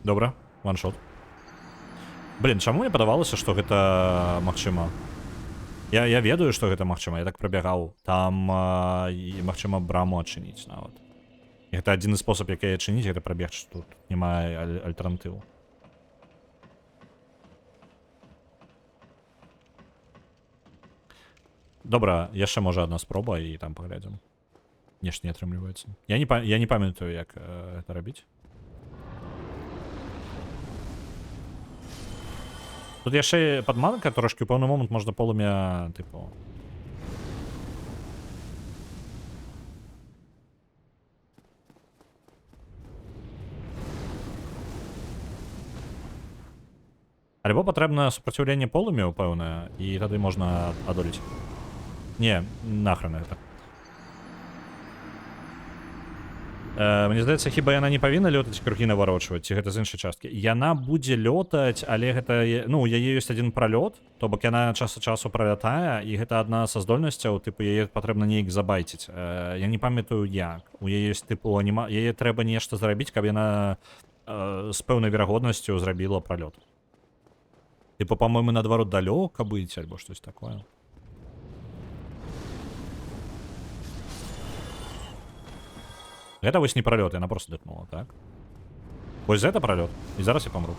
Добра, ваншот. Блин, чаму мне падавалася, што гэта магчыма? Я ведаю, што гэта магчыма, я так прабягаў. Там, магчыма, браму адчыніць нават. Гэта адзіны спосаб, як яе адчыніць, гэта прабегчы тут. Няма альтэрнатыву. Добра, яшчэ можа адна спроба і там паглядзім. Нешта не атрымліваецца. Я не памятаю, як гэта рабіць. Тут яшчэ падманка трошки, у пэўны момант можна полымя, типу... Альбо патрэбна супраціўленне полымя, пэўнае, і тады можна адолець. Не, нахрен гэта. Мне здаецца, хіба яна не павінна лётаць кругі наварочваць, ці гэта з іншай часткі. Яна будзе лётаць, але гэта, ну, у яе ёсць адзін пралёт, то бок яна час ад часу пралятае, і гэта адна са здольнасцяў, тыпу, яе патрэбна неяк забайціць. Я не памятаю як. У яе ёсць, тыпу, яе трэба нешта зрабіць, каб яна з пэўнай верагоднасцю зрабіла пралёт. Тыпу, па-мойму, наадварот далёка быць, альбо штось такое. Гэта вось не пролет, яна просто дыхнула, так? Вось гэта пролет, і зараз я помру.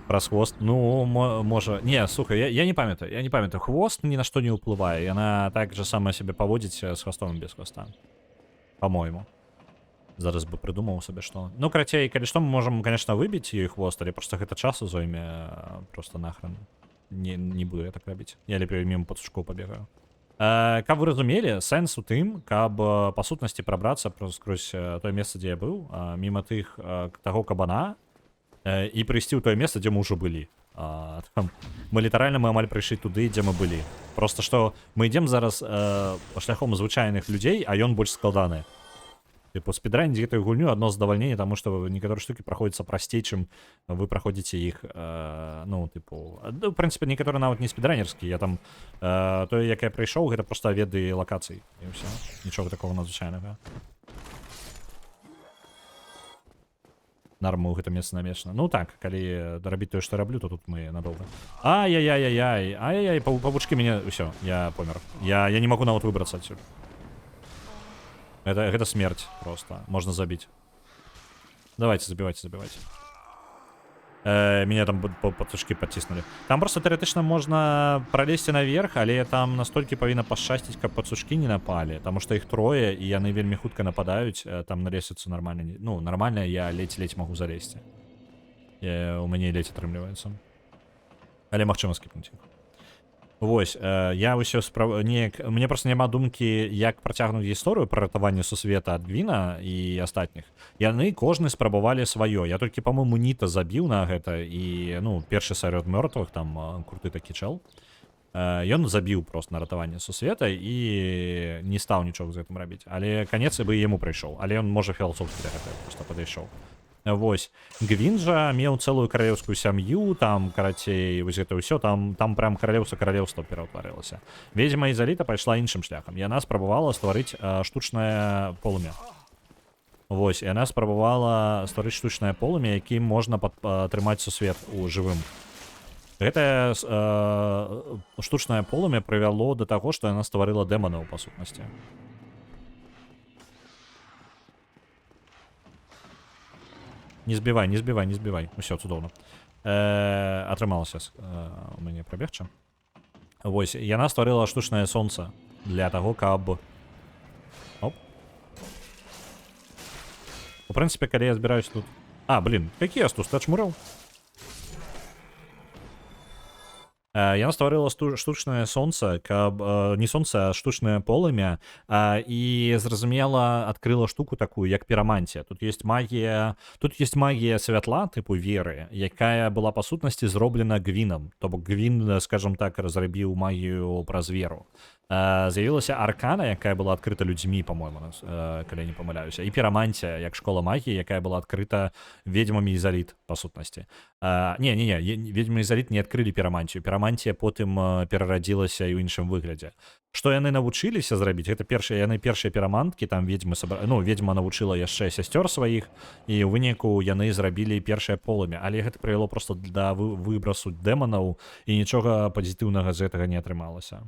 Праз хвост, ну, можа... Не, слухай, я не памятаю, хвост ні на што не ўплывае, яна так же сама себе паводзіць з хвостом і без хвоста. По-моему. Зараз бы придумаў сабе што. Ну, карацей, калі што, мы можам, конечно, выбіць ёй хвост, але просто гэта часу зойме просто нахрен. Не буду я так рабіць. Я лепей мимо пацушкоў пабегаю. Каб вы разумелі, сэнс у тым, каб па сутнасці прабрацца скрозь тое месца, дзе я быў, міма тых таго кабана, і прыйсці ў тое месца, дзе мы ўжо былі. Мы літаральна амаль прыйшлі туды, дзе мы былі. Просто што мы ідзем зараз шляхом звычайных людзей, а ён больш складаны. Типу, спідранить гэтую гульню адно задавальненне, таму што некаторыя штукі праходзяцца прасцей, чым вы праходзіце іх, ну, типу... В прынцыпе, некаторыя нават не спідранерскія. Я там... Тое, як я прыйшоў, гэта проста веды лакацый. І ўсё. Нічога такого надзвычайнага. Норму гэта месца намешана. Ну так, калі рабіць тое, што раблю, то тут мы надолго. Ай-яй-яй-яй-яй, павучки мяне... Усё, я помер. Я не могу нават выбрацца адсюль. Гэта смерць просто. Можна забіць. Давайте, забивайте. Меня там пацучки подтиснули. Там просто теоретично можно пролезть наверх, але там настолько повинно пошастить, как пацучки не напали. Потому что их трое, и яны вельми хутка нападают. Там на лестницу нормально. Ну, нормально, я ледь могу залезть. У меня ледь отрымливается. Але магчыма скіпнуць іх. Вось, я ўсё мне просто няма думкі, як працягнуць гісторыю пра ратаванне сусвета ад Гвіна і астатніх. Яны кожны спрабавалі сваё. Я толькі, па-мойму, Ніта забіў на гэта, і, ну, першы сярод мёртвых, там, круты такі чэл. Ён забіў просто на ратаванне сусвета і не стаў нічога з гэтым рабіць. Але канец бы яму прыйшоў. Але ён, можа, філасофскі да гэтага просто падышоў. Вось, Гвін жа меў цэлую каралеўскую сям'ю, там, карацей, вось гэта ўсё, там прям каралеўства пераўтварылася. Ведзьма Ізаліта пайшла іншым шляхам. Яна спрабавала стварыць штучнае полымя. Вось, яна спрабавала стварыць штучнае полымя, якім можна атрымаць сусвет у жывым. Гэтае штучнае полымя прывяло да таго, што яна стварыла дэманаў, па сутнасці. Не збівай. Усё, цудоўна. Атрымалася у мяне прабегча. Вось, яна стварыла штучнае сонца для таго, каб... Оп. У прынцыпе, калі я збіраюсь тут... Які я тут ачмурыў? Яна стварыла штучнае сонца, каб не сонца, а штучнае полымя, і, зразумела, адкрыла штуку такую, як пірамантія. Тут ёсць магія святла, тыпу веры, якая была, па сутнасці, зроблена Гвінам. То бок Гвін, скажам так, разрабіў магію праз веру. З'явілася аркана, якая была адкрыта людзьмі, па-мойму, калі я не памыляюся, і пірамантія, як школа магіі, якая была адкрыта ведьмамі Ізаліт, па сутнасці. Не, ведьмы Ізаліт не адкрылі пірамантію. Пірамантія потым перарадзілася і ў іншым выглядзе. Што яны навучыліся зрабіць? Гэта яны першыя піраманткі, там ведьма навучыла яшчэ сясцёр сваіх, і ў выніку яны зрабілі першае полымя. Але гэта прывяло проста да выбрасу дэманаў, і нічога пазітыўнага з гэтага не атрымалася.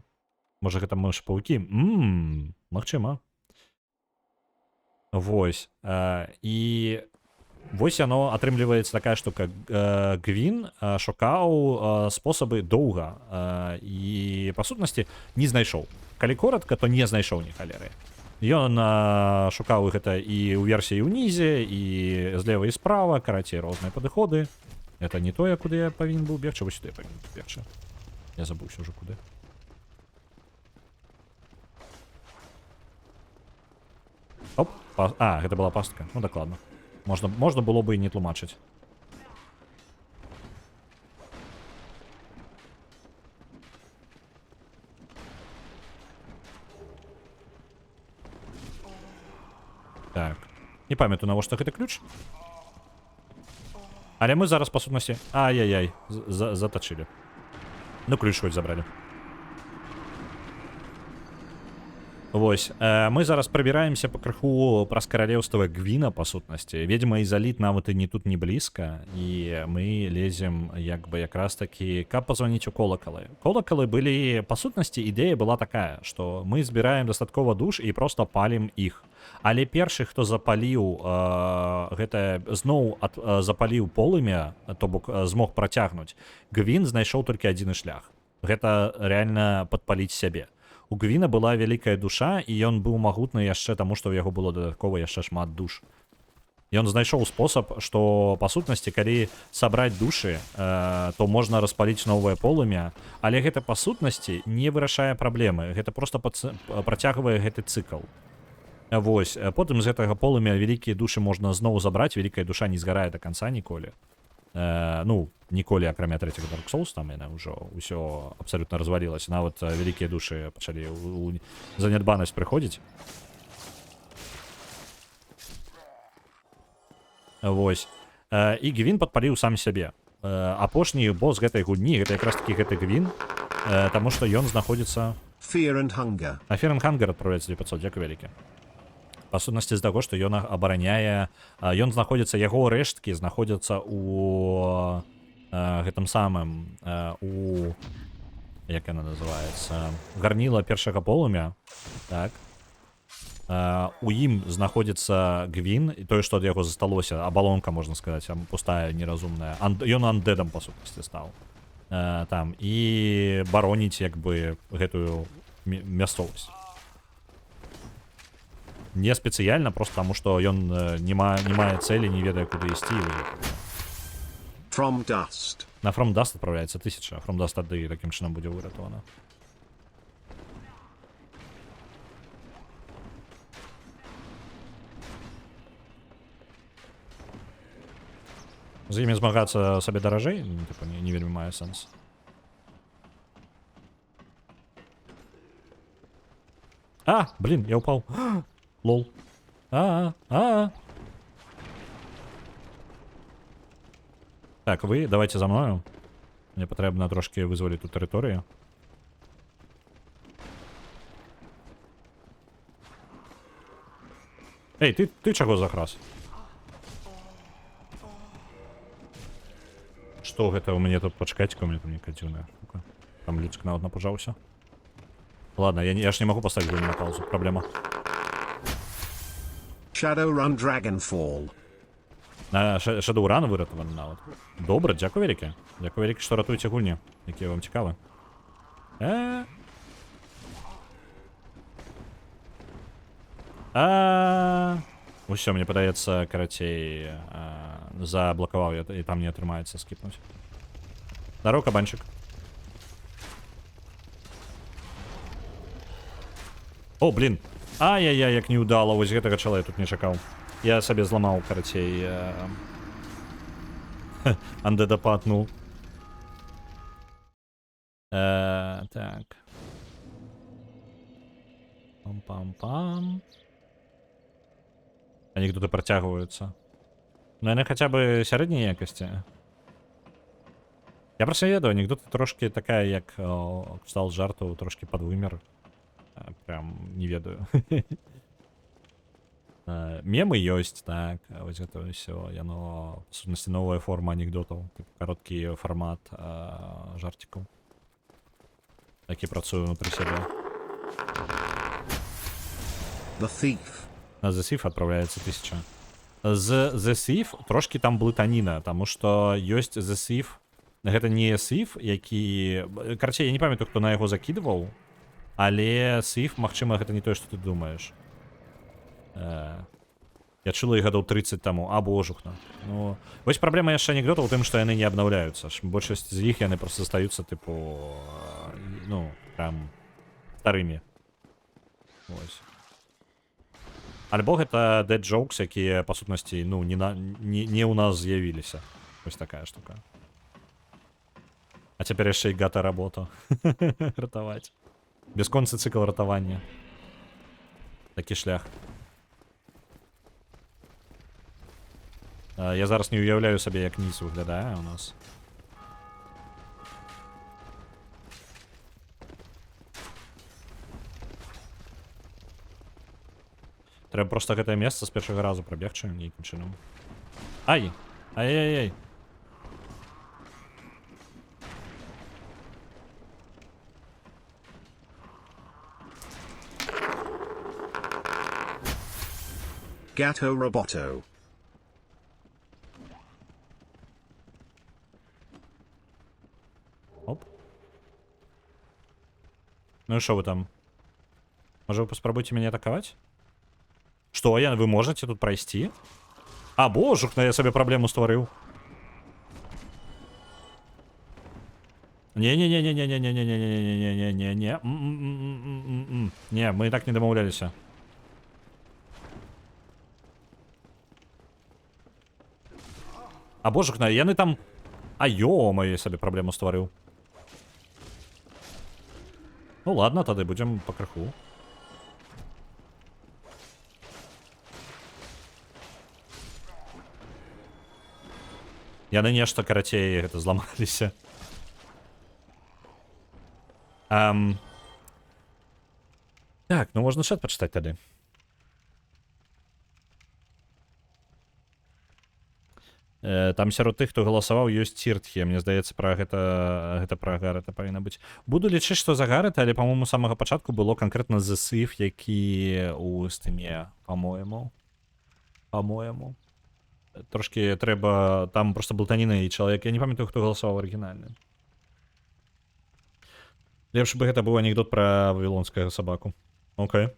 Можа, гэта мыш-паўкі? Магчыма. Вось. І вось яно атрымліваецца такая штука. Гвін шукаў спосабы доўга і, па сутнасці, не знайшоў. Калі коратка, то не знайшоў ні халеры. Ён шукаў гэта і ў версіі ўнізе, і злева і справа, карацей, розныя падыходы. Это не тое, куды я павінен быў бегчы, вось сюды я павінен бегчы. Я забыўся ўжо куды. Оп, гэта была пастка. Ну, дакладна. Можна было бы і не тлумачыць. Так. Не памятаю, навошта гэты ключ. Але мы зараз, па сутнасці... Ай-яй-яй, затачылі. Ну, ключ хоць забралі. Вось, мы зараз прабіраемся па крыху праз каралеўства Гвіна, па сутнасці. Ведьма Ізаліт нават і не тут не блізка, і мы лезем як бы якраз такі, каб пазваніць у колакалы. Колакалы былі, па сутнасці, ідэя была такая, што мы збіраем дастаткова душ і проста палім іх. Але першы, хто запаліў гэта, зноў запаліў полымя, то бок змог працягнуць, Гвін знайшоў толькі адзіны шлях. Гэта рэальна падпаліць сябе. У Гвіна была вялікая душа, і ён быў магутны яшчэ таму, што ў яго было дадаткова яшчэ шмат душ. Ён знайшоў спосаб, што, па сутнасці, калі сабраць душы, то можна распаліць новае полымя, але гэта, па сутнасці, не вырашае праблемы. Гэта проста працягвае гэты цыкл. Вось, потым з гэтага полымя вялікія душы можна зноў забраць, вялікая душа не згарае да канца ніколі. Ну, ніколі, акрамя трэцяга Dark Souls, там яна ўжо ўсё абсалютна развалілася. Нават вялікія душы пачалі ў занядбанасць прыходзіць. Вось. І Гвін падпаліў сам сябе. Апошні босс гэтай гульні, гэта якраз такі гэты Гвін, таму што ён знаходзіцца... Fear and Hunger. Fear and Hunger адправляецца 900, дзякуй вялікі. Па сутнасці з таго, што ён абараняе, ён знаходзіцца, яго рэшткі знаходзяцца у гэтым самым, у, як яна называецца, гарніла першага полымя, так. У ім знаходзіцца Гвін, і тое, што ад яго засталося, абалонка, можна сказаць, пустая, неразумная. Ён андэдам, па сутнасці, стаў. Там, і бароніць, як бы, гэтую мясцовасць. Не спецыяльна, просто таму, што ён не мае цэлі, не ведае, куды ісці. From Dust. На From Dust адпраўляецца 1000, а From Dust тады такім чынам будзе выратавана. З імі змагацца сабе даражэй, не вельмі мае сэнс. Блин, я упал. Лол. Так, вы давайте за мною. Мне патрэбна трошки вызваліць тут тэрыторыю. Эй, ты чаго захрас? Што гэта у мяне тут? Пачакайце-ка, у мяне там некая дзіўная штука. Там людзік нават напужаўся. Ладно, я ж не могу поставить гульню на паузу, проблема. Shadowrun Dragonfall. Shadowrun выратаваны нават. Добра, дзякуй вялікі. Дзякуй вялікі, што ратуеце гульні, якія вам цікавы. Усё, мне падаецца, карацей, заблакаваў я, і там не атрымаецца скіпнуць. Здароў, кабанчык. О, блин. Ай-яй-яй, як неудала, вось гэтага чала я тут не чакаў. Я сабе зламаў, карацей, андеда патнуў. Так. Пам-пам-пам. Анекдоты працягваюцца. Ну, яны хаця бы сярэдняй якасці. Я проста ведаю, анекдоты трошки такая, як кшталт жарту, трошки падвымер. Прям не ведаю. Мемы ёсць, так, вось гэта ўсё, яно, па сутнасці, новая форма анекдотаў, кароткі фармат жартикаў, які працуе ўнутры сябе. The Thief. На The Thief адпраўляецца 1000. З The Thief трошки там блытаніна, таму што ёсць The Thief, гэта не Thief, які... Карацей, я не памятаю, хто на яго закідываў, але Thief, магчыма, гэта не тое, што ты думаеш. Я чула іх гадоў 30 таму, божухна. Ну, вось праблема яшчэ анекдотаў у тым, што яны не абнаўляюцца. Большасць з іх яны проста застаюцца, тыпу, ну, прям старымі. Вось. Альбо гэта dead jokes, якія, па сутнасці, ну, не ў нас з'явіліся. Вось такая штука. А цяпер яшчэ і гата работа. Ратаваць. Бесконцы цикл ратавання. Такі шлях. Я зараз не уяўляю сабе, як ніц выглядае у нас. Трэба проста гэтае месца з першага разу прабегчы нейкім чынам. Ай! Ай-яй-яй! Gato Roboto. Оп. Ну і що ви там? Може ви поспробуйте мене атакувати? Що, ви можете тут пройти? Божухна, я собі проблему створив. Не-не-не-не-не-не-не-не-не-не-не-не-не-не. Не, ми так не домовлялися. Божухна, яны там... Ё-моё, я собі проблему створив. Ну ладно, тады будем по крыху. Яны нешта, карацей, гэта зламаліся. Так, ну можна чат пачытаць тады. Там сярод тых, хто галасаваў, ёсць Ціртхе. Мне здаецца, пра гэта пра Гарэта павінна быць. Буду лічыць, што за Гарэта, але, па-мойму, з самага пачатку было канкрэтна The Sith, які ў стыме, па-мойму. Трошкі трэба... Там проста блытаніна і чалавек. Я не памятаю, хто галасаваў арыгінальны. Лепш бы гэта быў анекдот пра вавілонскага сабаку. Окей.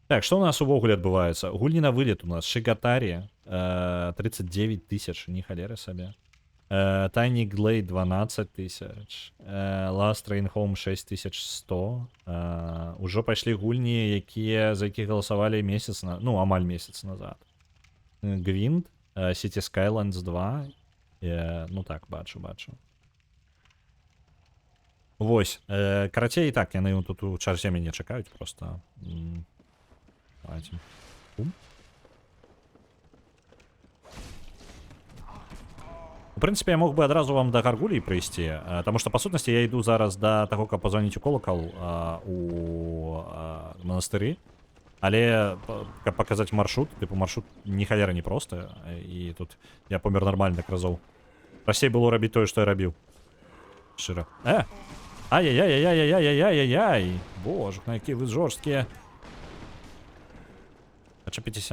Так, што ў нас увогуле адбываецца? Гульні на вылет у нас. Шигатари 39 тысяч, не халеры сабе. Tiny Glade 12 тысяч. Last Train Home 6100. Ужо пайшлі гульні, за якіх галасавалі месяц, амаль месяц назад. Гвинт, City Skylines 2. Ну так, бачу. Вось. Карацей, так, яны тут у чарзе мяне чакаюць просто. Давайте. В принципе, я мог бы адразу вам до Гаргулей прыйсці, потому что, по сутнасці, я іду зараз до таго, каб пазваніць у колакал у манастыры. Але, каб паказаць маршрут, типу, маршрут ні халера не просты, і тут я помер нормально так разоў. Прасцей было рабіць тое, што я рабіў. Шчыра. Ай-яй-яй-яй-яй-яй-яй-яй-яй! Боже, на якія вы жорсткія. Отчепитесь.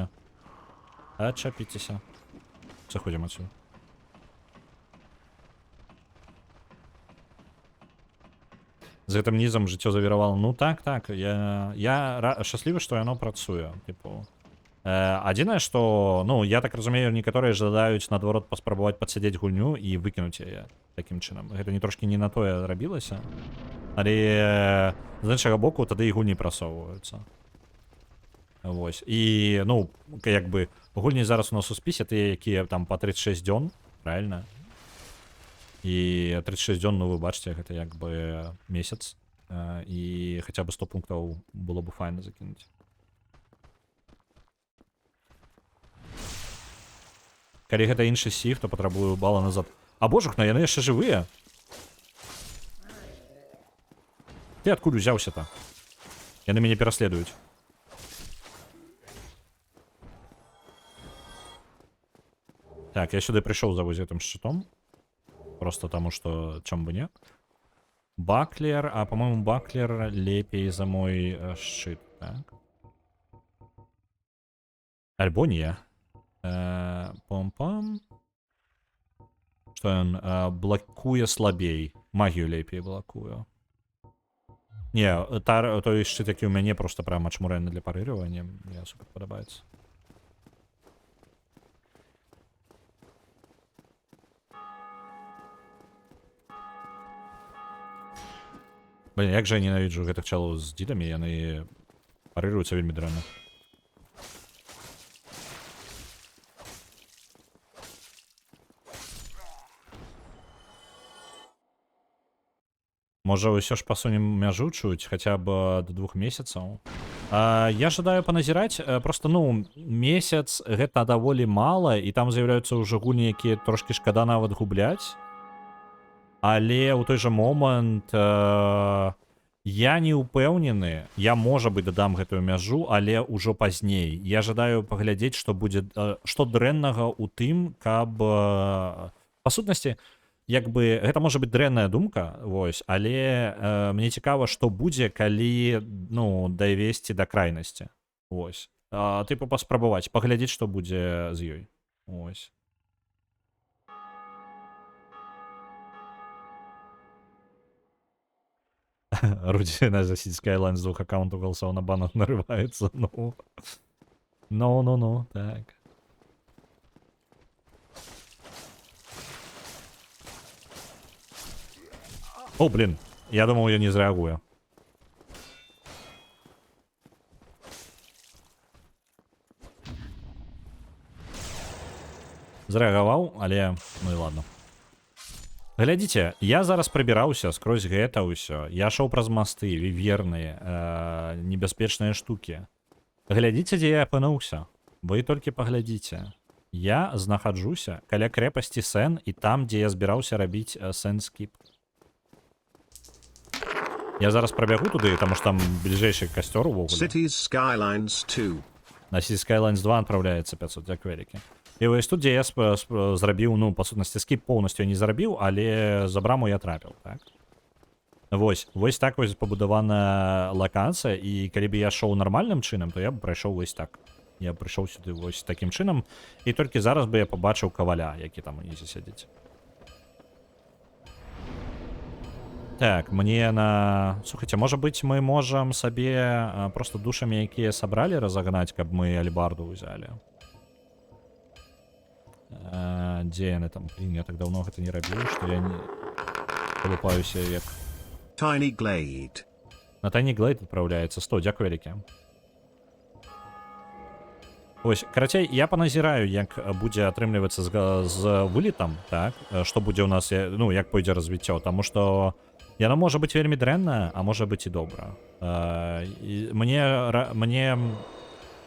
Заходим отсюда. За гэтым нізам жыццё завіравала. Ну так. Я шчаслівы, што яно працуе. Типу. Адзінае, што, я так разумею, некаторыя жадаюць, наадварот, паспрабаваць падсядзець гульню і выкінуць яе такім чынам. Гэта не трошкі не на тое рабілася. Але з іншага боку, тады і гульні прасоўваюцца. Вось. І, як бы, гульні зараз у нас у спісе тыя, якія там па 36 дзён, правильно? І 36 дзён, вы бачыце, гэта як бы месяц. І хаця бы 100 пунктаў было бы файна закінуць. Калі гэта іншы сіф, то патрабую бала назад. А божухна, яны яшчэ жывыя. Ты адкуль узяўся-то? Яны мяне пераследуюць. Так, я сюда пришел за вот этим щитом. Просто потому что, чем бы нет. Баклер, а по-моему Баклер лепей за мой щит, так. Альбония. Пом-пом. Что он? Блокуя слабей. Магию лепей блокую. Не, той щит, який у меня просто прям очмуренный для парирования. Мне супер подобается. Блин, як же я ненавиджу гэтых чалоў з дзідамі, яны парыруюцца вельмі дрэнна. Можа, ўсё ж пасунем мяжу чуць хаця б до 2 месяцаў. Я жадаю паназіраць, просто, месяц гэта даволі мала, і там з'яўляюцца ўжо гульні, якія трошкі шкада нават губляць. Але ў той жа момант я не ўпэўнены, я, можа быць, дадам гэтую мяжу, але ўжо пазней. Я жадаю паглядзець, што будзе, што дрэннага ў тым, каб... Па сутнасці, як бы, гэта можа быць дрэнная думка, вось, але мне цікава, што будзе, калі, давесці да крайнасці. Вось. Тыпу паспрабаваць, паглядзець, што будзе з ёй. Вось. Руди на City Skylines с 2 аккаунтов голосов на банах нарывается. Ну, так. О, блин, я думал, я не зреагую. Зреагаваў, але, ну і ладно. Глядзіце, я зараз прыбіраўся скрозь гэта ўсё. Я шоў праз масты, віверныя, небяспечныя штукі. Глядзіце, дзе я апынуўся. Вы толькі паглядзіце. Я знаходжуся каля крэпасці Сен і там, дзе я збіраўся рабіць Сен-скіп. Я зараз прабягу туды, таму што там бліжэйшы касцёр увогуле. Cities Skylines 2. На City Skylines 2 адпраўляецца 500, дзякуй вялікі. І ось тут, дзе я зрабіў, ну, па сутнасці, скіп поўнасцю я не зрабіў, але за браму я трапіў, так? Вось так вось пабудавана лакацыя, і калі б я шоў нармальным чынам, то я б прайшоў вось так. Я прыйшоў сюды вось такім чынам, і толькі зараз бы я пабачыў каваля, які там унізе сядзіць. Так, мне на... Слухайте, можа быць, мы можам сабе просто душамі, якія сабралі, разагнаць, каб мы альбарду ўзялі. Дзе яны там? Блин, я так даўно гэта не рабіў, што я не... Палупаюся як... Tiny Glade. На Tiny Glade адпраўляецца 100, дзякуй вялікі. Ось, карацей, я паназіраю, як будзе атрымлівацца з вылетам, так? Што будзе ў нас, ну, як пойдзе развіццё, таму што яно можа быць вельмі дрэнна, а можа быць і добра. Мне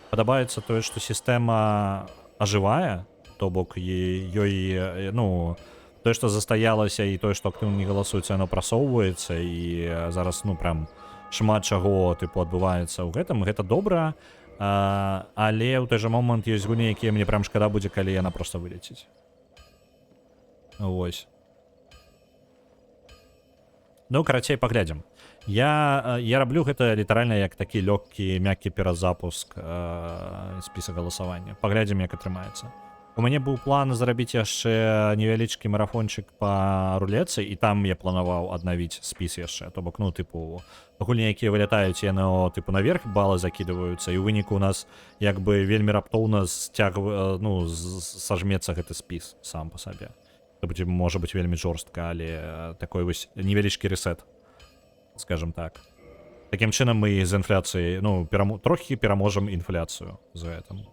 падабаецца тое, што сістэма ажывае, то бок ёй, ну, тое, што застаялася, і тое, што актыўна не галасуецца, яно прасоўваецца, і зараз, ну, прям шмат чаго, тыпу, адбываецца ў гэтым, гэта добра, але ў той жа момант ёсць гульні, якія мне прям шкада будзе, калі яна проста вылеціць. Вось. Ну, карацей, паглядзім. Я раблю гэта літаральна як такі лёгкі, мяккі перазапуск спіса галасавання. Паглядзім, як атрымаецца. У мяне быў план зрабіць яшчэ невялічкі марафончык па рулетцы, і там я планаваў аднавіць спіс яшчэ. То бок, ну, тыпу, гульні, якія вылятаюць, яны, тыпу, наверх балы закідваюцца, і ў выніку у нас, як бы, вельмі раптоўна сажмецца гэты спіс сам па сабе. То будзе, можа быць, вельмі жорстка, але такой вось невялічкі рэсет, скажем так. Такім чынам мы з інфляцыяй, ну, трохі пераможам інфляцыю за гэтым.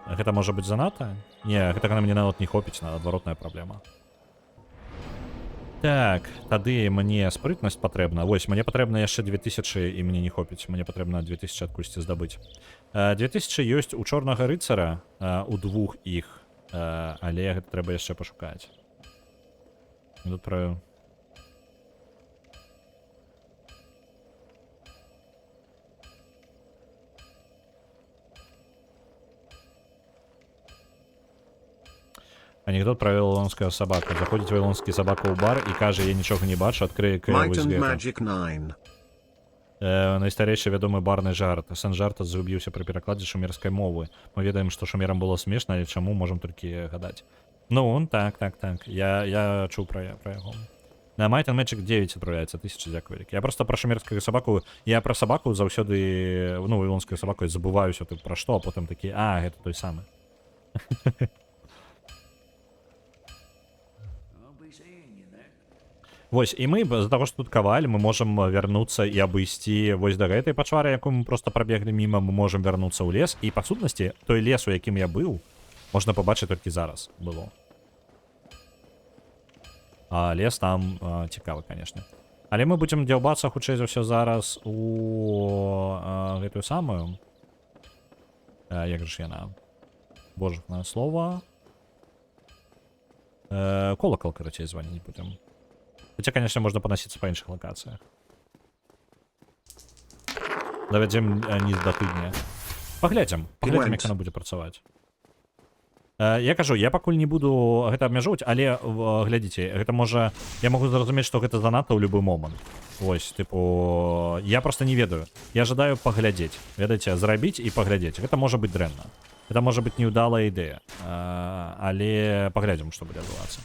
Гэта можа быць занадта? Не, гэтага мне нават не хопіць, адваротная праблема. Так, тады мне спрытнасць патрэбна. Вось, мне патрэбна яшчэ 2000, і мне не хопіць. Мне патрэбна 2000 адкульсьці здабыць. 2000 ёсць у чорнага рыцара, у двух іх, але гэта трэба яшчэ пашукаць. Тут правіў. Анекдот про вавилонскую собаку. Заходит вавилонский собака ў бар і кажа, я нічога не бачу, адкрые вось гэта. Найстарэйшы вядомы барны жарт. Сэн жарта згубіўся пры перакладзе шумерскай мовы. Мы ведаем, што шумерам было смешна, але чаму можам толькі гадаць. Ну, так. Я чуў пра яго. На Might and Magic 9 адправляецца, 1000 дзякуй вялікі. Я просто пра шумерскую собаку, я пра собаку заўсёды, ну, вавилонскую собаку забываюся тут пра што, а потым такі, гэта той самы. Вось, і мы, з-за таго, што тут каваль, мы можам вярнуцца і абысці вось да гэтай пачвары, якую мы проста прабеглі міма, мы можам вярнуцца ў лес, і, па сутнасці, той лес, у якім я быў, можна пабачыць толькі зараз было. А лес там цікавы, канешне. Але мы будзем дзяўбацца, хутчэй за ўсё, зараз у гэтую самую. Як жа яна? Божахнае слова. Колакал, карацей, званіць будзем. Хотя, конечно, можно поноситься по іншых локациях. Давядзем низ да тыдня. Паглядзім, як яно будзе працаваць. Я кажу, я пакуль не буду гэта абмяжоўваць, але глядзіце, гэта можа... Я могу зразумець, што гэта занадта ў любы момант. Вось, тыпу... Я просто не ведаю. Я жадаю паглядзець. Ведаеце, зрабіць і паглядзець. Гэта можа быць дрэнна. Гэта можа быць неўдалая ідэя. Але паглядзім, што будзе адбывацца.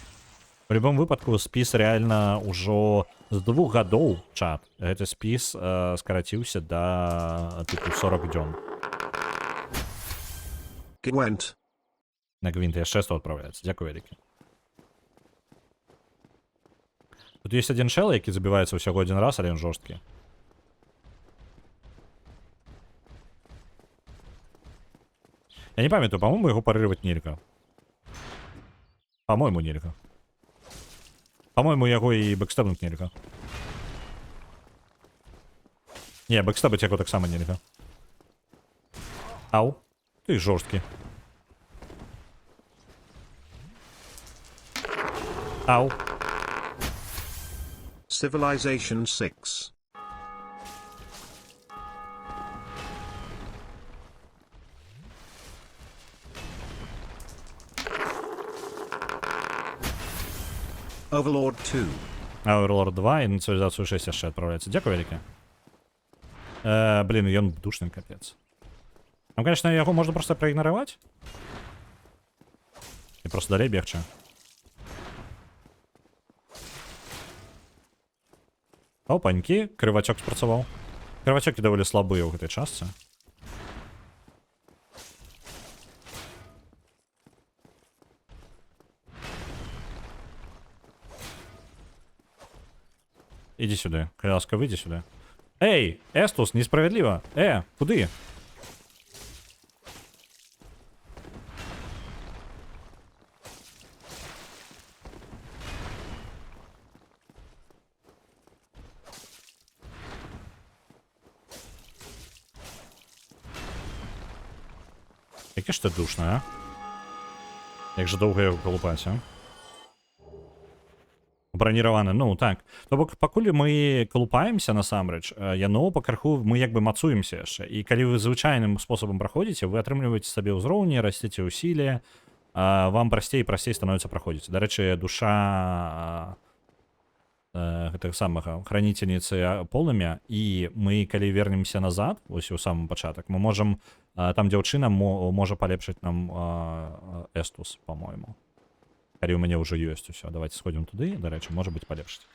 В любом выпадку спіс реально ўжо з 2 гадоў чат. Гэты спіс скараціўся да тыпу 40 дзён. Гвинт. На Гвинт яшчэ 100 адпраўляецца. Дзякуй вялікі. Тут ёсць адзін шэл, які забіваецца ўсяго адзін раз, але ён жорсткі. Я не памятаю, по-моему, яго парырваць нельга. По-моему, нельга. По-моему, яго і бэкстабнуць нельга. Не, бэкстабыць яго таксама нельга. Ау, ты жорсткі. Ау. Civilization 6. Overlord 2. Overlord 2 і на цивілізацію 6 яшчэ адпраўляецца. Дзякуй вялікі. Блін, ён душны капец. Там, конечно, яго можна просто праігнараваць. І просто далей бегчы. Опанькі, крывачок спрацаваў. Крывачокі даволі слабыя ў гэтай частцы. Иди сюда. Коляска, выйди сюда. Эй, Эстус, несправедливо. Куды? Яке ж ти душне, а? Як же довго його колупать, а? Бронированы, ну так. То бок пакуль мы калупаемся насамрэч, яно пакарху мы як бы мацуемся яшчэ. І калі вы звычайным спосабам праходзіце, вы атрымліваеце сабе ўзроўні, расцеце ўсілі, вам прасцей і прасцей становіцца праходзіць. Дарэчы, душа гэтага самага хранительніцы полымя, і мы калі вернемся назад, ось у самым пачатак, мы можам, там дзяўчына можа палепшыць нам Эстус, по-моему. Калі у мяне ўжо ёсць усё. Давайте сходзім туды, дарэчы, можа быць палепшыць.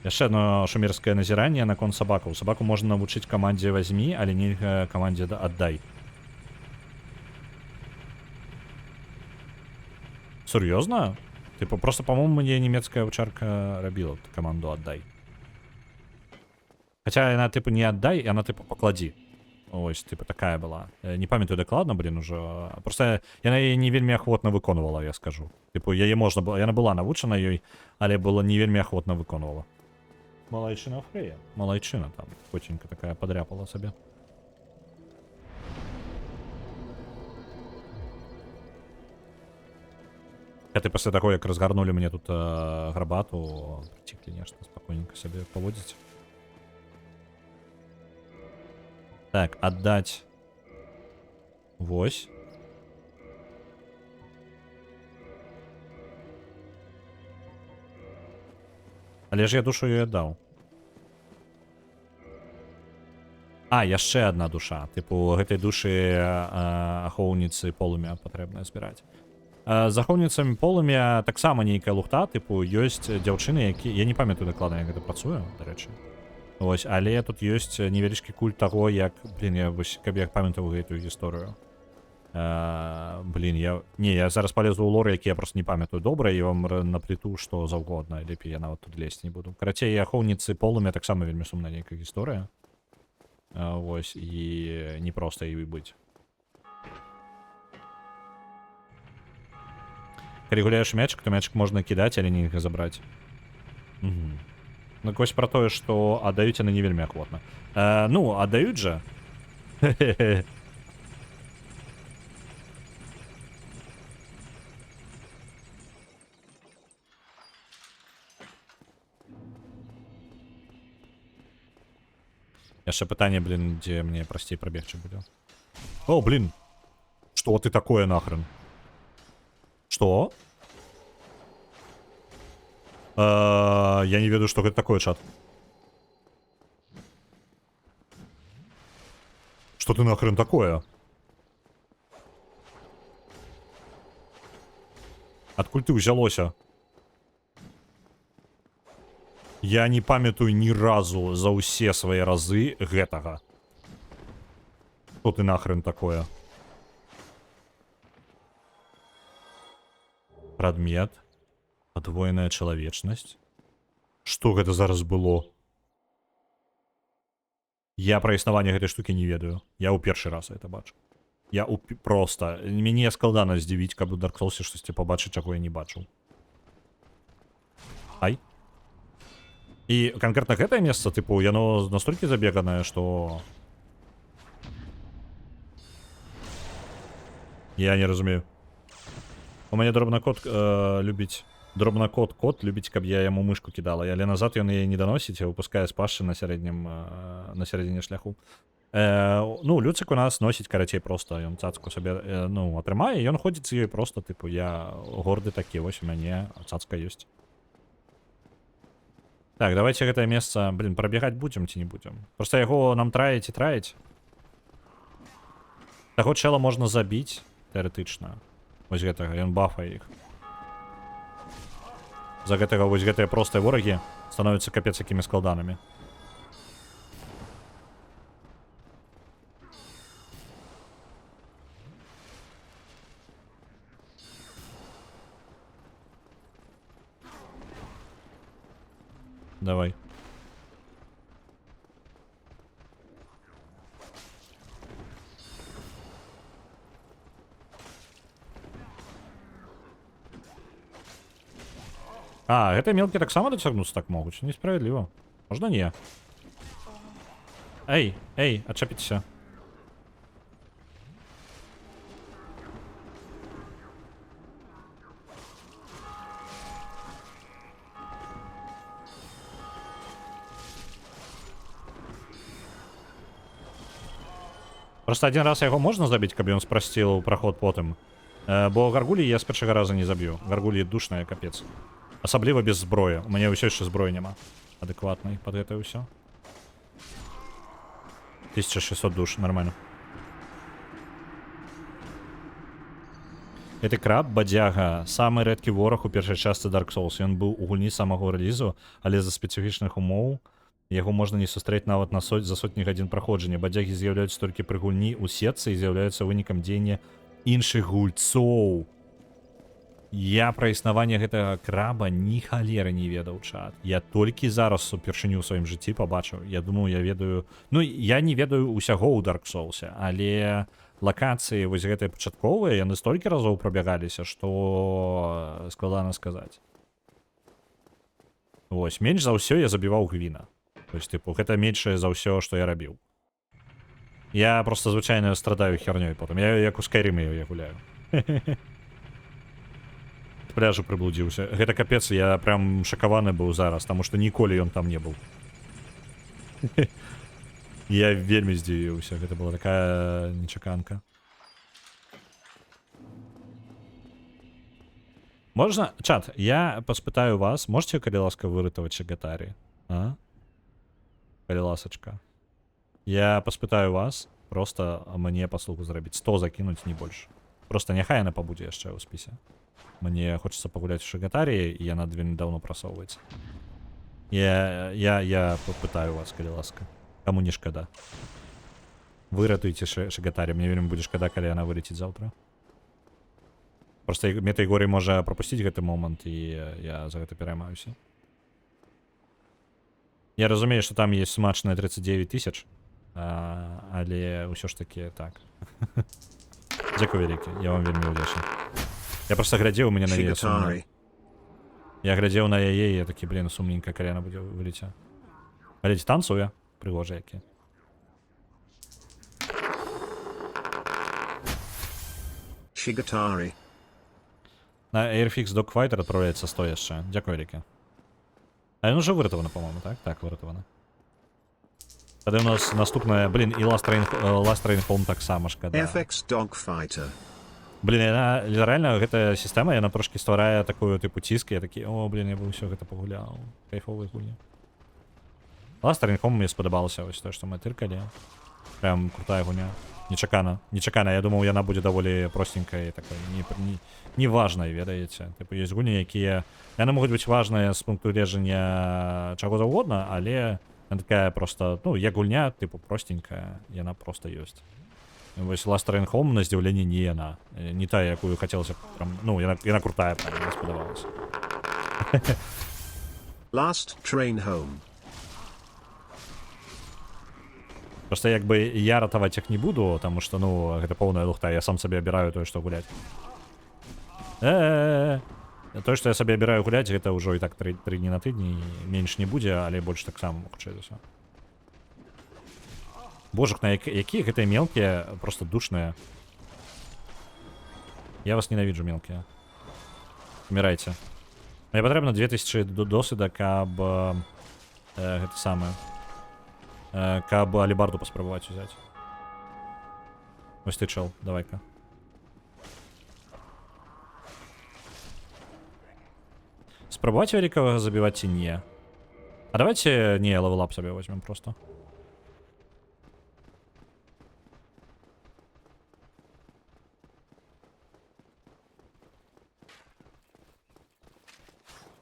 Яшчэ одно шумерскае назіранне наконт сабакаў. Сабаку можна навучыць камандзе «возьми», але нельга камандзе «отдай». Сур'ёзна? Типа, просто, по-моему, мне немецкая овчарка рабіла каманду «отдай». Хаця яна, типа, не «отдай», яна, типа, «покладі». Ось, типа, такая была. Не памятаю дакладна, блин, уже. Просто яна яе не вельмі ахвотна выконвала, я скажу. Типу, яе можна было, яна была навучана ёй, але была не вельмі ахвотна выконвала. Малайчына Фрэя. Малайчына там, котенька такая подряпала сабе. Это пасля таго, як разгарнули мне тут гарбату, прыціклі нешта, спакойненько сабе паводзіць. Так, отдать. Вось. Але ж я душу ёй аддаў. Яшчэ одна душа. Типу, гэтай душы ахоўніцы полымя патрэбна збіраць. З ахоўніцамі полымя таксама нейкая лухта, типу, ёсць дзяўчыны, які... Я не памятаю дакладна, як гэта працуе, дарэчы. Ось, але тут ёсць невялічкі культ таго, як, блин, я вось, каб я памятаў гэтую гісторыю. Блин, я зараз палезу ў лор, які я просто не памятаю добра, і вам наплету што заўгодна, лепей я нават тут лезть не буду. Карацей, ахоўніцы полымя таксама вельмі сумная нейкая гісторыя. Вось, і не проста і быць. Калі гуляеш мячик, то мячик можна кідаць, але нельга забраць. Ну, вось про тое, што аддаюць яны не вельмі ахвотна. Ну, аддаюць жа. Яшчэ пытанне, блин, дзе мне прасцей прабегчы будзе. О, блин! Што ты такое нахрен? Што? Я не ведаю, что это такое, чат. Что ты нахрен такое? Адкуль ты ўзялося? Я не памятаю ні разу за ўсе свае разы гэтага. Что ты нахрен такое? Прадмет. Подвоенная чалавечнасць. Што гэта зараз было? Я пра існаванне гэтай штукі не ведаю. Я ў першы раз это бачу. Я просто... Мяне складана здзівіць, каб у Dark Souls штосьці пабачыць, чаго я не бачыў. Ай. І канкрэтна гэтае месца, типу, яно настолькі забеганае, што... Я не разумею. У мяне дробнакот любіць... Дробнакот любіць, каб я яму мышку кідала, але назад ён яе не даносіць, а выпускае з пашчы на сярэдзіне шляху. Ну, Люцик у нас носіць, карацей, просто ён цацку сабе, ну, атрымае, і ён ходзіць з ёй просто, типу, я горды такі, вось у мяне цацка ёсць. Так, давайте гэтае месца, блин, прабегаць будзем ці не будзем? Просто яго нам траіць і траіць. Таго чэла можна забіць, тэарэтычна. Вось гэтага, ён бафае іх. За гэтага вось гэтыя простыя ворагі становяцца капец якімі складанымі. Давай. А, гэтыя мелкія таксама дацягнуцца так могуць? Несправядліва. Можна не. Эй, адчапіцеся. Просто один раз яго можна забіць, каб ён спрасціў праход потым. Бо гаргулі я з першага раза не заб'ю. Гаргулі душная, капец. Асабліва без зброі. У мяне ўсё яшчэ зброі няма. Адэкватнай пад гэта ўсё. 1600 душ, нормально. Гэты краб, бадзяга, самы рэдкі вораг у першай частцы Dark Souls. Ён быў у гульні самого рэлізу, але з-за спецыфічных умоў яго можна не сустрэць нават на за сотні гадзін праходжання. Бадзягі з'яўляюцца толькі пры гульні ў сетцы і з'яўляюцца вынікам дзеяння іншых гульцоў. Я пра існаванне гэтага краба ні халеры не ведаў, чат. Я толькі зараз упершыню ў сваім жыцці пабачыў. Я думаю, я ведаю... Ну, я не ведаю ўсяго ў Dark Souls, але лакацыі вось гэтыя пачатковыя, яны столькі разоў прабягаліся, што складана сказаць. Вось, менш за ўсё я забіваў Гвіна. То есть, типу, гэта меншае за ўсё, што я рабіў. Я просто звычайна страдаю хернёй потым. Я як у Скайріме я гуляю. Пляжу прыблудзіўся. Гэта капец, я прям шакаваны быў зараз, таму што ніколі ён там не быў. Я вельмі здзівіўся. Гэта была такая нечаканка. Можна... Чат, я паспытаю вас, можете, калі ласка, выратаваць Шагатарі? А? Калі ласачка. Я паспытаю вас, просто мне паслугу зрабіць. 100 закінуць, не больш. Просто няхай яна пабудзе яшчэ ў спісе. Мне хочется пагуляць у Шагатарі, і яна вельмі даўно прасоўваецца. Я попытаю вас, калі ласка. Каму не шкада. Выратуйце Шагатарі, мне вельмі будзе шкада, калі яна вылеціць заўтра. Просто Метаігорый можа пропусціць гэты момант, і я за гэта пераймаюся. Я разумею, што там есть смачныя 39 000, але ўсё ж таки так. Дзякуй вялікі, я вам вельмі ўдзячны. Я просто глядзеў, у мяне на яе сумна. Я глядзеў на яе, і я такі, блин, сумненька, калі яна будзе вылеце. Глядзі, танцуе, прыгожа які. Shigatari. На Airfix Dogfighter адпраўляецца 100 яшчэ. Дзякуй вялікі. А ён уже выратавана, по-моему, так? Так, выратавана. Тады у нас наступная, блин, і Last Train Home таксама шкада. FX Dogfighter. Блин, яна, реально, гэтая сістэма, яна трошки стварае такую, типу, ціск, я такі, о, блин, я бы ўсё гэта пагуляў. Кайфовая гульня. Last Train Home мне спадабалася, ось то, што мы тыркалі. Прям крутая гульня. Нечакана. Нечакана, я думаў, яна будзе даволі простенькай, такой, не важнай, ведаеце. Типу, ёсць гульні, якія... Яны могуць быць важныя з пункту гледжання чаго заўгодна, але яна такая просто, ну, як гульня, типу, простенькая, яна просто ёсць. Вось Last Train Home, на здзіўленне, не яна. Не тая, якую хацелася, прям, ну, яна крутая, прям, мне спадавалася. Last Train Home. Просто як бы я ратаваць іх не буду, таму што, ну, гэта поўная лухта, я сам сабе абіраю тое, што гуляць. Тое, што я сабе абіраю гуляць, гэта ўжо і так 3 дні на тыдні, менш не будзе, але больш таксама, хутчэй за ўсё. Божух, на якія гэтыя мелкія, просто душныя. Я вас ненавіджу, мелкія. Умирайце. Мне патрэбна 2000 досвіда, каб гэта самае. Каб алібарду паспрабаваць узяць. Ось ты чел, давай-ка. Спрабаваць великого забивать ці не. А давайте не левелап себе возьмем просто.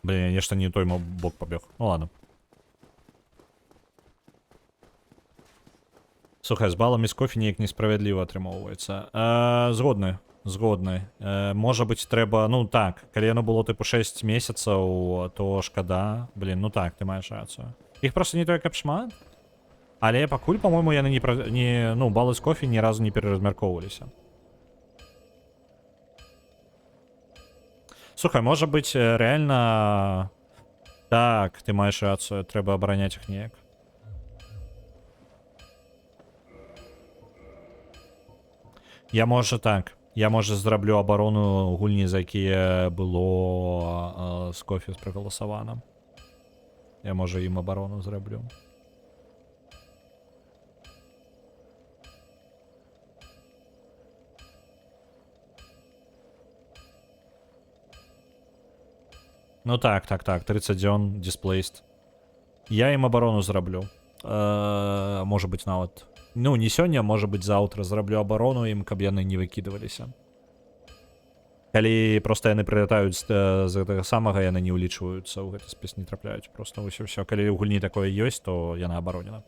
Блин, я нечто не той бок побег. Ну ладно. Слухай, з баламі з кофі неяк несправядліва атрымоўваецца. Згодны. Згодны. Можа быць, трэба... Ну так, калі яно было тыпу 6 месяцаў, то шкада. Блин, ну так, ты маеш рацыю. Іх проста не той, каб шмат. Але пакуль, по-мойму, яны ну, балы з кофі ні разу не пераразмяркоўваліся. Слухай, можа быць, рэальна... Так, ты маеш рацыю, трэба абараняць іх неяк. Я, можа, так. Я, можа, зраблю абарону гульні, за якія было з кофе прагаласавана. Я, можа, ім абарону зраблю. Ну так, 30 дзён, displaced. Я ім абарону зраблю. Можа быць, нават... Ну, не сёння, можа быць, заўтра зраблю абарону ім, каб яны не выкідываліся. Калі проста яны прылятаюць з гэтага самага, яны не ўлічваюцца, ў гэты спіс не трапляюць. Проста ўсё. Калі ў гульні такое ёсць, то яна абаронена.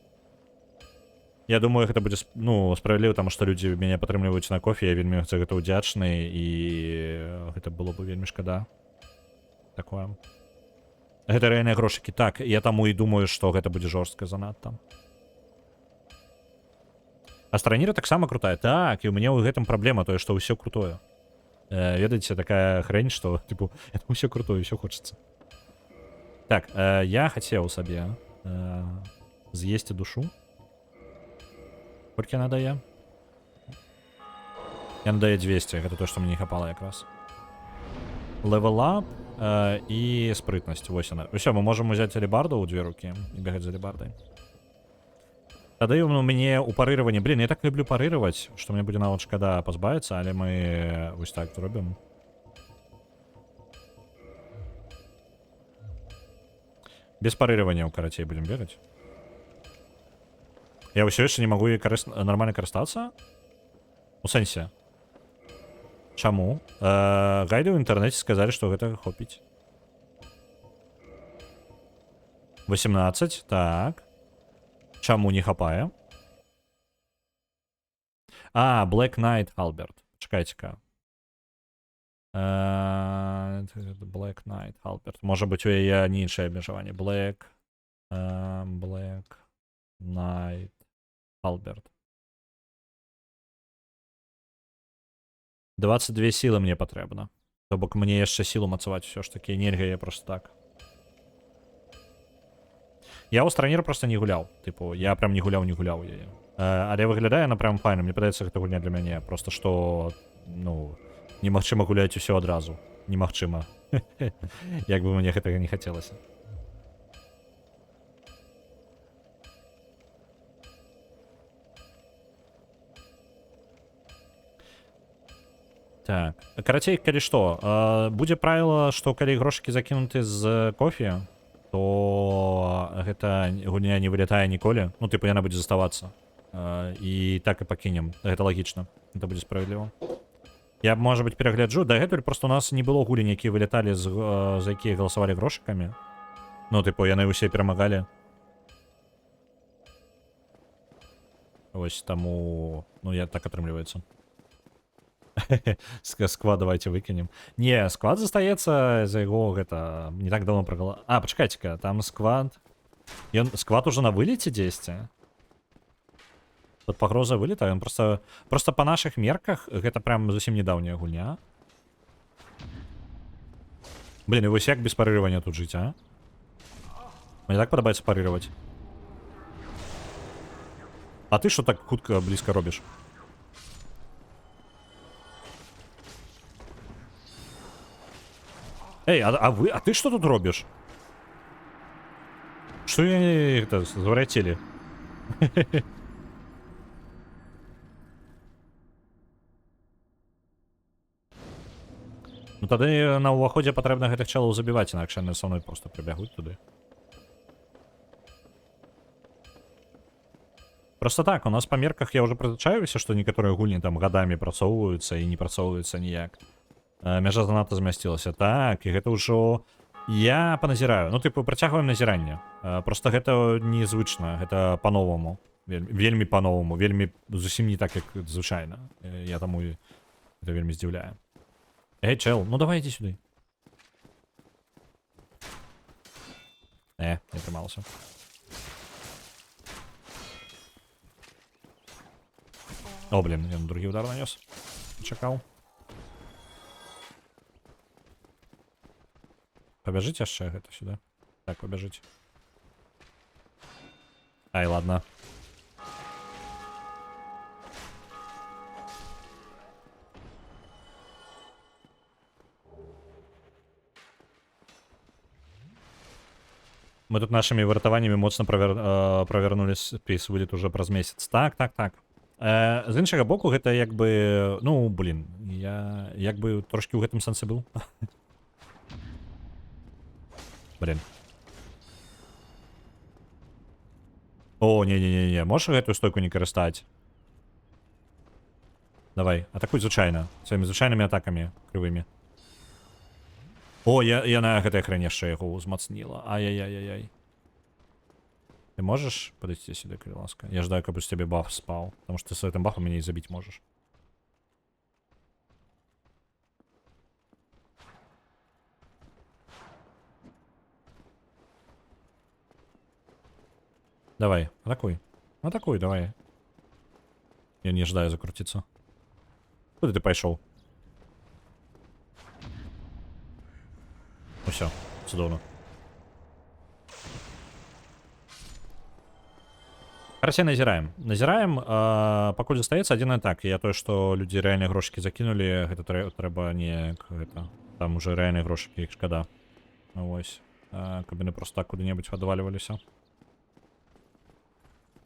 Я думаю, гэта будзе, ну, справядліва, таму што людзі мяне падтрымліваюць на кофе, я вельмі за гэта ўдзячны, і гэта было бы вельмі шкада. Такое. Гэта рэальныя грошыкі. Так, я таму і думаю, што гэта будзе жорстка занадта. Астраніра таксама крутая. Так, і ў мяне ў гэтым праблема, тое, што ўсё крутое. Ведаеце, такая хрень, што, типу, ўсё крутое, ўсё хочацца. Так, я хацеў сабе з'есці душу. Колькі яна дае? Яна дае 200, гэта то, што мне не хапала якраз. Левелап і спрытнасць, вось яна. Усё, мы можам узяць алібарду ў 2 рукі і бегаць за алібардай. Тады у мяне ў парыраванні... Блин, я так люблю парыраваць, што мне будзе нават шкада пазбавіцца, але мы вось так зробім. Без парыравання, карацей, будем бегаць. Я ўсё яшчэ не магу нормально карыстацца? У сэнсе. Чаму? Гайды ў інтэрнэце сказалі, што гэта хопіць. 18, так. Чаму не хапае? Black Knight Halberd. Чакайце-ка. Black Knight Halberd. Можа быць, у яе не іншае абмежаванне. Black Knight Halberd. 22 сілы мне патрэбна. То бок мне яшчэ сілу мацаваць усё ж такі. Нельга я просто так. Я ў Астраніру просто не гуляў. Типу, я прям не гуляў яе. Але выглядае она прям файна. Мне падаецца, гэта гульня для мяне. Просто што, ну, немагчыма гуляць усё адразу. Немагчыма. Як бы мне гэтага не хацелася. Так. Карацей, калі што, будзе правіла, што калі грошыкі закінуты з кофе, то гэта гульня не вылятае ніколі. Ну, типу, яна будзе заставацца. І так і пакінем. Гэта лагічна. Гэта будзе справядліва. Я, можа быць, перагляджу. Дагэтуль просто у нас не было гулень, якія выляталі, за якія галасавалі грошыкамі. Ну, типу, яны ўсе перамагалі. Вось таму... Ну, я так атрымліваецца. Сквад давайте выкинем. Не, сквад застаецца, за яго гэта не так давно прагала. Пачакайце-ка, там сквад. Сквад уже на вылеце дзесьці. Тут пагроза вылета, ён просто па нашых мерках гэта прям зусім недаўняя гульня. Блин, і вось як без парыравання тут жыць, а? Мне так падабаецца парыраваць. А ты што так хутка блізка робіш? Эй, а ты что тут робишь? Что я это звратили? Ну тады на ўваходзе патрэбна гэтых чалаў забіваць, інакш яны са мной просто прыбягуць туды. Просто так, у нас па мерках я уже прызначаюся, што некаторыя гульні там гадамі працоўваюцца і не працоўваюцца ніяк. Мяжа занадта змясцілася. Так, і гэта ўжо я паназіраю. Ну, тыпу, працягваем назіранне. Просто гэта незвычна, гэта па-новаму. Вельмі па-новаму, вельмі зусім не так, як звычайна. Я таму гэта вельмі здзіўляе. Эй, чел, ну давай иди сюда. Не атрымалася. О, блин, я на другі удар нанес. Чакаў. Побяжыць яшчэ гэта сюда. Так, побяжыць. Ай, ладно. Мы тут нашими выратаваннями моцна правернули спіс, вылет уже праз месяц. Так. З іншага боку, гэта як бы... Ну, блин, я як бы трошки ў гэтым сэнсе быў. Блин. О, не, можешь гэтую стойку не карыстаць? Давай, атакуй звычайна. Сваімі звычайнымі атакамі крывымі. О, я на гэтай хране яшчэ яго ўзмацніла. Ай-яй-яй-яй. Ты можешь подойти сюда, калі ласка? Я ждаю, каб у тебе баф спал. Потому что ты с этим бафом меня и забить можешь. Давай, атакуй. Атакуй, давай. Я не ждаю закрутиться. Куда ты пошел? Ну все, цудовно. Короче, назираем. Назираем, пакуль застаецца один атак. Я то, что люди реальные грошики закинули, это трэба не... Это, там уже реальные грошики, их шкода. Вось. Кабины просто так куда-нибудь подваливались.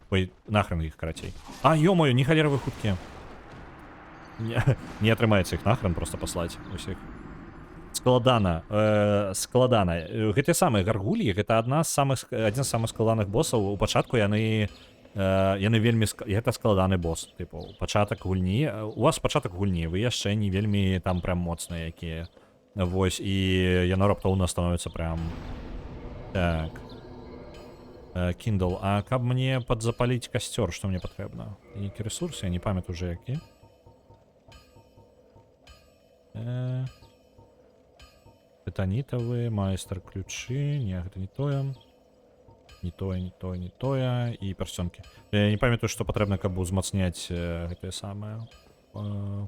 Ой, нахрен их, карацей. А, ё-моё, не холеровые хутки. Не атрымаецца их нахрен просто послать усіх. Складана. Складана. Гэты самыя гаргульі, гэта адзін з самых складаных босаў. У пачатку яны вельмі... Гэта складаны босс. Типу, пачатак гульні. У вас пачатак гульні, вы яшчэ не вельмі там прям моцныя якія. Вось, і яно раптоўна становіцца прям... Так. Kindle. А каб мне подзапаліць касцёр, што мне патрэбна? Які ресурс? Я не памятаю уже які. Титанитовые, майстер ключи. Не, гэта не тое. Не тое. І персёнкі. Я не памятаю, што патрэбна, каб узмацняць гэтыя самыя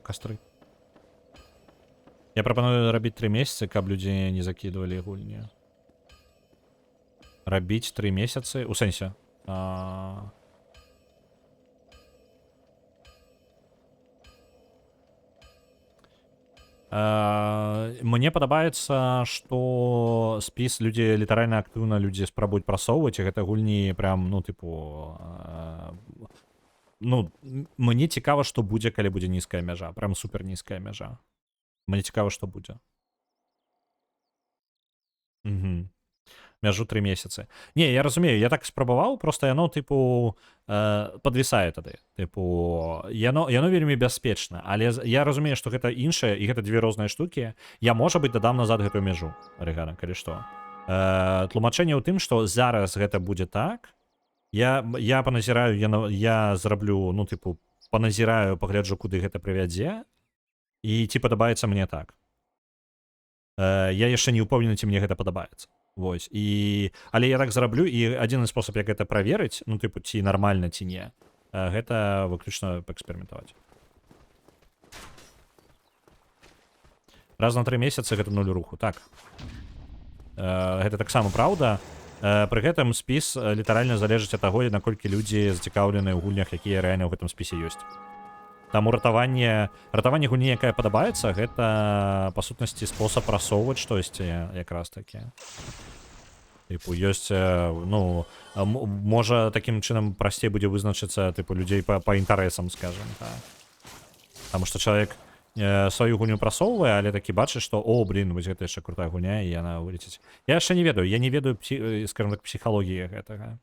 кастры. Я прапаную рабіць 3 месяцы, каб людзі не закидывалі гульні. Рабіць 3 месяцы? У сэнсе? Мне падабаецца, што спіс людзі літаральна актыўна людзі спрабуюць прасоўваць, і гэта гульні прям, ну, тыпу... Ну, мне цікава, што будзе, калі будзе нізкая мяжа. Прям супер нізкая мяжа. Мне цікава, што будзе. Угу. Мяжу 3 месяцы. Не, я разумею, я так спрабаваў, просто яно, тыпу, подвісае тады. Тыпу, яно вельмі бяспечна, але я разумею, што гэта іншае, і гэта 2 розныя штукі. Я, можа быць, дадам назад гэтую мяжу, Арыгана, калі што. Тлумачэнне ў тым, што зараз гэта будзе так. Я паназіраю, я зраблю, ну, тыпу, паназіраю, пагляджу, куды гэта прывядзе, і ці падабаецца мне так. Я яшчэ не ўпэўнены, ці мне гэта падабаецца. Вось, але я так зраблю, і адзіны спосаб, як гэта праверыць, ну, тыпу, ці нармальна, ці не, гэта выключна паэксперыментаваць. Раз на 3 месяцы гэта 0 руху, так. Гэта таксама праўда. Пры гэтым спіс літаральна залежыць ад таго, наколькі людзі зацікаўлены ў гульнях, якія рэальна ў гэтым спісе ёсць. Таму ратаванне гульні, якая падабаецца, гэта, па сутнасці, спосаб прасоўваць штосьці, якраз такі. Типу, ёсць, ну, можа такім чынам прасцей будзе вызначыцца, типу, людзей па інтарэсам, скажем, так. Таму што чалавек сваю гульню прасоўвае, але такі бачыць, што о, блін, вось гэта яшчэ крутая гульня, і яна вылеціць. Я яшчэ не ведаю, скажем так, псіхалогіі гэтага.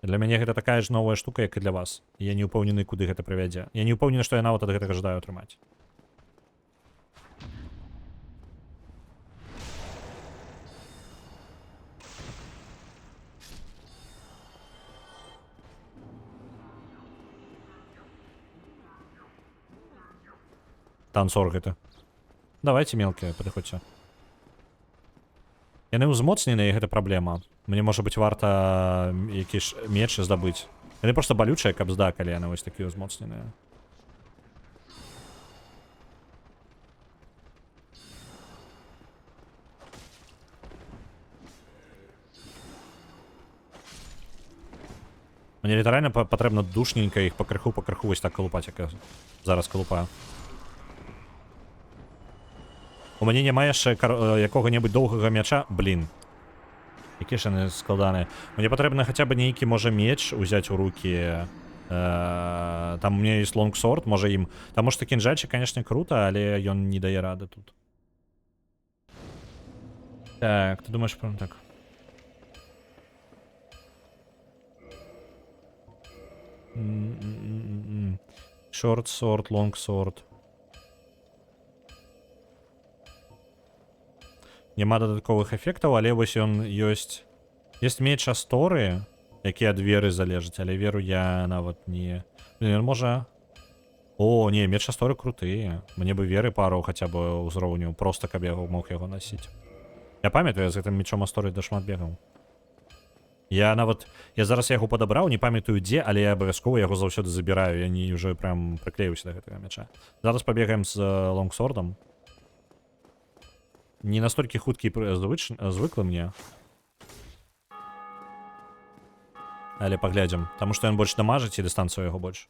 Для мяне гэта такая ж новая штука, як і для вас. Я не ўпэўнены, куды гэта прывядзе. Я не ўпэўнены, што я нават ад гэтага жадаю атрымаць. Танцор гэта. Давайте, мелкія, падыходзьце. Яны ўзмоцненыя, і гэта праблема. Мне, можа быць, варта які ж меч здабыць. Яны проста балючыя, каб зда, калі яны вось такія ўзмоцненыя. Мне літаральна патрэбна душненька іх пакрыху вось так калупаць, як я зараз калупаю. У мяне няма яшчэ якога-небудзь доўгага мяча. Блін. Які ж яны складаныя. Мне патрэбна хаця бы нейкі, можа, меч узяць у рукі. Там у меня есть лонгсорд, можа ім. Таму што кінжальчик, канешне, круто, але ён не дае рады тут. Так, ты думаешь прям так? Шорт-сорд, лонгсорд. Няма дадатковых эфектаў, але вось ён ёсць. Ёсць меч Асторы, які ад веры залежыць, але веру я нават не... Блин, можа... О, не, меч Асторы круты. Мне бы веры пару хаця бы ўзроўню, просто каб я мог яго насіць. Я памятаю, з гэтым мечом Асторы дашмат бегаў. Я зараз яго падабраў, не памятаю дзе, але я абавязкова яго заўсёды забіраю. Я не ўжо прям прыклеюся да гэтага мяча. Зараз пабегаем з лонгсордом. Не настолькі хуткі звыклы мне. Але паглядзім. Таму што ён больш дамажыць і дыстанцыю яго больш.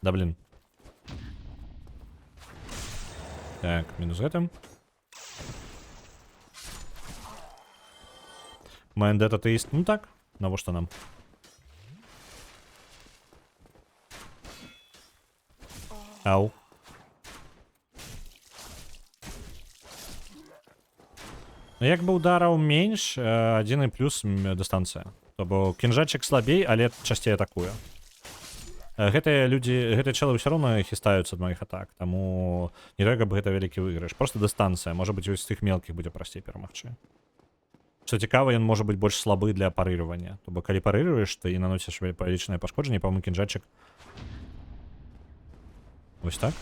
Да блин. Так, мінус гэтым. Майндет атеист. Ну так, навошта нам? Ау. Ну, як бы удараў менш, адзіны плюс дыстанцыя. То бок кінжальчик слабей, але часцей атакуе. Гэтыя людзі, гэтыя чэлы ўсё роўна хістаюцца ад маіх атак, таму не трэба, каб гэта вялікі выйгрыш. Просто дыстанцыя. Можа быць, вось з тых мелкіх будзе прасцей перамагчы. Што цікава, ён можа быць больш слабы для парырывання. То бок, калі парыруеш, ты і наносіш павялічнае пашкоджанне, па-моему, кінжальчик. Вось так?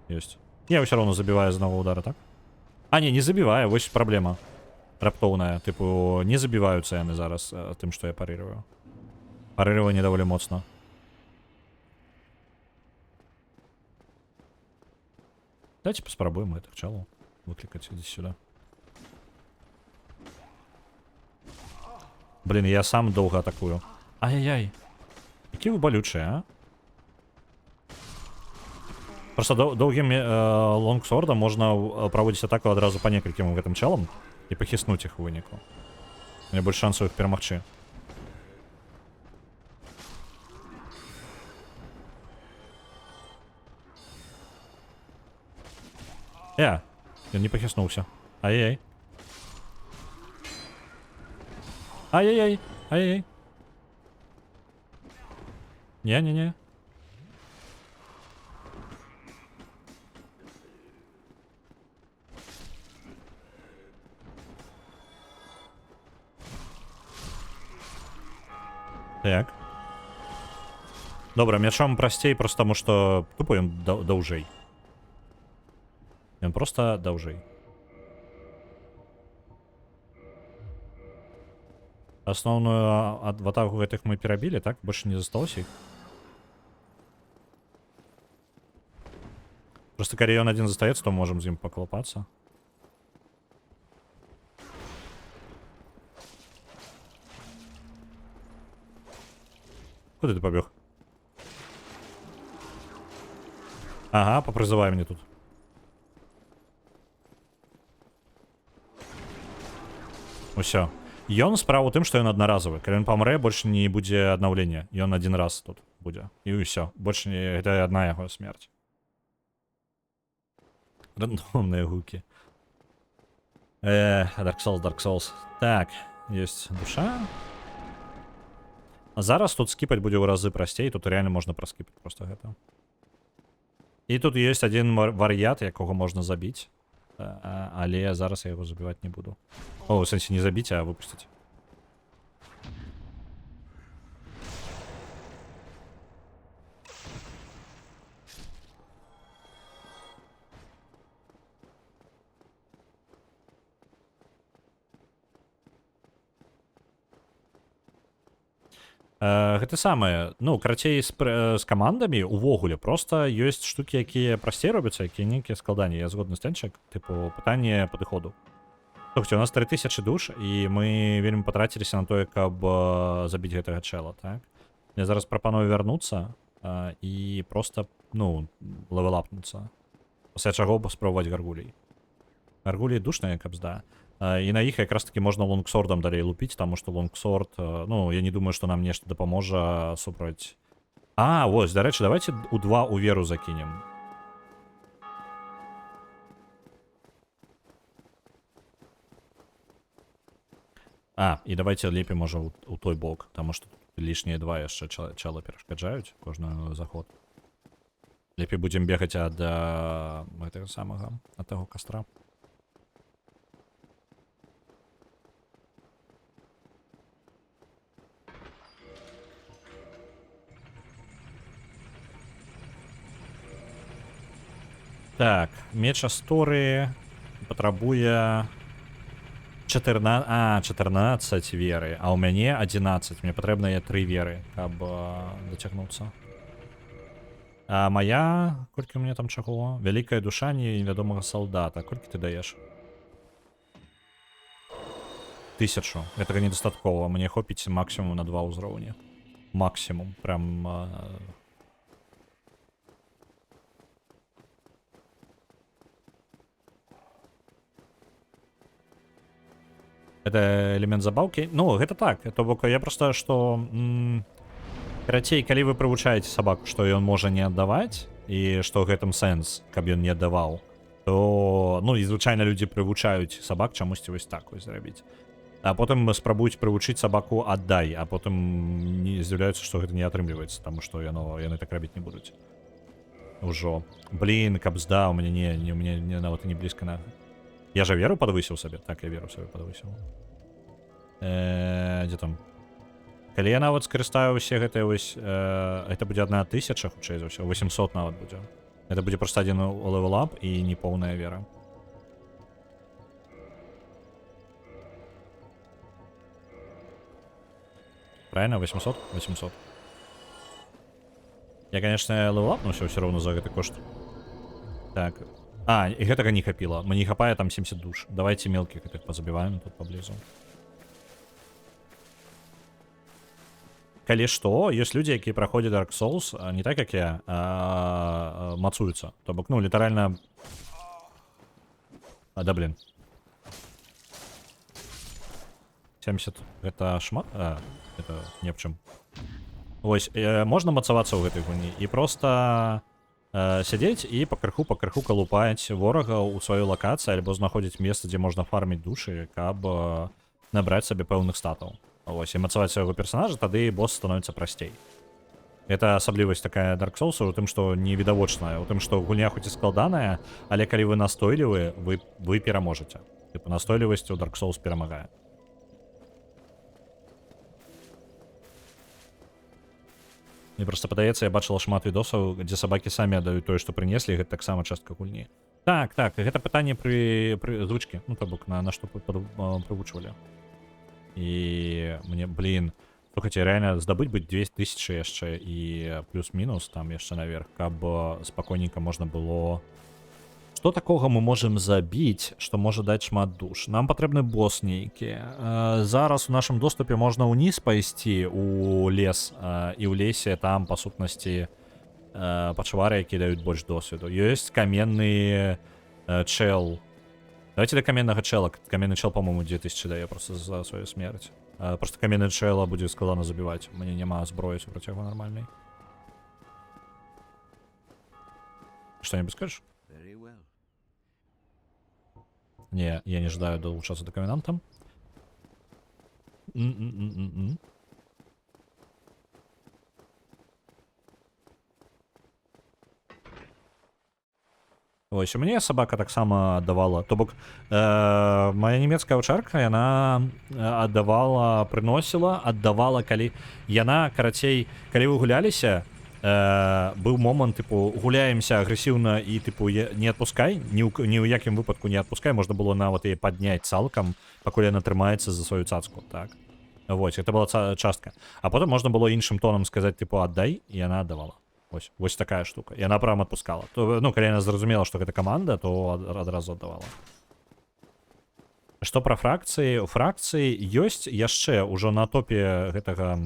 Ёсць. Я ўсё роўна забіваю з одного удара, так? А, не забіваю, вось праблема. Раптоўная. Тыпу, не забіваюцца яны зараз тым, што я парырываю. Парырыванне даволі моцна. Давайте паспрабуем гэтых чалаў выклікаць ідзі сюда. Блин, я сам доўга атакую. Ай-яй-яй. Які вы балючыя, а? Просто доўгім лонгсордам можна праводзіць атаку адразу па некалькім гэтым чалам і пахіснуць іх у выніку. У меня больш шансаў іх перамагчы. Ён не пахіснуўся. Ай-яй-яй. Ай-яй-яй. Ай-яй-яй. Не-не-не. Так. Добра, мячом прасцей, просто таму што тупо ён даўжэй. Ён просто даўжэй. Асноўную ватагу гэтых мы перабілі, так? Больше не засталося іх. Просто калі ён адзін застаецца, то можам з ім паклапацца. Куди ти побіг? Ага, попризывай мне тут. Усё. Ён справа ў тым, што ён аднаразовы. Калі ён памрэ, больш не будзе аднаўлення. Ён адзін раз тут будзе. І ўсё. Больш не... Гэта адна яго смерць. Рандомныя гукі. Dark Souls, Dark Souls. Так, ёсць душа. А зараз тут скіпаць будзе ў разы прасцей. Тут реально можна праскіпаць просто гэта. І тут ёсць адзін вар'ят, якога можна забіць. Але зараз я яго забіваць не буду. О, в сэнсе не забіць, а выпусціць. Гэта самае, ну, карацей, з камандамі увогуле просто ёсць штукі, якія прасцей робяцца, якія нейкія складанні. Я згодны з Тэнчык, тыпу, пытанне падыходу. Слухайте, у нас 3000 душ, і мы вельмі патраціліся на тое, каб забіць гэтага чэла, так? Я зараз прапаную вярнуцца і просто, ну, левелапнуцца. Пасля чаго спробаваць гаргулей. Гаргулей душныя, каб зда. І на іх якраз таки можна лонгсордам далей лупіць, таму што лонгсорд, ну, я не думаю, што нам нешта дапаможа супраць... А, вось, дарэчы, давайте у 2 у веру закінем. А, і давайте лепей, можа, у той бок, таму што лішнія 2 яшчэ чала перашкаджаюць кожны заход. Лепей будзем бегаць ад гэтага самага, ад таго кастра. Так, меч Асторы патрабуе 14 веры, а ў мяне 11. Мне патрэбныя 3 веры, каб дацягнуцца. А моя, колькі у мяне там чаго? Вялікая душа невядомага салдата. Колькі ты даеш? 1000. Гэтага недастаткова. Мне хопіць максімум на 2 ўзроўні. Максімум. Прям... Это элемент забаўкі. Ну, гэта так. То бок я просто, што... Карацей, калі вы прывучаеце сабаку, што ён можа не аддаваць, і што гэтым сэнс, каб ён не аддаваў, то... Ну, і звычайна людзі прывучаюць сабак чамусьці вось так вось зрабіць. А потым спрабуюць прывучыць сабаку аддай, а потым не здзіўляюцца, што гэта не атрымліваецца, таму што яны так рабіць не будуць. Ужо. Блін, каб здаў, у мяне нават і не блізка на... Я же веру подвысіў сабе. Так, я веру сабе подвысіў. Дзе там? Калі я нават скарыстаю ўсе гэтыя вось... Гэта будзе 1000, хутчэй за ўсё. 800 нават будзе. Гэта будзе проста адзін левелап і непоўная вера. Правильно? 800? 800. Я, конечно, левелапнуўся ўсё роўно за гэты кошт. Так... А, і гэтага не хапіла. Мне не хапае там 70 душ. Давайте мелкіх гэтых позабіваем тут поблізу. Калі што, ёсць людзі, якія праходзяць Dark Souls, не так, як я, а мацуюцца. То бок, ну, літаральна... Да, блін. 70. Гэта шмат? Гэта не аб чым. Вось, можна мацавацца ў гэтай гульні і проста... сядзець і пакрыху калупаць ворага ў сваёй лакацыі альбо знаходзіць месца, дзе можна фарміць душы, каб набраць сабе пэўных статаў. Вось, і мацаваць свайго персонажа, тады босс становіцца прасцей. Гэта асаблівасць такая Dark Souls у тым, што невідавочная, у тым, што гульня хоць і складаная, але калі вы настойлівы, вы пераможаце. Тыпу, настойлівасць у Dark Souls перамагае. Мне просто падаецца, я бачыла шмат відосаў, дзе сабакі самі аддаюць тое, што прынеслі, гэта таксама частка гульні. Так, гэта пытанне пры звычкі, ну, то бок, на што прывучвалі. І мне, блін, слухайце, реально здабыць быць 2000 яшчэ і плюс-мінус там яшчэ наверх, каб спакойненька можна было... Што такога мы можам забіць, што можа даць шмат душ? Нам патрэбны босс нейкі. Зараз у нашым доступе можна ўніз пайсці у лес, і ў лесе там, па сутнасці, пачвары, які даюць больш досведу. Ёсць каменны чел. Давайте до каменнага чела. Каменны чел, по-моему, 2000 дае просто за сваю смерць. Просто каменны чела будзе складана забіваць. Мне няма зброі супраць яго нармальнай. Что-нибудь скажешь? Не, я не ожидаю долучаться до коменанта. Ось, у мяне сабака таксама аддавала. То бок, моя нямецкая аўчарка, яна аддавала, прыносіла, аддавала, калі... Яна, карацей, калі вы гуляліся, быў момант, типу, гуляемся агрэсіўна і, типу, не адпускай, ні ў якім выпадку не адпускай, можна было нават яе падняць цалкам, пакуль яна трымаецца за сваю цацку, так. Вось, гэта была частка. А потым можна было іншым тонам сказаць, типу, аддай, і яна аддавала. Вось такая штука. І яна прям адпускала. То, ну, калі яна зразумела, што гэта каманда, то адразу аддавала. Што пра фракцыі? У фракцыі ёсць яшчэ ўжо на топе гэтага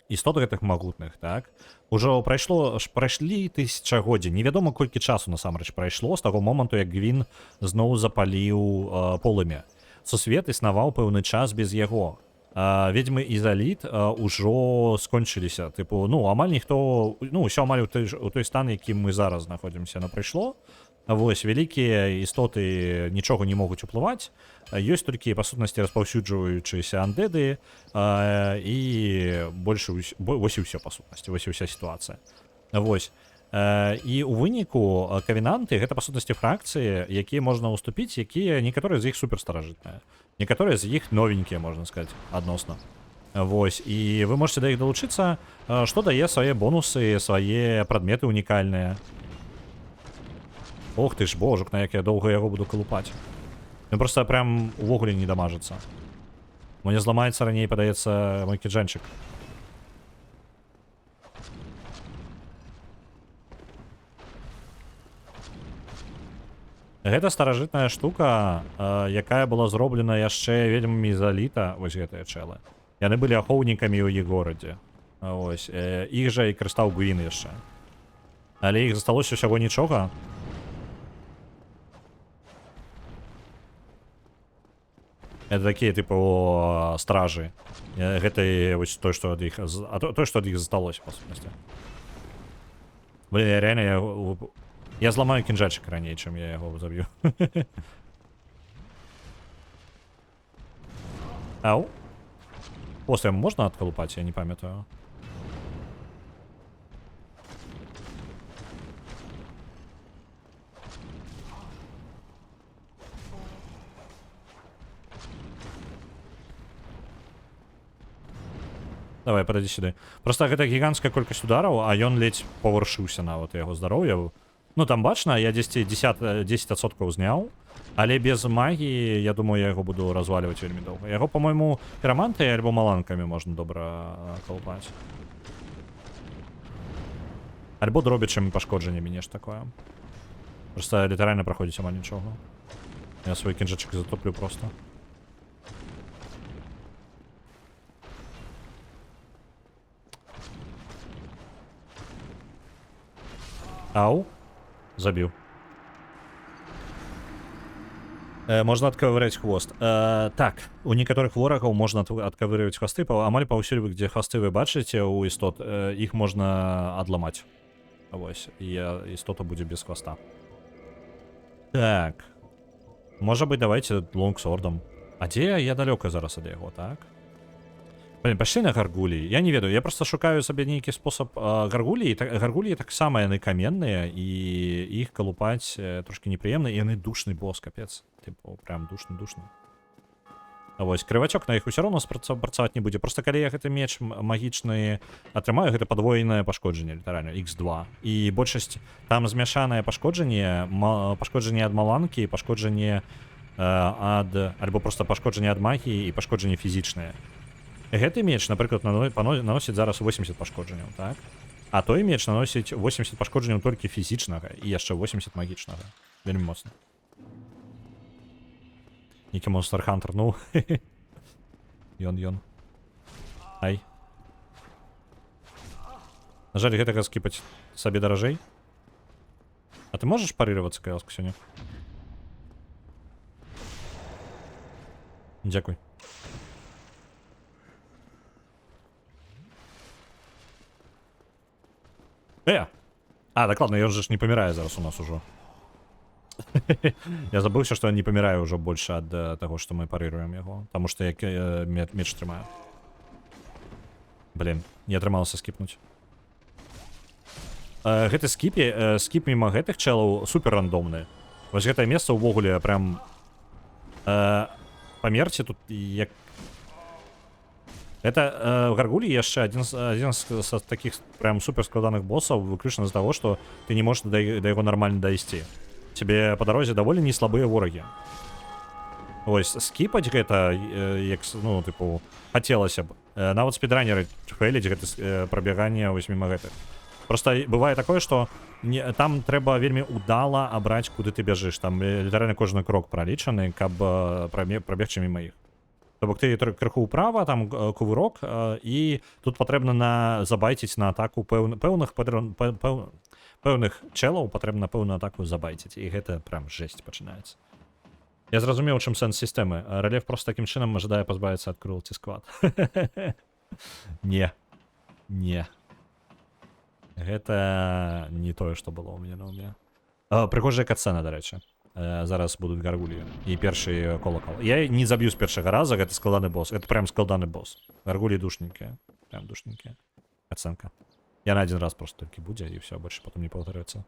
істот гэтых магутных, так? Ужо прайшлі тысячагоддзі. Невядома, колькі часу насамрэч прайшло з таго моманту, як Гвін зноў запаліў полымя. Сусвет існаваў пэўны час без яго. Ведьмы і Заліт ўжо скончыліся. Тыпу, ну, амаль ніхто... Ну, ўсё амаль у той стан, якім мы зараз знаходзімся, но прыйшло. Вось, вялікія істоты нічога не могуць уплываць. Ёсць толькі, па сутнасці, распаўсюджваючыся андэды, і больше вось і ўсё, па сутнасці, вось і ўся сітуацыя. Вось. І ў выніку кавенанты гэта, па сутнасці, фракцыі, якія можна ўступіць, якія некаторыя з іх суперстаражытныя. Некаторыя з іх новенькія, можна сказаць, адносна. Вось, і вы можете да іх далучыцца, што дае свае бонусы, свае прадметы унікальныя. Ох ты ж, божук, на як я доўга яго буду калупаць. Ён просто прям увогуле не дамажыцца. Мне зламаецца раней, падаецца, мой кіджанчык. Гэта старажытная штука, якая была зроблена яшчэ ведьмамі Заліта, вось гэтыя чэлы. Яны былі ахоўнікамі ў іх горадзе. Вось, іх жа і карыстаў Гвін яшчэ. Але іх засталося ўсяго нічога. Это такие, типа, стражи. Гэта вось той, што ад іх... той, што ад іх засталося, па сутнасці. Блин, реально, я зламаю кінжальчик раней, чым я яго заб'ю. Ау. После можна адкалупаць, я не памятаю. Давай, пададзі сюды. Просто гэта гіганцкая колькасць удараў, а ён ледзь паварушыўся нават яго здароўя. Ну, там бачна, я 10% зняў, але без магіі, я думаю, я яго буду разваліваць вельмі доўга. Яго, по-мойму, пірамантай альбо маланкамі можна добра калупаць. Альбо дробячымі пашкоджаннямі, нешта такое. Просто літаральна праходзіць амаль нічога. Я свой кінжачак затоплю просто. Ау. Забіў. Можна адкавыраць хвост. Так, у некаторых ворагаў можна адкавырваць хвасты, амаль паўсюль, дзе хвасты вы бачыце у істот, іх можна адламаць. Вось, і істота будзе без хваста. Так. Можа быць, давайте лонгсордам. А дзе я далёка зараз ад яго, так? Блин, пашлі на гаргулі. Я не ведаю, я просто шукаю сабе нейкі спосаб гаргулі. Гаргулі таксама яны каменныя, і іх калупаць трошки непрыемна, і яны душны босс, капец. Типу, прям душны. А вось, крывачок на іх усё роўно працаваць не будзе. Просто калі я гэты меч магічны атрымаю, гэта падвоенае пашкоджанне, літаральна, x2. І большасць, там змяшанае пашкоджанне, пашкоджанне ад маланкі, пашкоджанне ад... альбо просто пашкоджанне ад магіі і пашкоджанне фізічнае. Гэты меч, напрыклад, наносіць зараз 80 пашкоджанняў, так? А той меч наносіць 80 пашкоджанняў толькі фізічнага і яшчэ 80 магічнага. Вельмі моцна. Які Monster Hunter, ну. Ён. Ай. На жаль, гэтага скіпаць сабе даражэй. А ты можаш парыравацца, кайласку, сёння? Дзякуй. А, дакладна, ён же ж не памірае зараз у нас ужо. Я забыўся, што я не паміраю ўжо больш ад таго, што мы парыруем яго. Таму што я меч трымаю. Блін, не атрымалася скіпнуць. Гэты скіп міма гэтых чэлаў супер рандомны. Вось гэтае месца ўвогуле прям памерці тут як... Это в Гаргулі яшчэ один з таких прям супер складаных боссаў, выключна з таго, што ты не можаш да яго нармальна дайсці. Тебе па дарозе даволі не слабыя ворагі. Вось, скіпаць гэта, як, ну, тыпу, хацелася б. Нават спідранеры фейліць гэта прабяганне вось міма гэтых. Просто бывае такое, што там трэба вельмі удала абраць, куды ты бяжыш. Там літаральна кожны крок пралічаны, каб прабегчы міма іх. То бок ты крыху ўправа, там кувырок, і тут патрэбна забайціць на атаку пэўных чэлаў, патрэбна пэўную атаку забайціць. І гэта прям жесть пачынаецца. Я зразумеў, чым сэнс сістэмы. Рэлеф просто такім чынам жадае пазбавіцца ад Cruelty Squad. Не. Гэта не тое, што было ў мяне на ўме. Прыгожая катсцэна, дарэчы. Зараз будуць гаргулі і першы колакал. Я не заб'ю з першага раза, гэта складаны босс. Гэта прям складаны босс. Гаргулі душненькія. Прям душненькія. Ацэнка. Я на один раз просто толькі будзе, і все, больше потом не паўтараецца.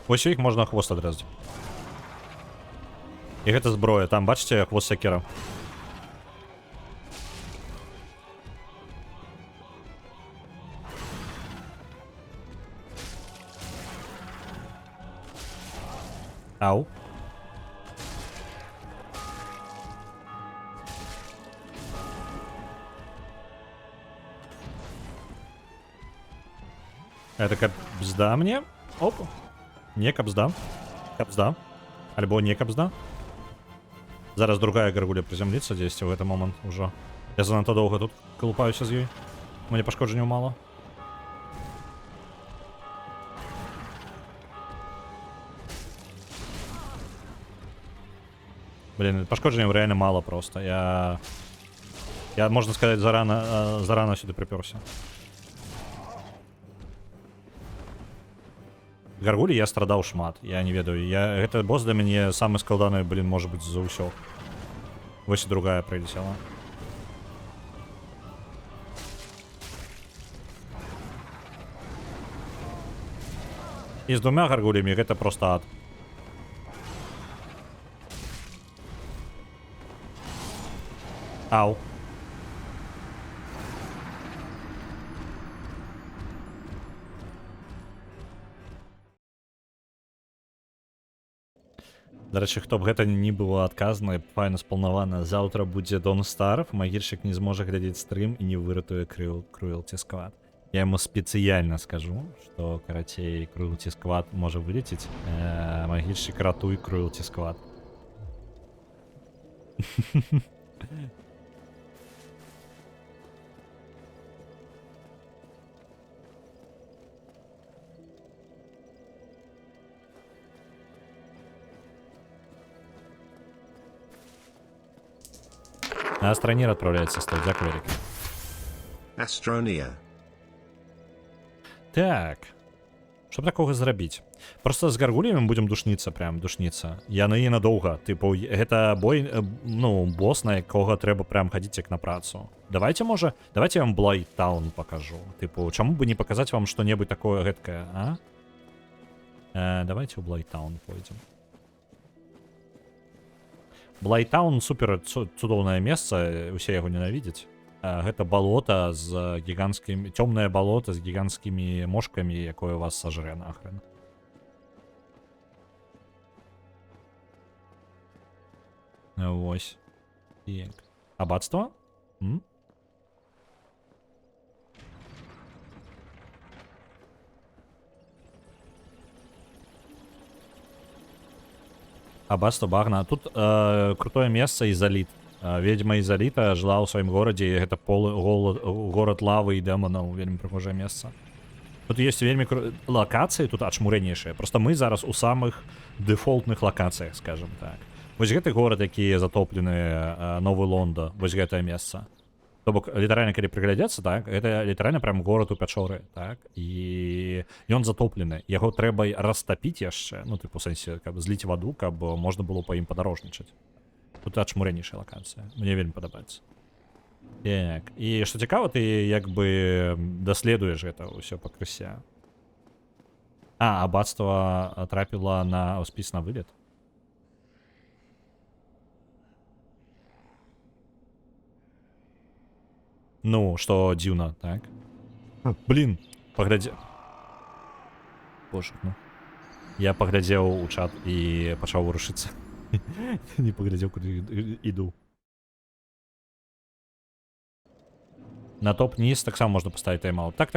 Вось іх можна хвост адрэзаць. І гэта зброя. Там, бачыце, хвост сякера. Ау. Это капзда мне? Оп. Не капзда. Капзда. Альбо не капзда. Зараз другая гаргуля приземлится здесь в этот момент уже. Я занадто долго тут колупаюся з ёй. Мне пошкодженняў мало. Блин, пошкодженняў реально мало просто. Я можно сказать, зарано сюда приперся. Гаргулі я страдаў шмат, я не ведаю. Гэта босс для мяне самы складаны, блин, может быть, за ўсё. Вось і другая прилетела. І з двумя гаргулямі гэта просто ад. Ау. Дарэчы, хто б гэта не было адказна, файна спланавана. Заўтра будзе Дон Старф, магільшчык не зможа глядзець стрым і не выратуе Cruelty Squad. Я яму спецыяльна скажу, што, карацей, Cruelty Squad можа вылецець. Магільшчык, ратуй Cruelty Squad. Астронир отправляется стоит. Дякую, Эрик. Astronia. Так. Щоб такога зрабіць. Просто з гаргулямі будзем душніцца, прям душніцца. Яны надоўга. Тыпу, гэта бой, ну, босс, на якога трэба прям хадзіць як на працу. Давайте, можа, давайте я вам Блайттаун покажу. Тыпу, чаму бы не паказаць вам што-небудзь такое гэткае, а? Давайте ў Блайттаун пойдзем. Блайттаун супер цудоўнае месца, усе яго ненавідзяць. Гэта балота з гіганцкімі... Цёмнае балота з гіганцкімі мошкамі, якое вас сажрэ нахрен. Вось. Так. Аббатства? Аббатство Багна. Тут крутое месца Изолит. Ведьма Изолита жила ў сваім горадзе, і гэта горад лавы і дэманаў, вельмі прыгожае месца. Тут ёсць вельмі лакацыі, тут ачмурэнейшыя. Просто мы зараз у самых дэфолтных лакацыях, скажем так. Вось гэты горад, які затоплены Новы Лонда, вось гэтае месца. То бок, літаральна, калі прыглядзецца, так, гэта літаральна прям горад у пячоры, так, і ён затоплены. Яго трэба растапіць яшчэ, ну, тыпу, сэнсе, каб зліць ваду, каб можна было па ім падарожнічаць. Тут ачмурэнейшая лакацыя. Мне вельмі падабаецца. Так, і што цікава, ты як бы даследуеш гэта ўсё пакрысе. Аббатства трапіла на спіс на вылет. Ну, што дзіўна, так? Блін, паглядзе... Боже, ну. Я паглядзеў у чат і пачаў вырушыцца. Не паглядзеў, куды іду. На топ-низ таксама можна паставіць тайм-аут. Так,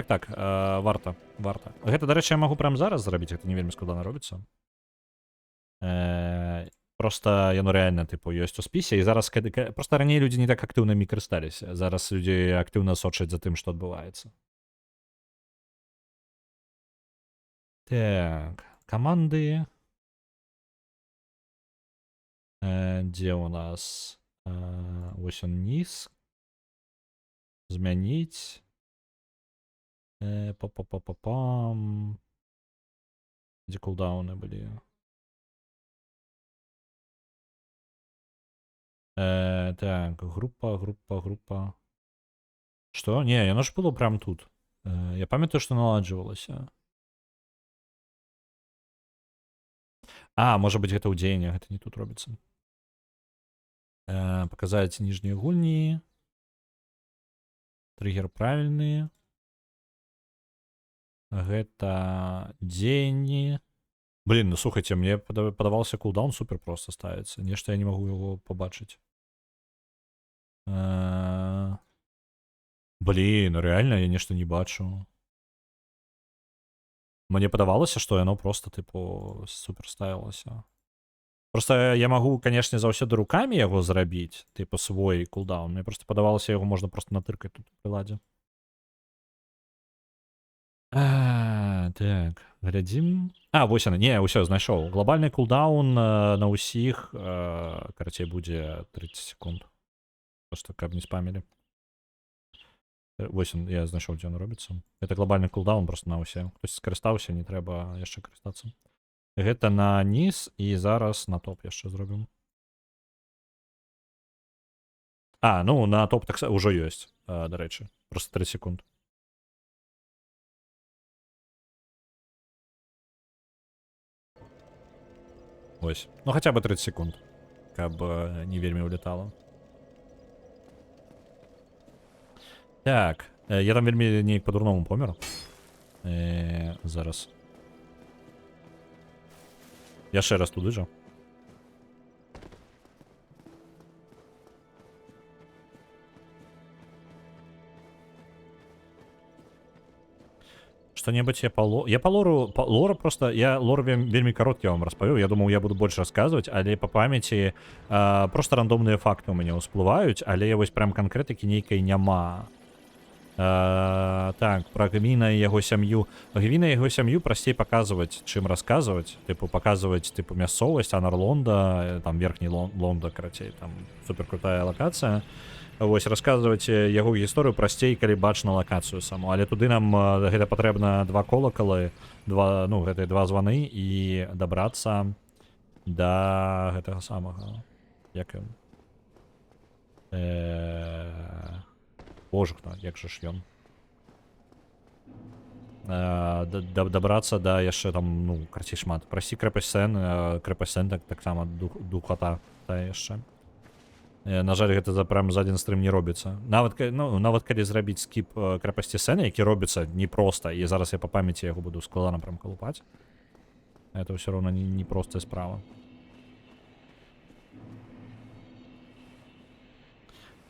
варта. Гэта, дарэчы, я магу прям зараз зрабіць, гэта не вельмі складана робіцца. Просто яно рэальна, тыпу, ёсць у спісе, і зараз... Просто раней людзі не так актыўна імі карысталіся. Зараз людзі актыўна сочаць за тым, што адбываецца. Так, каманды... Дзе у нас? Вось он низ. Змяніць. Па-па-па-па-пам. Дзе кулдауны былі? Так, група. Што? Не, яно ж было прям тут. Я памятаю, што наладжвалася. Можа быць, гэта ў дзеянні, гэта не тут робіцца. Показаць ніжнія гульні. Триггер правільны. Гэта дзеянні. Блін, ну слухайце, мне падавалася кулдаун супер проста ставіцца. Нешта я не магу яго пабачыць. Блін, рэальна я нешта не бачу. Мне падавалася, што яно проста, тыпу, супер ставілася. Просто я магу, канешне, заўсёды рукамі яго зрабіць, тыпу, свой кулдаун. Мне просто падавалася, яго можна проста натыркаць тут у прыладзе. Так, глядзім. Вось яна, не, ўсё, знайшоў. Глобальны кулдаун на ўсіх, карацей, будзе 30 секунд. Просто каб не спамілі. Вось я знайшоў, дзе ён робіцца. Это глобальны кулдаун просто на ўсе. Хтось скарыстаўся, не трэба яшчэ карыстацца. Гэта на низ, і зараз на топ яшчэ зробім. Ну, на топ так ўжо ёсць, дарэчы. Просто 3 секунд. Ось. Ну, хаця бы 30 секунд. Каб не вельмі улетала. Так, я там вельмі неяк по-дурному помер. Зараз. Яшчэ раз туды жа. Что-нибудь я по лору... Лора просто... Я лор вельмі кароткі вам распавёў. Я думаў, я буду больш расказваць, але па памяці просто рандомныя факты ў мяне ўсплываюць, але вось прям канкрэтыкі нейкай няма. Так, про Гвіна і яго сям'ю. Гвіна і яго сям'ю прасцей паказваць, чым расказваць. Тыпу, паказваць, тыпу, мясцовасць, Анар Лонда, там, верхні Лонда, карацей, там, суперкрутая лакацыя. Вось, расказваць яго гісторыю прасцей, калі бачна лакацыю саму. Але туды нам гэта патрэбна 2 колакалы, гэтыя 2 званы і дабрацца да гэтага самага. Як ён? Божухна, як жа ж ён. Дабрацца да яшчэ там, карцей шмат. Прасі крэпасць Сен, крэпасць Сен таксама духота тая яшчэ. На жаль, гэта прям за адзін стрым не робіцца. Нават калі зрабіць скіп крэпасці Сена, які робіцца непроста, і зараз я па памяці яго буду складана прям калупаць. Это ўсё роўна не простая справа.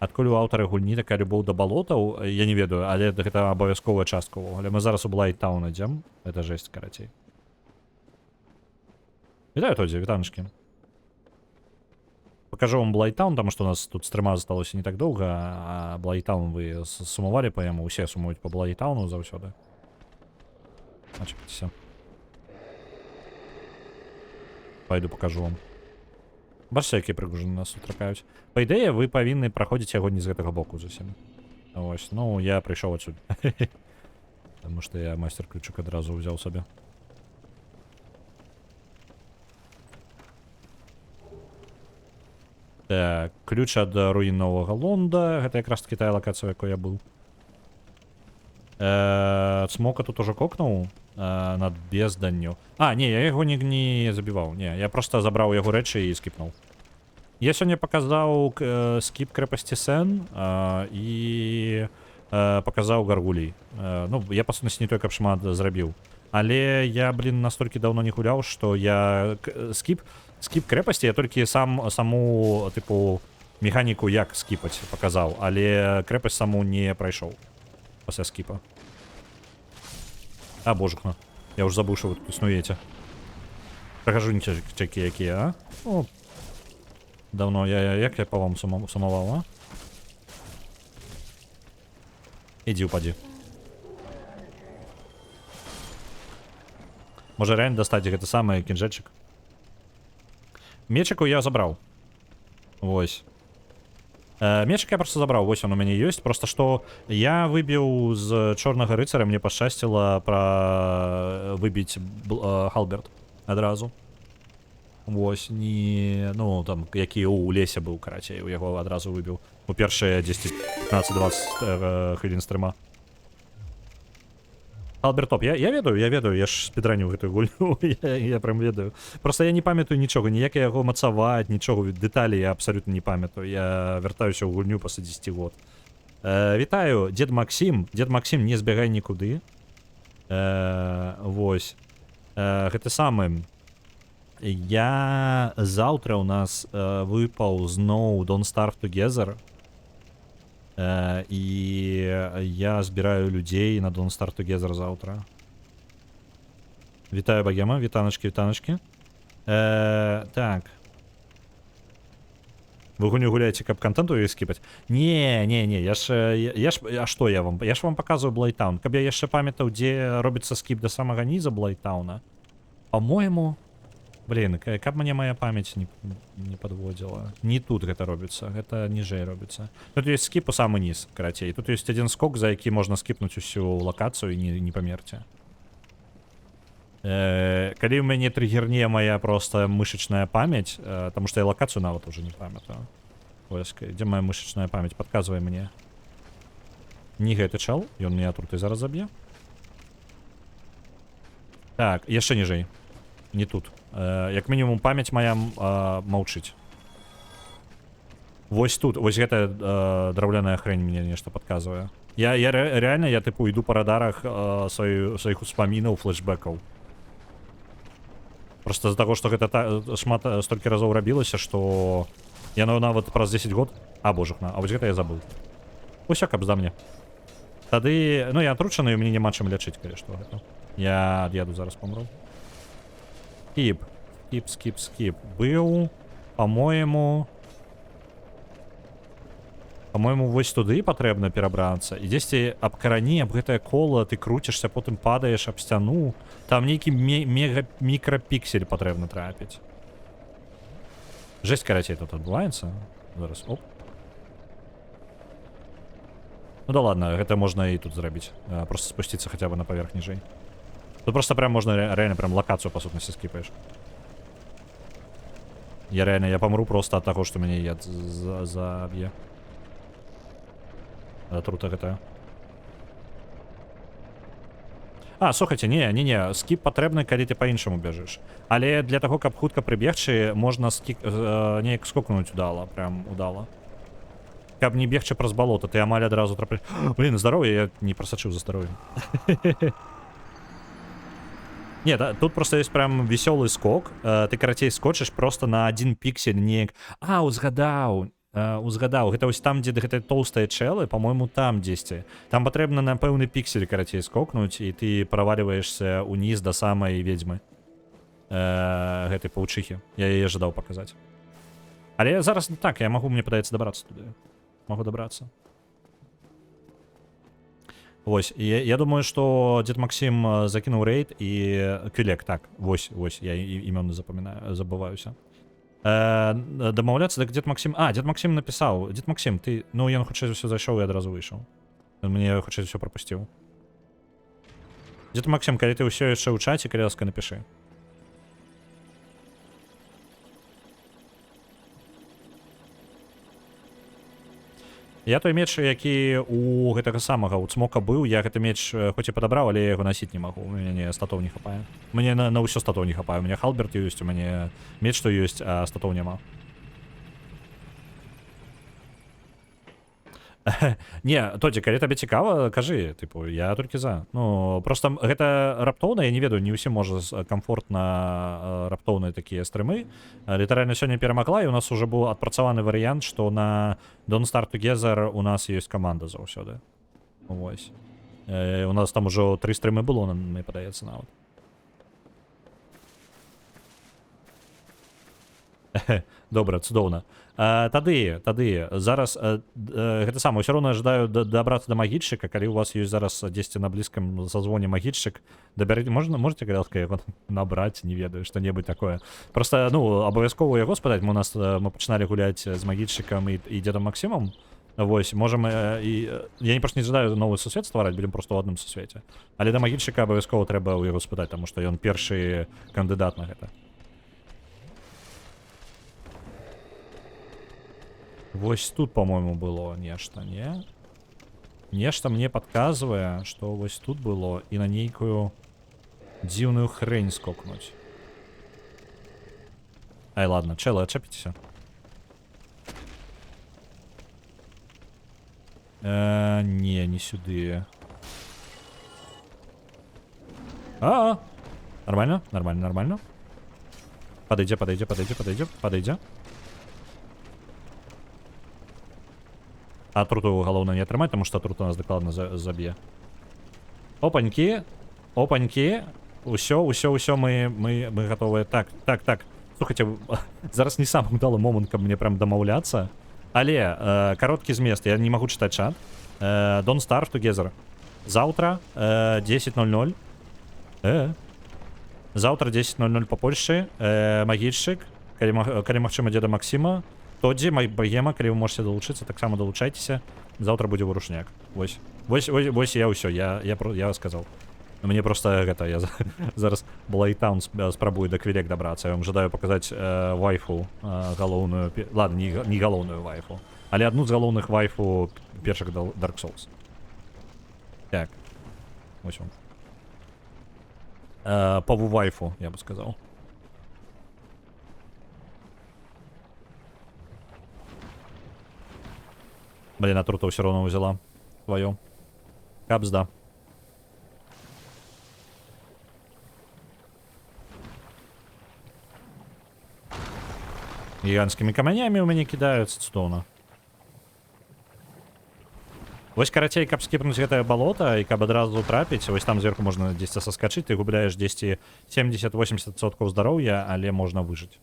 Адкуль у аўтара гульні такая любоў да балотаў, я не ведаю, але гэта абавязковая частка ўвогуле. Мы зараз у Блайттаун ідзем. Это жесть, карацей. Вітаю, Тодзі, вітаночкі. Покажу вам Блайттаун, потому что у нас тут стрима засталося не так долго, а Блайттаун вы сумували по яму, усе сумують по Блайттауну заўсёды. Начепіться. Пойду покажу вам. Бачите, які прыгожаны нас тут тракаюць. Па ідэі, вы павінны праходзіць яго не з гэтага боку зусім. Вось, я прыйшоў адсюль. Потому что я мастер-ключик адразу ўзяў сабе. Так, ключ ад руін Новага Лонда. Гэта якраз таки тая лакацыя, якой я быў. Цмока тут уже кокнуў над безданню. Не, я яго не забіваў. Не, я просто забраў яго рэчы і скіпнуў. Я сёння паказаў скіп крэпасці Сен і паказаў гаргулей. Я, па сутнасці, не той, каб шмат зрабіў. Але я, настолькі даўно не гуляў, што я скіп крэпасці я толькі саму, тыпу, механіку як скіпаць паказаў, але крэпасць саму не прайшоў пасля скіпа. Божухна. Я ўжо забыў, што вы тут існуеце. Прахажу нечакі якія, Давно як я па вам сумаваў, Ідзі, упадзі. Можа реально дастаць гэта самы кінжэчык. Мечыку я забраў. Вось. Мечык я просто забраў, вось он у мяне ёсць. Просто што я выбіў з чорнага рыцара, мне пашчасціла выбіць халберт адразу. Вось, там, які у лесе быў, карацей, у яго адразу выбіў. У першыя 10, 15, 20 хвілін стрыма. Халберт топ, я ведаю, я ж спідраню гэтую гульню, я прям ведаю. Просто я не памятаю нічога, ніяк яго мацаваць, нічога, дэталі я абсалютна не памятаю. Я вяртаюся ў гульню пасля 10 год. Вітаю, Дед Максим. Дед Максим, не збягай нікуды. Вось. Гэта самы. Я заўтра у нас выпаў зноў Don't Starve Together. І я збіраю людзей на Don't Starve Together заўтра. Вітаю, Багема, вітаначкі. Так. Вы гульню гуляеце, каб контенту і скіпаць? Не, а што я вам? Я ж вам паказваю Блайттаун. Каб я яшчэ памятаў, дзе робіцца скіп да самага ніза Блайттауна. По-моему, каб мне моя памяць не подводзіла. Не тут гэта робіцца, гэта ніжэй робіцца. Тут ёсць скіп у самы низ, карацей. Тут ёсць адзін скок, за які можна скіпнуць усю лакацыю і не памерці. Калі ў мяне триггерне моя просто мышачная памяць, таму што я лакацыю нават уже не памятаю. Вось, дзе моя мышачная памяць? Падказвай мне. Не гэты чал, ён мне атрутай зараз заб'е. Так, яшчэ ніжэй. Не тут. Як мінімум памяць моя маўчыць. Вось тут, вось гэтая драўляная хрень мне нешта падказвае. Я реально, я тыпу іду па радарах сваіх успамінаў, флешбэкаў. Просто з-за таго, што гэта шмат столькі разоў рабілася, што яно нават праз 10 год... Божухна, вось гэта я забыў. Усё, каб зда мне. Тады, я атручаны, і ў мяне няма чым лячыць, калі што гэта. Я ад'еду зараз памру. Скіп. Быў, по-моему... По-моему, вось туды патрэбна перабрацца. І дзесьці аб карані, аб гэтае кола, ты круцішся, потым падаеш аб сцяну. Там нейкі мікрапіксель патрэбна трапіць. Жесть, карацей, тут адбываецца. Зараз, оп. Ну да ладно, гэта можна і тут зрабіць. Просто спусціцца хаця бы на паверх ніжэй. Тут просто прям можна реально прям локацыю, па сутнасці, скіпаеш. Я реально, я помру просто ад таго, што мяне яд заб'е. Трута гэта. Слухайце, не, скіп патрэбны, калі ты па-іншаму бяжыш. Але для таго, каб хутка прыбегчы, можна неяк скокнуць удала, прям удала. Каб не бегчы праз балота, ты амаль адразу трапляеш. Блін, здароўе, я не прасачыў за здароўем. Не, тут просто есть прям весёлый скок. Ты, карацей, скочыш просто на один піксель неяк. Узгадаў. Гэта вось там, дзе гэтыя тоўстыя чэлы, по-моему, там дзесьці. Там патрэбна на пэўны піксель, карацей, скокнуць, і ты правальваешься уніз да самай ведзьмы. Гэтай паўчыхі. Я яе жадаў паказаць. Але зараз не так, мне падаецца дабрацца туды. Могу дабрацца. Вось, я думаю, што Дед Максим закінуў рейд і Квілек, так, вось, я імёны забываюся. Дамаўляцца, так Дед Максим... Дед Максим напісаў. Дед Максим, ты... Ну, ён хутчэй за ўсё зайшоў і адразу выйшаў. Мне хутчэй за ўсё прапусціў. Дед Максим, калі ты ўсё яшчэ ў чаце, калі ласка, напішы. Я той меч, які у гэтага самага у цмока быў, я гэты меч хоць і падабраў, але я яго насіць не магу. У мяне статоў не хапае. Мне на ўсё статоў не хапае. У мяне халберт ёсць, у мяне меч што ёсць, а статоў няма. Не, Тодзі, калі табе цікава, кажы, тыпу, я толькі за. Ну, просто гэта раптоўна, я не ведаю, не ўсім можа камфортна раптоўныя такія стрымы. Літаральна сёння перамагла, і у нас уже быў адпрацаваны варыянт, што на Don't Start Together у нас ёсць каманда заўсёды. Вось. У нас там ужо 3 стрымы было, мне падаецца, нават. Добра, цудоўна. Тады, зараз, гэта самае, ўсё роўна жадаю дабрацца да магільшчыка, калі у вас ёсць зараз дзесьці на блізкім зазвоне магільшчык, можете, калялска, яго набраць, не ведаю, што-небудзь такое. Просто, ну, абавязкова яго спадаць, мы пачыналі гуляць з магільшчыкам і Дедам Максімам, вось, можам, я просто не жадаю новы сусвет ствараць, будзем просто ў адным сусвеце. Але да магільшчыка абавязкова трэба ў яго спытаць, таму што ён першы кандыдат на гэта. Вось тут, по-моему, было нешта, не? Нешта мне падказвае, што вось тут было і на нейкую дзіўную хрень скокнуць. Ладно, чэлы, адчапіцеся. Не сюды. Нормально. Падыдзе. А труту галоўна не атрымаць, таму што трут у нас дакладна заб'е. Опанькі. Усё, мы гатовыя. Так. Слухайце, зараз не самы удалы момант, каб мне прям дамаўляцца. Але, кароткі змест, я не магу чытаць чат. Don't Start Together. Заўтра 10:00. Заўтра 10:00 па Польшчы. Магільшчык, калі магчыма, Деда Максіма. Тодзі, Богема, калі вы можете далучыцца, таксама далучайцеся. Заўтра будзе вырушняк. Вось я ўсё, я сказаў. Мне просто гэта, я зараз Блайтаун спрабую да Квілек дабрацца. Я вам жадаю паказаць вайфу галоўную, ладно, не галоўную вайфу, але адну з галоўных вайфу першых Dark Souls. Так. Вось вам. Паву вайфу, я бы сказаў. Блин, а трута все равно взяла твою. Капсда. Гигантскими камнями у меня кидаются цудоўна. Вось, карацей, каб скіпнуць гэтае балота і каб адразу трапіць, вось там зверху можна дзесьці саскачыць, ты губляеш дзесьці 70-80% здароўя, але можна выжыць.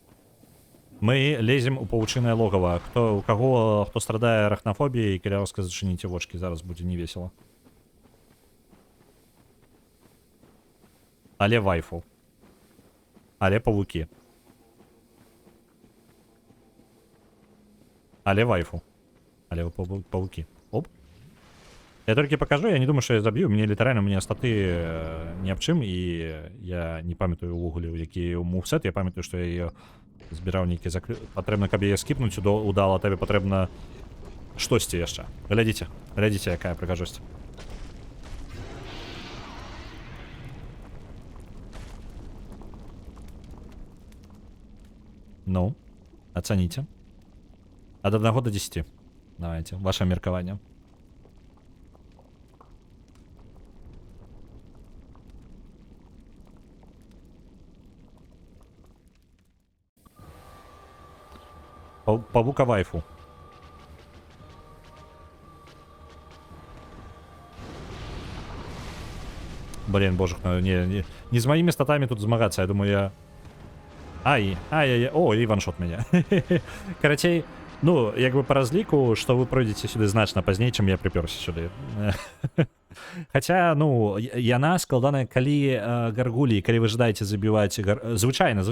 Мы лезем у павучынае логава. У каго хто страдае арахнафобіяй, каля ласка зачыніце вочкі, зараз будзе не весела. Але вайфу. Але павукі. Але вайфу. Але павукі. Оп. Я толькі пакажу, я не думаю, што я заб'ю. Мне літаральна, мне статы ні аб чым, і я не памятаю увогуле, які мувсет. Я памятаю, што я яе збіраў нейкі патрэбна, каб яе скіпнуць удала, табе патрэбна штосьці яшчэ. Глядзіце, якая прыгажосць. Ну, ацаніце. Ад 1 до 10. Давайте, ваше меркаванне. Павука вайфу. Блин, боже, не з моими статами тут змагацца, я думаю, я... Ай-яй-яй, о, і ваншот мяне. Карацей, ну, як бы па разліку, што вы пройдзеце сюды значна пазней, чым я прыпёрся сюды. Хаця, ну, яна складаная, калі гаргулі, калі вы жадаеце забіваць... Звычайна,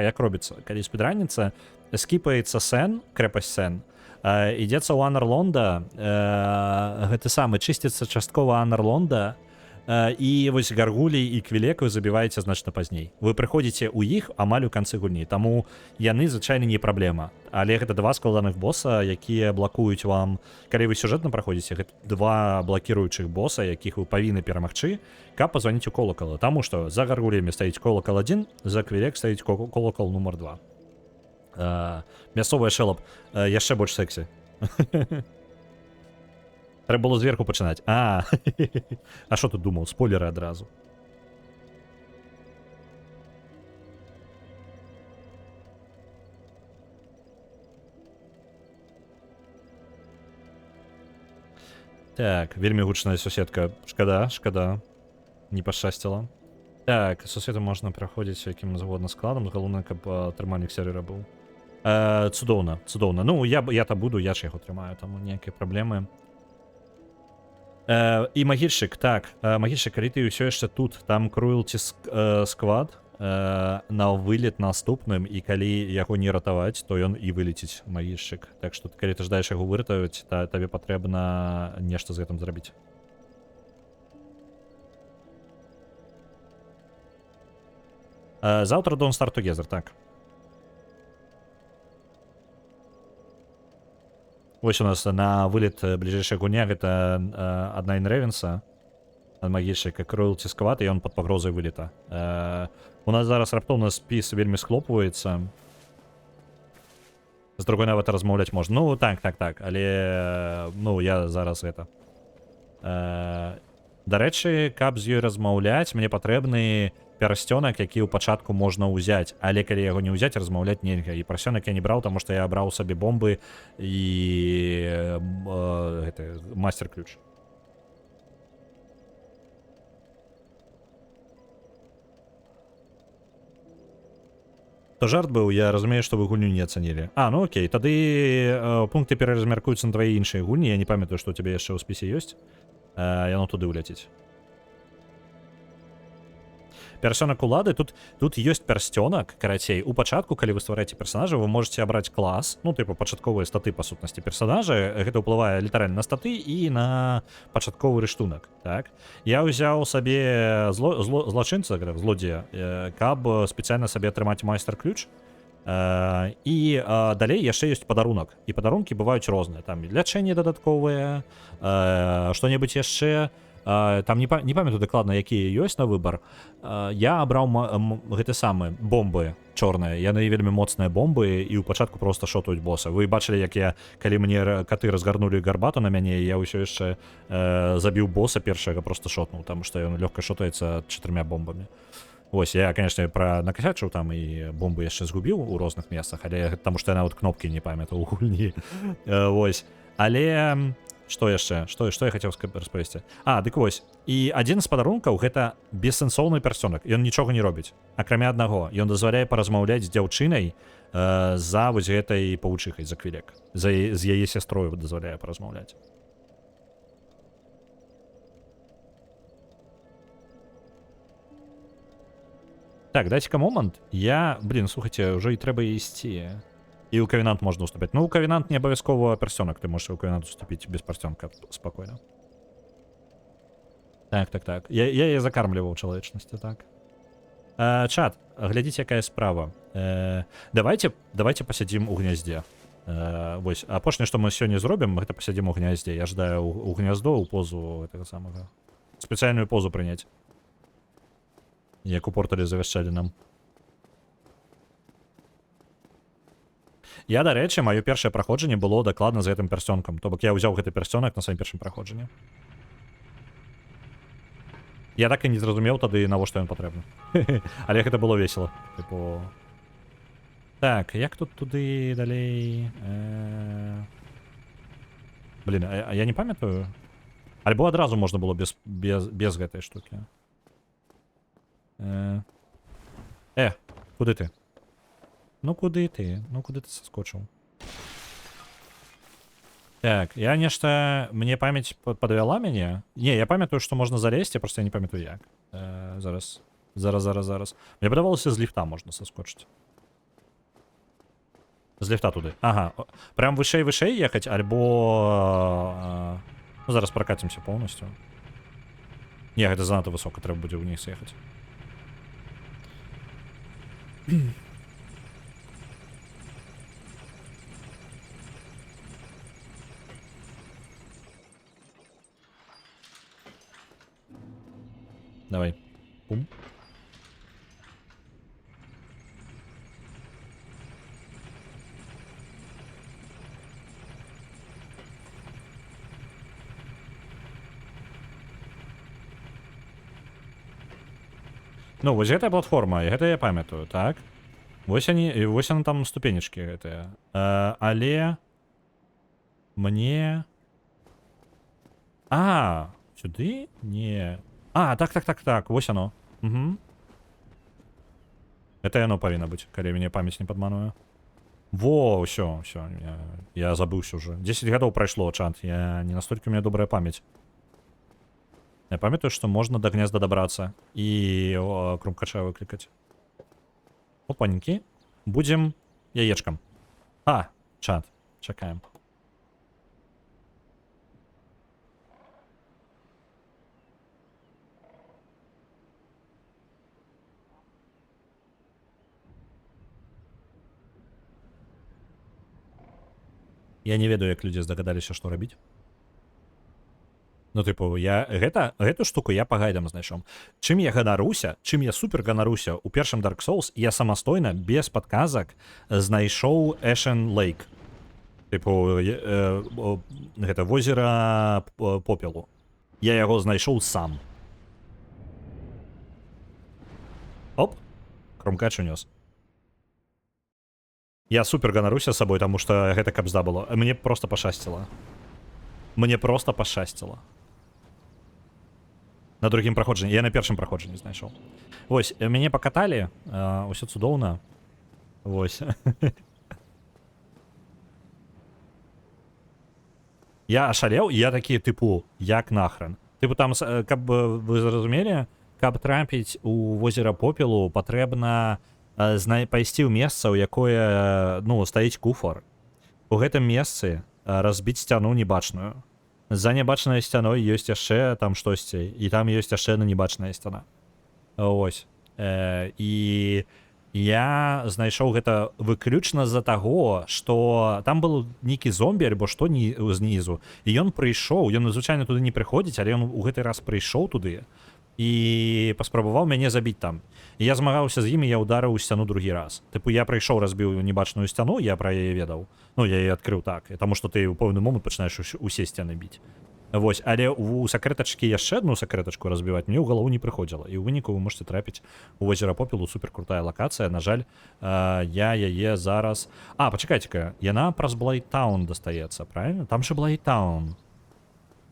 як робіцца, калі спідраніца, скіпаецца Сен, крэпасць Сен, ідзецца ў Анарлонда, гэты самы, чысціцца часткова Анарлонда, і вось гаргулі і квілек вы забіваеце значна пазней. Вы прыходзіце ў іх амаль у канцы гульні, таму яны звычайна не праблема. Але гэта два складаных боса, якія блакуюць вам, калі вы сюжэтна праходзіце, гэта два блакіруючых боса, якіх вы павінны перамагчы, каб пазваніць у колакала. Таму што за гаргулямі стаіць колакал 1, за квілек стаіць колакал нумар 2. Мясцовая шэлап яшчэ больш сэксі. Трэба было зверху пачынаць. А што тут думаў? Спойлеры адразу. Так, вельмі гучная суседка. Шкада. Не пашчасціла. Так, суседу можна праходзіць якім згодна складам. Галоўнае, каб трымальнік сервера быў. Цудоўна. Ну, я буду, я ж яго трымаю, таму ніякай праблемы. І магільшчык, так, магільшчык, калі ты ўсё яшчэ тут, там круэлці сквад на вылет наступным, і калі яго не ратаваць, то ён і вылеціць, магільшчык. Так што, калі ты жадаеш яго выратаваць, табе патрэбна нешта з гэтым зрабіць. Заўтра Don't Start Together, так. Вось у нас на вылет бліжэйшая гуня, гэта адна Ревенса, ад магільшчыка, круэлці сквад, і ён пад пагрозай вылета. У нас зараз раптоўна спіс вельмі схлопваецца. З другой нават размаўляць можна. Ну, так, але, ну, я зараз гэта. Дарэчы, каб з ёй размаўляць, мне патрэбны персцёнак, які ў пачатку можна ўзяць, але калі яго не ўзяць, размаўляць нельга. І персцёнак я не браў, таму што я абраў сабе бомбы і мастер-ключ. То жарт быў, я разумею, што вы гульню не ацанілі. Ну окей, тады пункты пераразмяркуюцца на твае іншыя гульні, я не памятаю, што ў цябе яшчэ ў спісе ёсць. Яно туды ўляціць. Персёнак улады, тут ёсць персцёнак, карацей, у пачатку, калі вы ствараеце персонажа, вы можете абраць клас, ну, тыпу, пачатковыя статы, па сутнасці персонажа, гэта ўплывае літаральна на статы і на пачатковы рыштунак, так? Я ўзяў сабе злачынца, злодзея, каб спецыяльна сабе атрымаць майстер-ключ, і далей яшчэ ёсць падарунак, і падарункі бываюць розныя, там лячэнне дадатковае, што-небудзь яшчэ, там не памятаю дакладна, якія ёсць на выбар. Я абраў гэты самы бомбы чорныя, яны вельмі моцныя бомбы, і ў пачатку проста шотаюць боса. Вы бачылі, як я, калі мне каты разгарнулі гарбату на мяне, я ўсё яшчэ забіў боса першага, проста шотнуў, таму што ён лёгка шотаецца 4 бомбамі. Вось, я, конечно, накасячыў там і бомбы яшчэ згубіў у розных месцах, але таму што я нават кнопкі не памятаў у гульні. Вось. Але Што яшчэ? Што я хацеў распавесці? Дык вось. І адзін з падарункаў гэта бессэнсоўны персонак. Ён нічога не робіць. Акрамя аднаго, ён дазваляе паразмаўляць з дзяўчынай за вось гэтай павучыхай, за Квілек. З яе сястрою дазваляе паразмаўляць. Так, дайце-ка момант. Слухайце, ўжо і трэба ісці. І ў Кавенант можна уступіць. Ну, у Кавенант не абавязкова персонак. Ты можаш у Кавенант уступіць без персонка спакойна. Так. Я яе закармліваў чалавечнасці, так. Чат, глядзіце, якая справа. Давайте пасядзім у гняздзе. Вось, апошняе, што мы сёння зробім, гэта пасядзім у гняздзе. Я жадаю у гняздо, у позу гэтага самага. Спецыяльную позу прыняць. Як у портале завяшчалі нам. Я, дарэчы, маё першае праходжанне было дакладна з гэтым персёнкам. То бок я ўзяў гэты персёнак на сваім першым праходжанні. Я так і не зразумеў тады, навошта ён патрэбны. Але гэта было весела. Типу... Так, як тут туды далей... я не памятаю. Альбо адразу можна было без гэтай штукі. Куды ты? Ну куды ты соскочыў? Так, я нешта... Мне памяць падвяла мяне? Не, я памятаю, што можна залезть, я просто не памятаю як. Зараз. Мне падавалася, з ліфта можна соскочыць. З ліфта туды. Ага. Прям вышэй ехаць, альбо... Ну, зараз прокатимся полностью. Не, гэта занадта высока, трэба будзе ўніз ехаць. Давай. Пум. Ну, вось гэтая платформа, і гэта я памятаю, так? Вось яны там ступенечкі гэтыя. Але... Мне... Сюды? Не... Так, вось оно. Угу. Это яно павінна быць, калі мяне памяць не падмануе. Во, ўсё, я забыўся ўжо. 10 гадоў прайшло, чат, не настолькі у меня добрая памяць. Я памятаю, што можна да гнезда дабрацца і крумкача выклікаць. Опанькі. Будзем яечкам. Чат, чакаем. Я не ведаю, як людзі здагадаліся, што рабіць. Ну, тыпу, гэту штуку я па гайдам знайшоў. Чым я ганаруся, чым я супер ганаруся у першым Dark Souls, я самастойна, без падказак, знайшоў Ashen Lake. Тыпу, гэта возера попелу. Я яго знайшоў сам. Оп, крумкач унёс. Я супер ганаруся сабой, таму што гэта кабзда было. Мне просто пашасціла. На другім праходжанні. Я на першым праходжанні знайшоў. Вось, мяне пакаталі, усё цудоўна. Вось. Я ашалеў, я такі, тыпу, як нахрен. Тыпу там, каб вы зразумелі, каб трапіць у возера попелу, патрэбна пайсці ў месца, у якое, стаіць куфар. У гэтым месцы разбіць сцяну небачную. За небачнай сцяной ёсць яшчэ там штосьці, і там ёсць яшчэ одна небачная сцяна. Ось. І я знайшоў гэта выключна з-за таго, што там был нейкі зомбі, альбо што знізу. І ён прыйшоў, ён звычайна туды не прыходзіць, але ён у гэты раз прыйшоў туды і паспрабаваў мяне забіць там. І я змагаўся з ім, і я ударыў у сцяну другі раз. Тыпу, я прыйшоў, разбіў небачную сцяну, я пра яе ведаў. Ну, я яе адкрыў так, таму што ты ў пэўны момант пачынаеш усе сцяны біць. Вось, але у сакрэтачкі яшчэ одну сакрэтачку разбіваць мне ў галаву не прыходзіла. І ў выніку вы можете трапіць у возера попелу, суперкрутая лакацыя. На жаль, я яе зараз... Пачакайце-ка, яна праз Блайттаун дастаецца, правильно? Там же Блайттаун.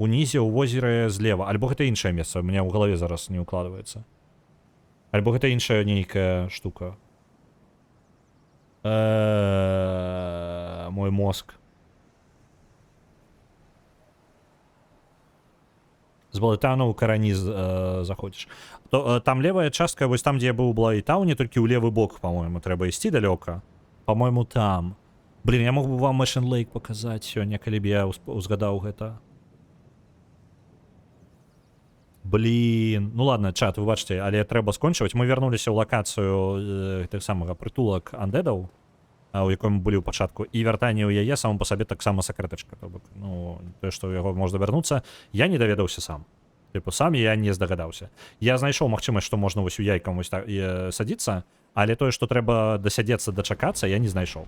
Унізе ў возеры злева. Альбо гэта іншае месца, у меня ў галаве зараз не укладваецца. Альбо гэта іншая нейкая штука. Мой мозг. З Балетану ў карані заходзіш. Там левая частка, вось там, дзе я быў у Блайтауне, толькі ў левы бок, по-моему, трэба ісці далёка. По-моему, там. Блин, я мог бы вам Мэшн Лейк паказаць сёння, калі б я узгадаў гэта. Блин, ну ладно, чат, вы бачыце, але трэба скончваць. Мы вярнуліся ў лакацыю тых самага прытулак Undeadаў, у якой мы былі ў пачатку, і вяртанне ў яе само па сабе таксама сакрэтачка. Ну, тое, што ў яго можна вярнуцца, я не даведаўся сам. Типу, сам я не здагадаўся. Я знайшоў магчымасць, што можна вось у яйкам вось так садзіцца, але тое, што трэба дасядзецца, дачакацца, я не знайшоў.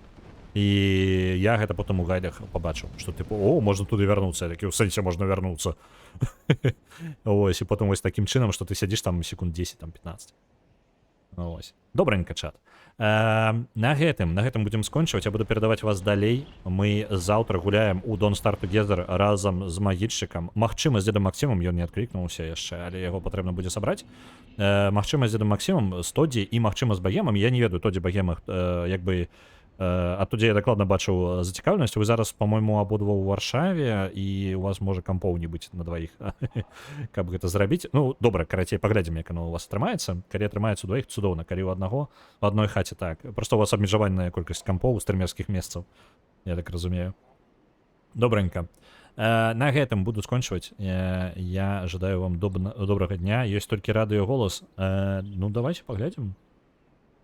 І я гэта потым у гайдах пабачыў, што типу, о, можна туды вярнуцца, такі ў сэнсе можна вярнуцца. Ось, і потым вось такім чынам, што ты сядзіш там секунд 10, там 15. Ось. Добренька, чат. На гэтым будзем скончваць, я буду перадаваць вас далей. Мы заўтра гуляем у Don't Starve Together разам з магіччыкам. Магчыма, з дзедам Максімам, ён не адклікнуўся яшчэ, але яго патрэбна будзе сабраць. Магчыма, з дзедам Максімам, з Тодзі і магчыма з Багемам. Я не ведаю, Тодзі Багем, як бы а тоді я дакладна бачыў зацікаўленасць. Вы зараз, по-мойму, абодва ў Варшаве, і у вас можа кампоў не быць на дваіх, каб гэта зрабіць. Ну, добра, карацей, паглядзім, як оно у вас атрымаецца. Калі атрымаецца у дваіх, цудоўна. Калі ў аднаго, у адной хаце так. Просто у вас абмежаваная колькасць кампоў, стрымерскіх месцаў. Я так разумею. Добренька. На гэтым буду скончваць. Я жадаю вам добрага дня. Ёсць толькі радыёголас. Ну, давайте паглядзім.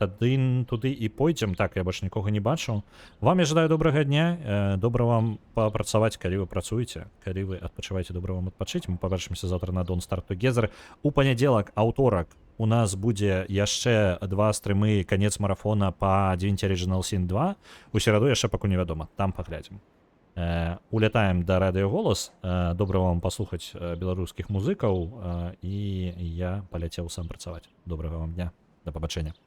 Тады туды і пойдзем. Так, я больш нікога не бачу. Вам я жадаю добрага дня. Добра вам папрацаваць, калі вы працуеце. Калі вы адпачываеце, добра вам адпачыць. Мы пабачымся заўтра на Don't Starve Together. У панядзелак, аўторак, у нас будзе яшчэ 2 стрымы, канец марафона па Divinity Original Sin 2. У сераду яшчэ пакуль невядома. Там паглядзім. Улятаем да радыёголас. Добра вам паслухаць беларускіх музыкаў. І я паляцеў сам працаваць. Добрага вам дня. Да пабачэння.